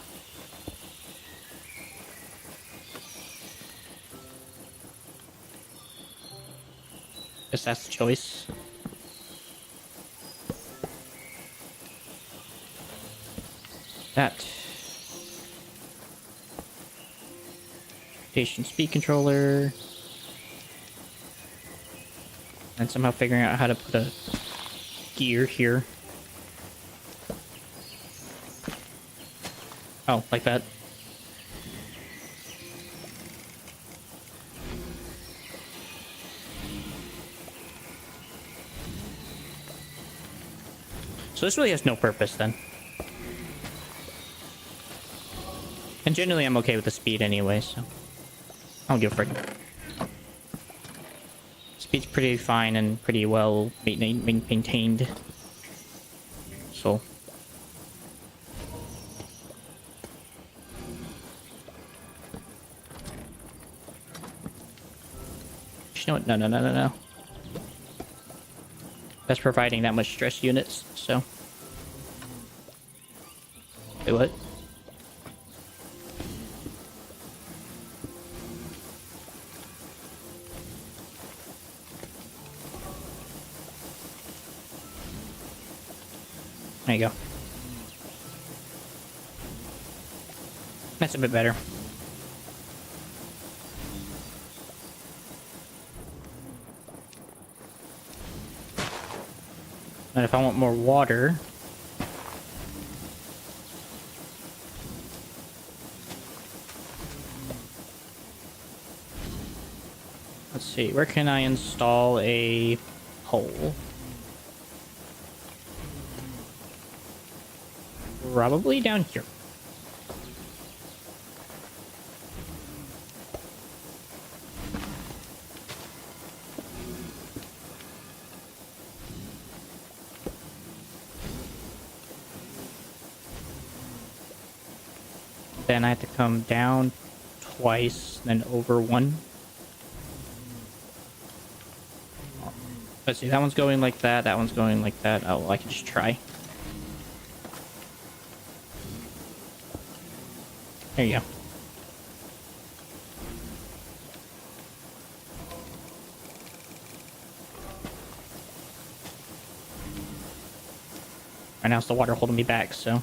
Guess that's the choice. That. Station speed controller. And somehow figuring out how to put a gear here. Oh, like that. So this really has no purpose then. And generally I'm okay with the speed anyway, so... I don't give a frick. Speed's pretty fine and pretty well maintained. So... You know what? No. That's providing that much stress units, so... Wait, what? There you go. That's a bit better. And if I want more water... Let's see, where can I install a hole? Probably down here. Then I have to come down twice, then over one. Let's see, that one's going like that, that one's going like that. Oh, well, I can just try. There you go. Right now it's the water holding me back, so...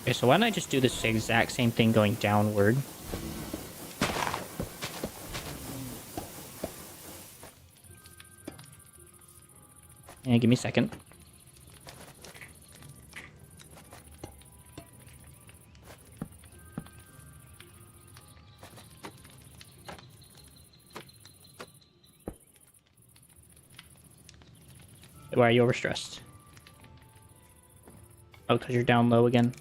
Okay, so why don't I just do this exact same thing going downward? Yeah, give me a second. Why are you overstressed? Oh, because you're down low again.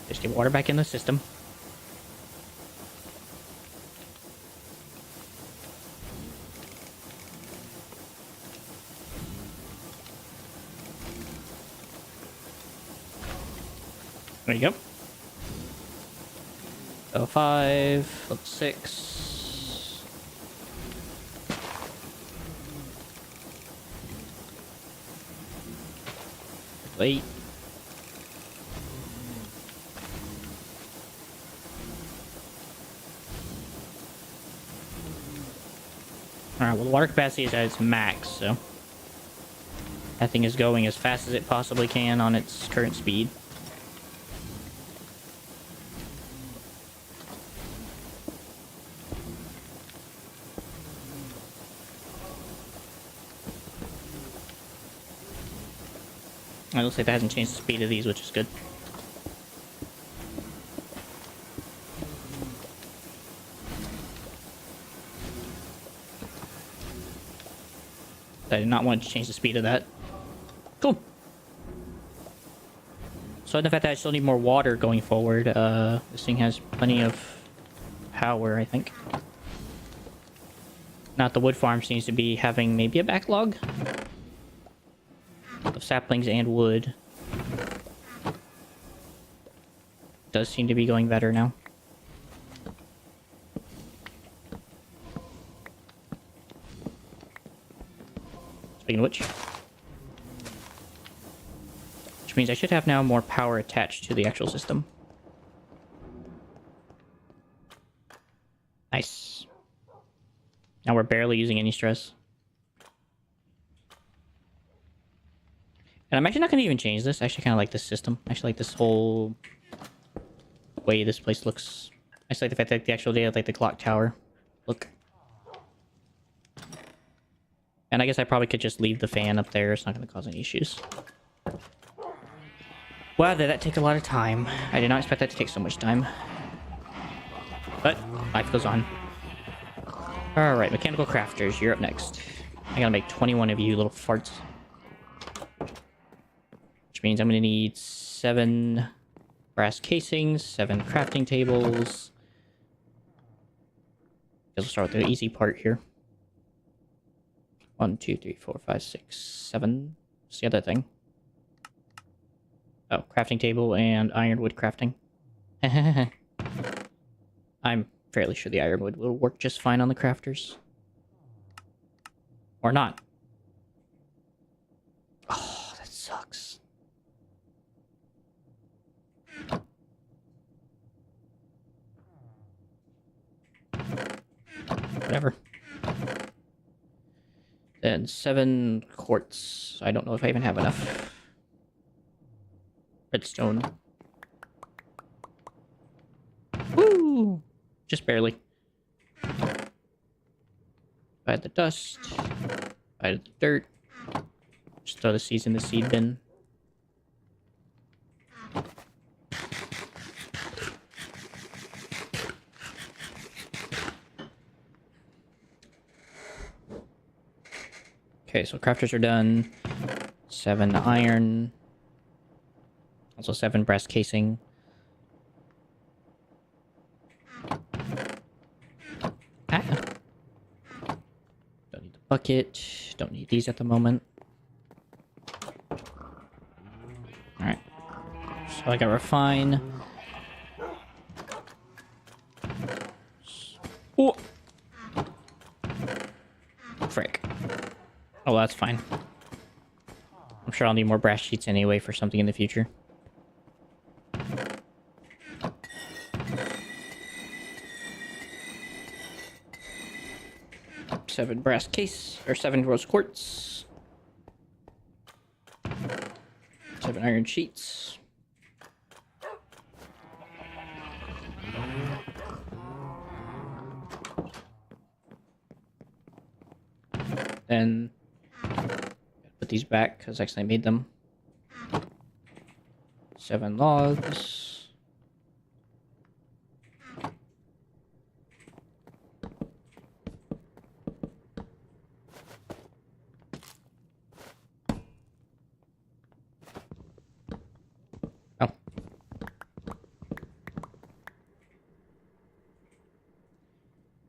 Just get water back in the system. There you go. Level 5, level 6. Wait. Alright, well the water capacity is at its max, so... That thing is going as fast as it possibly can on its current speed. It looks like that hasn't changed the speed of these, which is good. I did not want to change the speed of that. Cool. So the fact that I still need more water going forward, this thing has plenty of power, I think. Not the wood farm seems to be having maybe a backlog of saplings and wood. Does seem to be going better now. Speaking of which means I should have now more power attached to the actual system. Nice. Now we're barely using any stress. And I'm actually not going to even change this. I actually kind of like this system. I actually like this whole way this place looks. I just like the fact that the actual data, like the clock tower look. And I guess I probably could just leave the fan up there. It's not going to cause any issues. Wow, did that take a lot of time. I did not expect that to take so much time. But life goes on. Alright, mechanical crafters, you're up next. I gotta make 21 of you little farts. Which means I'm gonna need 7 brass casings, 7 crafting tables. We'll start with the easy part here. 1, 2, 3, 4, 5, 6, 7. What's the other thing? Oh, crafting table and ironwood crafting. I'm fairly sure the ironwood will work just fine on the crafters. Or not. Oh, that sucks. Whatever. Then 7 quartz. I don't know if I even have enough. Redstone. Woo! Just barely. I had the dust. I had the dirt. Just throw the seeds in the seed bin. Okay, so crafters are done. 7 iron. Also 7 brass casing. Ah. Don't need the bucket. Don't need these at the moment. Alright. So I got refine. Oh! Frick. Oh, that's fine. I'm sure I'll need more brass sheets anyway for something in the future. Seven brass case, or 7 rose quartz. 7 iron sheets. Then put these back because actually I made them. 7 logs. Oh.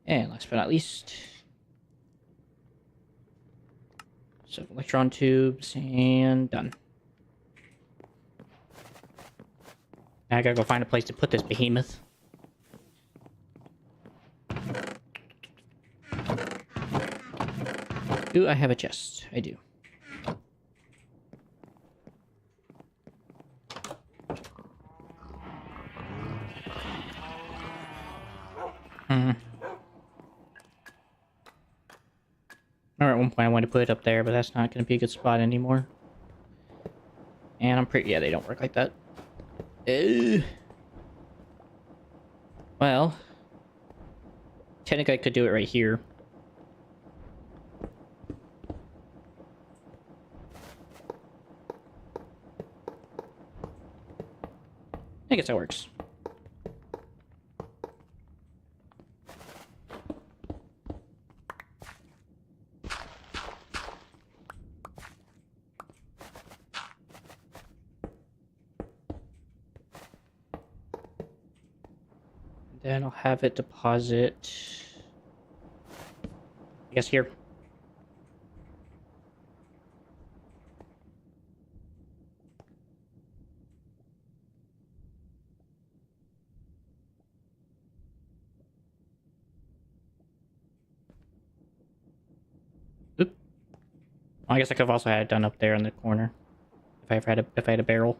And last but not least, 7 electron tubes, and done. Now I gotta go find a place to put this behemoth. Do I have a chest? I do. Or at one point I wanted to put it up there, but that's not going to be a good spot anymore. And I'm pretty... yeah, they don't work like that. Well, technically I could do it right here. I guess that works. Then I'll have it deposit, I guess, here. Oop. I guess I could have also had it done up there in the corner if I ever had if I had a barrel.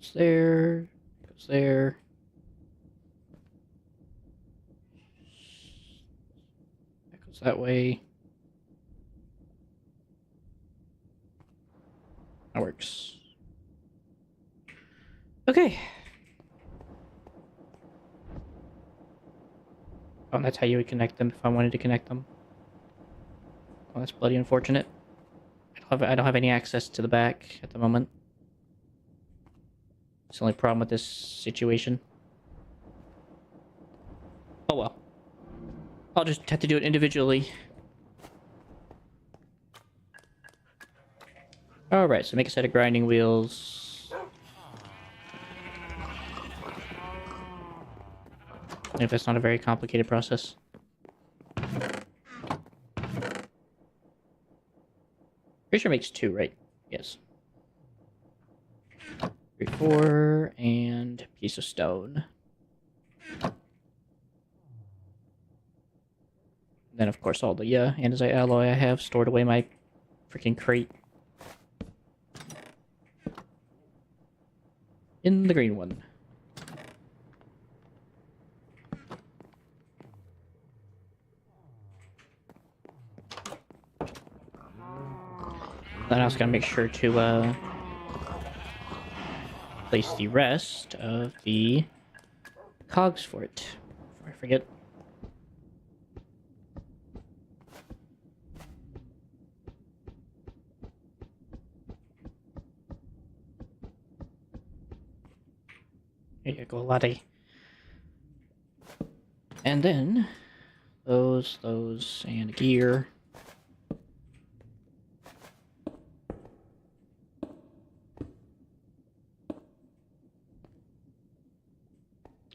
Goes there. Goes there. That goes that way. That works. Okay. Oh, and that's how you would connect them if I wanted to connect them. Oh, that's bloody unfortunate. I don't have any access to the back at the moment. It's the only problem with this situation. Oh well. I'll just have to do it individually. Alright, so make a set of grinding wheels. If that's not a very complicated process. Pretty sure it makes 2, right? Yes. 3, 4, and a piece of stone. Then, of course, all the andesite alloy I have stored away in my freaking crate. In the green one. Then I was gonna make sure to place the rest of the cogs for it before I forget. There you go, laddie. And then those, and gear.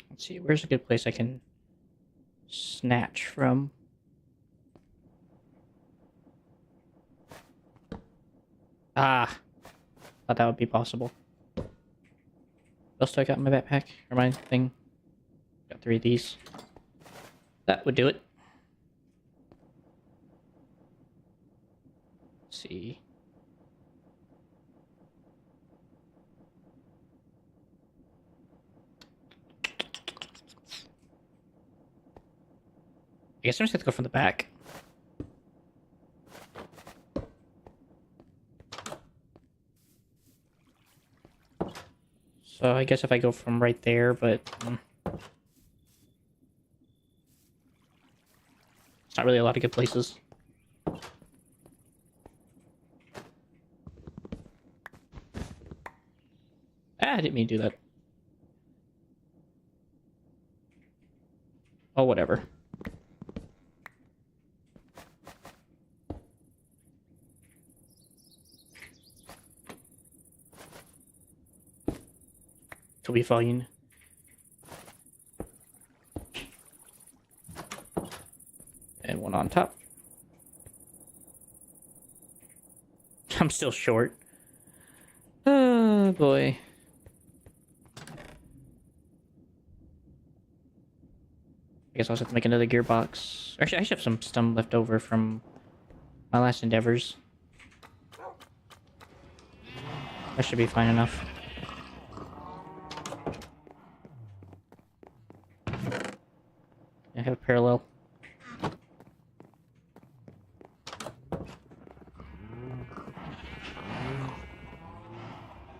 Let's see, where's a good place I can snatch from? Ah, thought that would be possible. What else do I got in my backpack? Or my thing? Got 3 of these. That would do it. Let's see. I guess I'm just gonna go from the back. So I guess if I go from right there, but it's not really a lot of good places. Ah, I didn't mean to do that. Oh, whatever. It'll be fine. And one on top. I'm still short. Oh boy. I guess I'll have to make another gearbox. Actually, I should have some stuff left over from my last endeavors. That should be fine enough. I have a parallel.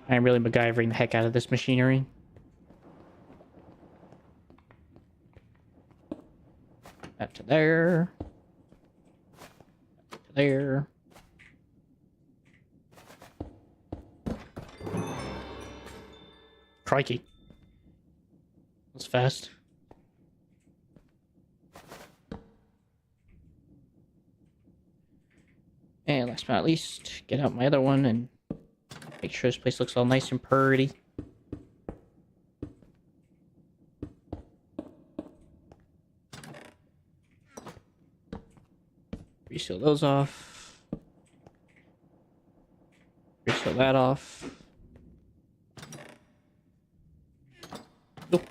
I'm really MacGyvering the heck out of this machinery. That to there. there. Crikey. That's fast. And last but not least, get out my other one and make sure this place looks all nice and pretty. Reseal those off. Reseal that off. Nope.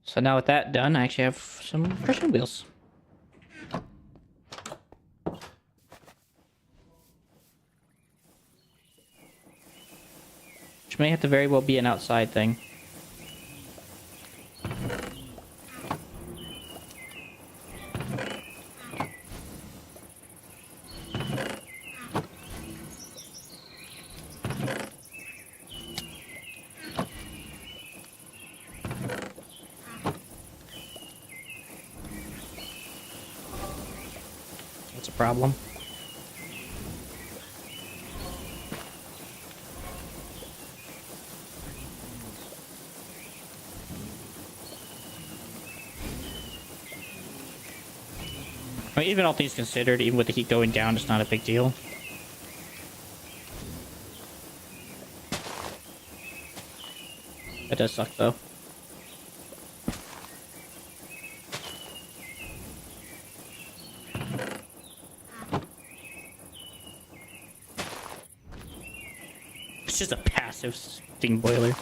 So now with that done, I actually have some crushing wheels. Which may have to very well be an outside thing. That's a problem. I mean, even all things considered, even with the heat going down, it's not a big deal. That does suck, though. It's just a passive steam boiler.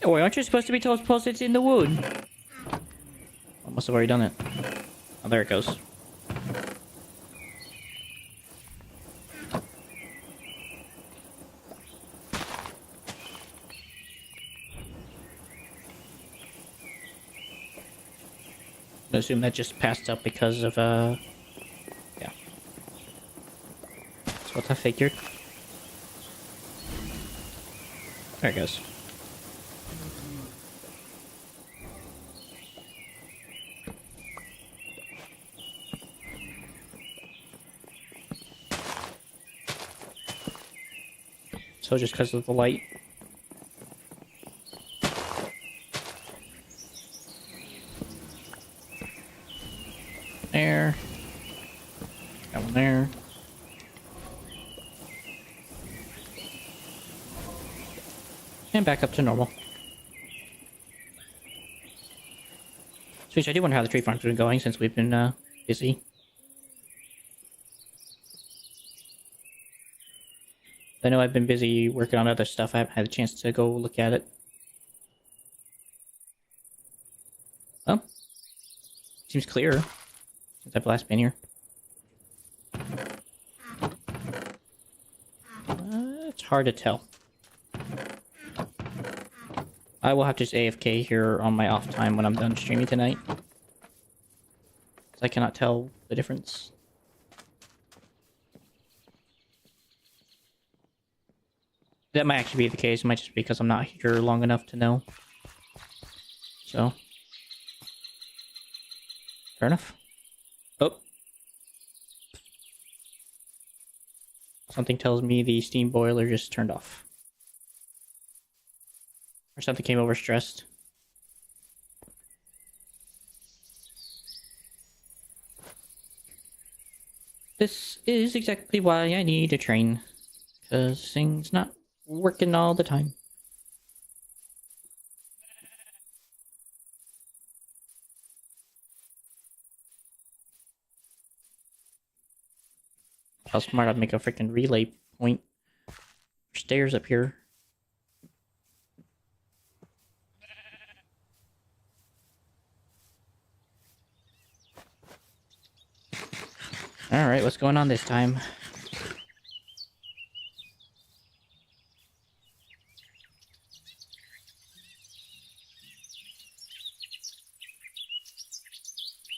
Oh, wait, aren't you supposed to be told it's in the wood? I must have already done it. Oh, there it goes. I assume that just passed up because of, yeah. That's what I figured. There it goes. So just because of the light. There. That one there. And back up to normal. Which I do wonder how the tree farm's been going since we've been busy. I know I've been busy working on other stuff. I haven't had a chance to go look at it. Oh. Seems clear since I've last been here. It's hard to tell. I will have to just AFK here on my off time when I'm done streaming tonight. Because I cannot tell the difference. That might actually be the case. It might just be because I'm not here long enough to know. So. Fair enough. Oh. Something tells me the steam boiler just turned off. Or something came overstressed. This is exactly why I need a train. Because things not working all the time. How smart I'd make a freaking relay point. Stairs up here. Alright, what's going on this time?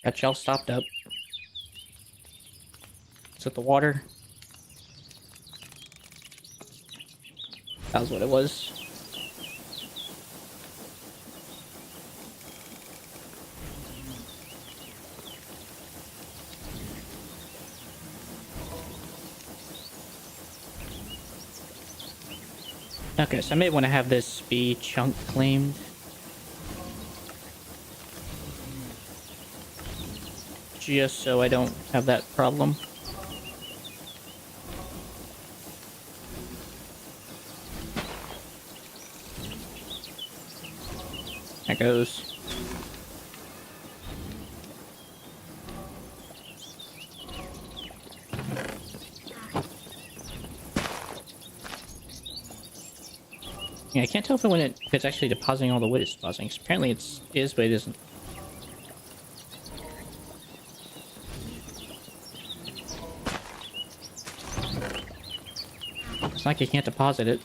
Got y'all stopped up. Is it the water? That was what it was. Okay, so I may want to have this be chunk claimed. Just so I don't have that problem. There goes. Yeah, I can't tell if it's actually depositing all the wood it's depositing. Apparently it is, but it isn't. It's like you can't deposit it.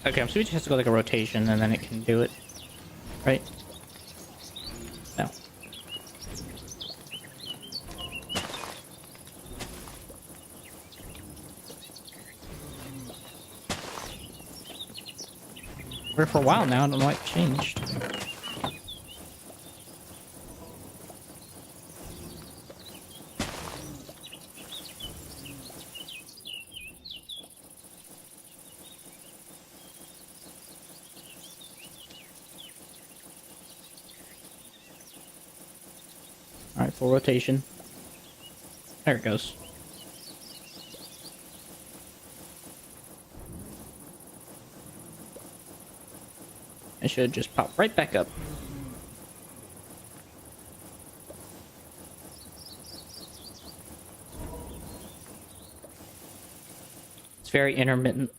Okay, I'm assuming it just has to go like a rotation and then it can do it. Right? No. We're for a while now, I don't know what changed. Alright, full rotation. There it goes. It should just pop right back up. It's very intermittent.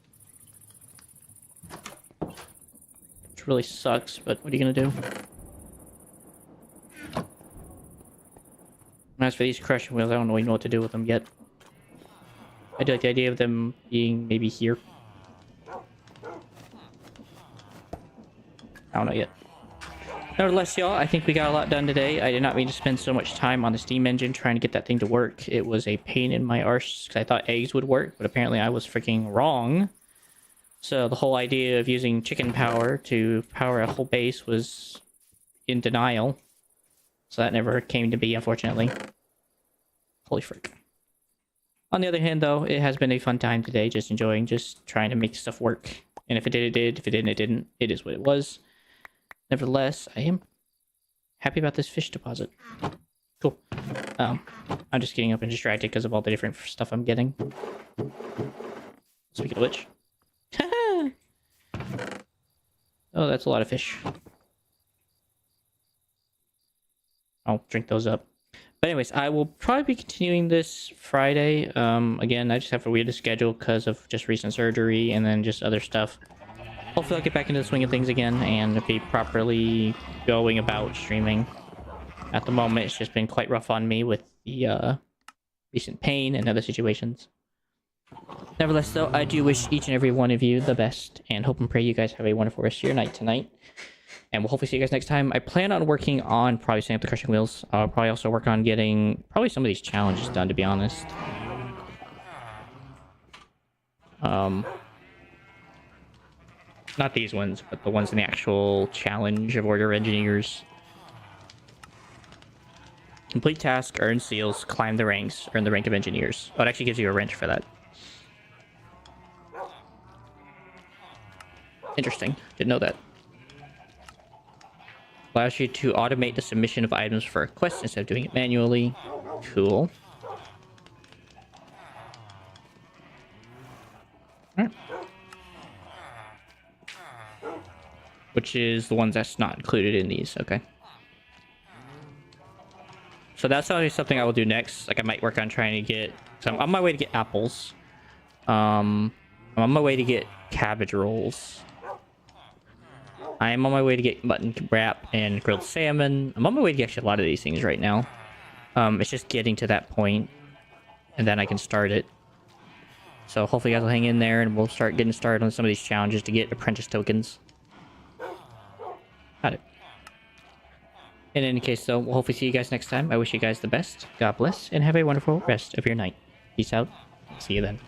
Which really sucks, but what are you gonna do? As for these crushing wheels, I don't really know what to do with them yet. I do like the idea of them being maybe here. I don't know yet. Nevertheless, y'all, I think we got a lot done today. I did not mean to spend so much time on the steam engine trying to get that thing to work. It was a pain in my arse because I thought eggs would work, but apparently I was freaking wrong. So the whole idea of using chicken power to power a whole base was in denial. So that never came to be, unfortunately. Holy frick. On the other hand, though, it has been a fun time today, just enjoying, just trying to make stuff work. And if it did, it did. If it didn't, it didn't. It is what it was. Nevertheless, I am happy about this fish deposit. Cool. I'm just getting up and distracted because of all the different stuff I'm getting. Speaking of which. Oh, that's a lot of fish. I'll drink those up. But anyways, I will probably be continuing this Friday. Again, I just have a weird schedule because of just recent surgery and then just other stuff. Hopefully I'll get back into the swing of things again and be properly going about streaming. At the moment, it's just been quite rough on me with the recent pain and other situations. Nevertheless, though, I do wish each and every one of you the best and hope and pray you guys have a wonderful rest of your night tonight. And we'll hopefully see you guys next time. I plan on working on probably setting up the crushing wheels. I'll probably also work on getting probably some of these challenges done, to be honest. Not these ones, but the ones in the actual challenge of Order of Engineers. Complete task, earn seals, climb the ranks, earn the rank of engineers. Oh, it actually gives you a wrench for that. Interesting. Didn't know that. Allows you to automate the submission of items for a quest instead of doing it manually. Cool. Alright. Which is the ones that's not included in these, okay. So that's probably something I will do next. Like I might work on trying to get... So I'm on my way to get apples. I'm on my way to get cabbage rolls. I am on my way to get mutton wrap and grilled salmon. I'm on my way to get actually a lot of these things right now. It's just getting to that point, and then I can start it. So hopefully you guys will hang in there, and we'll start getting started on some of these challenges to get apprentice tokens. Got it. In any case, though, we'll hopefully see you guys next time. I wish you guys the best. God bless, and have a wonderful rest of your night. Peace out. See you then.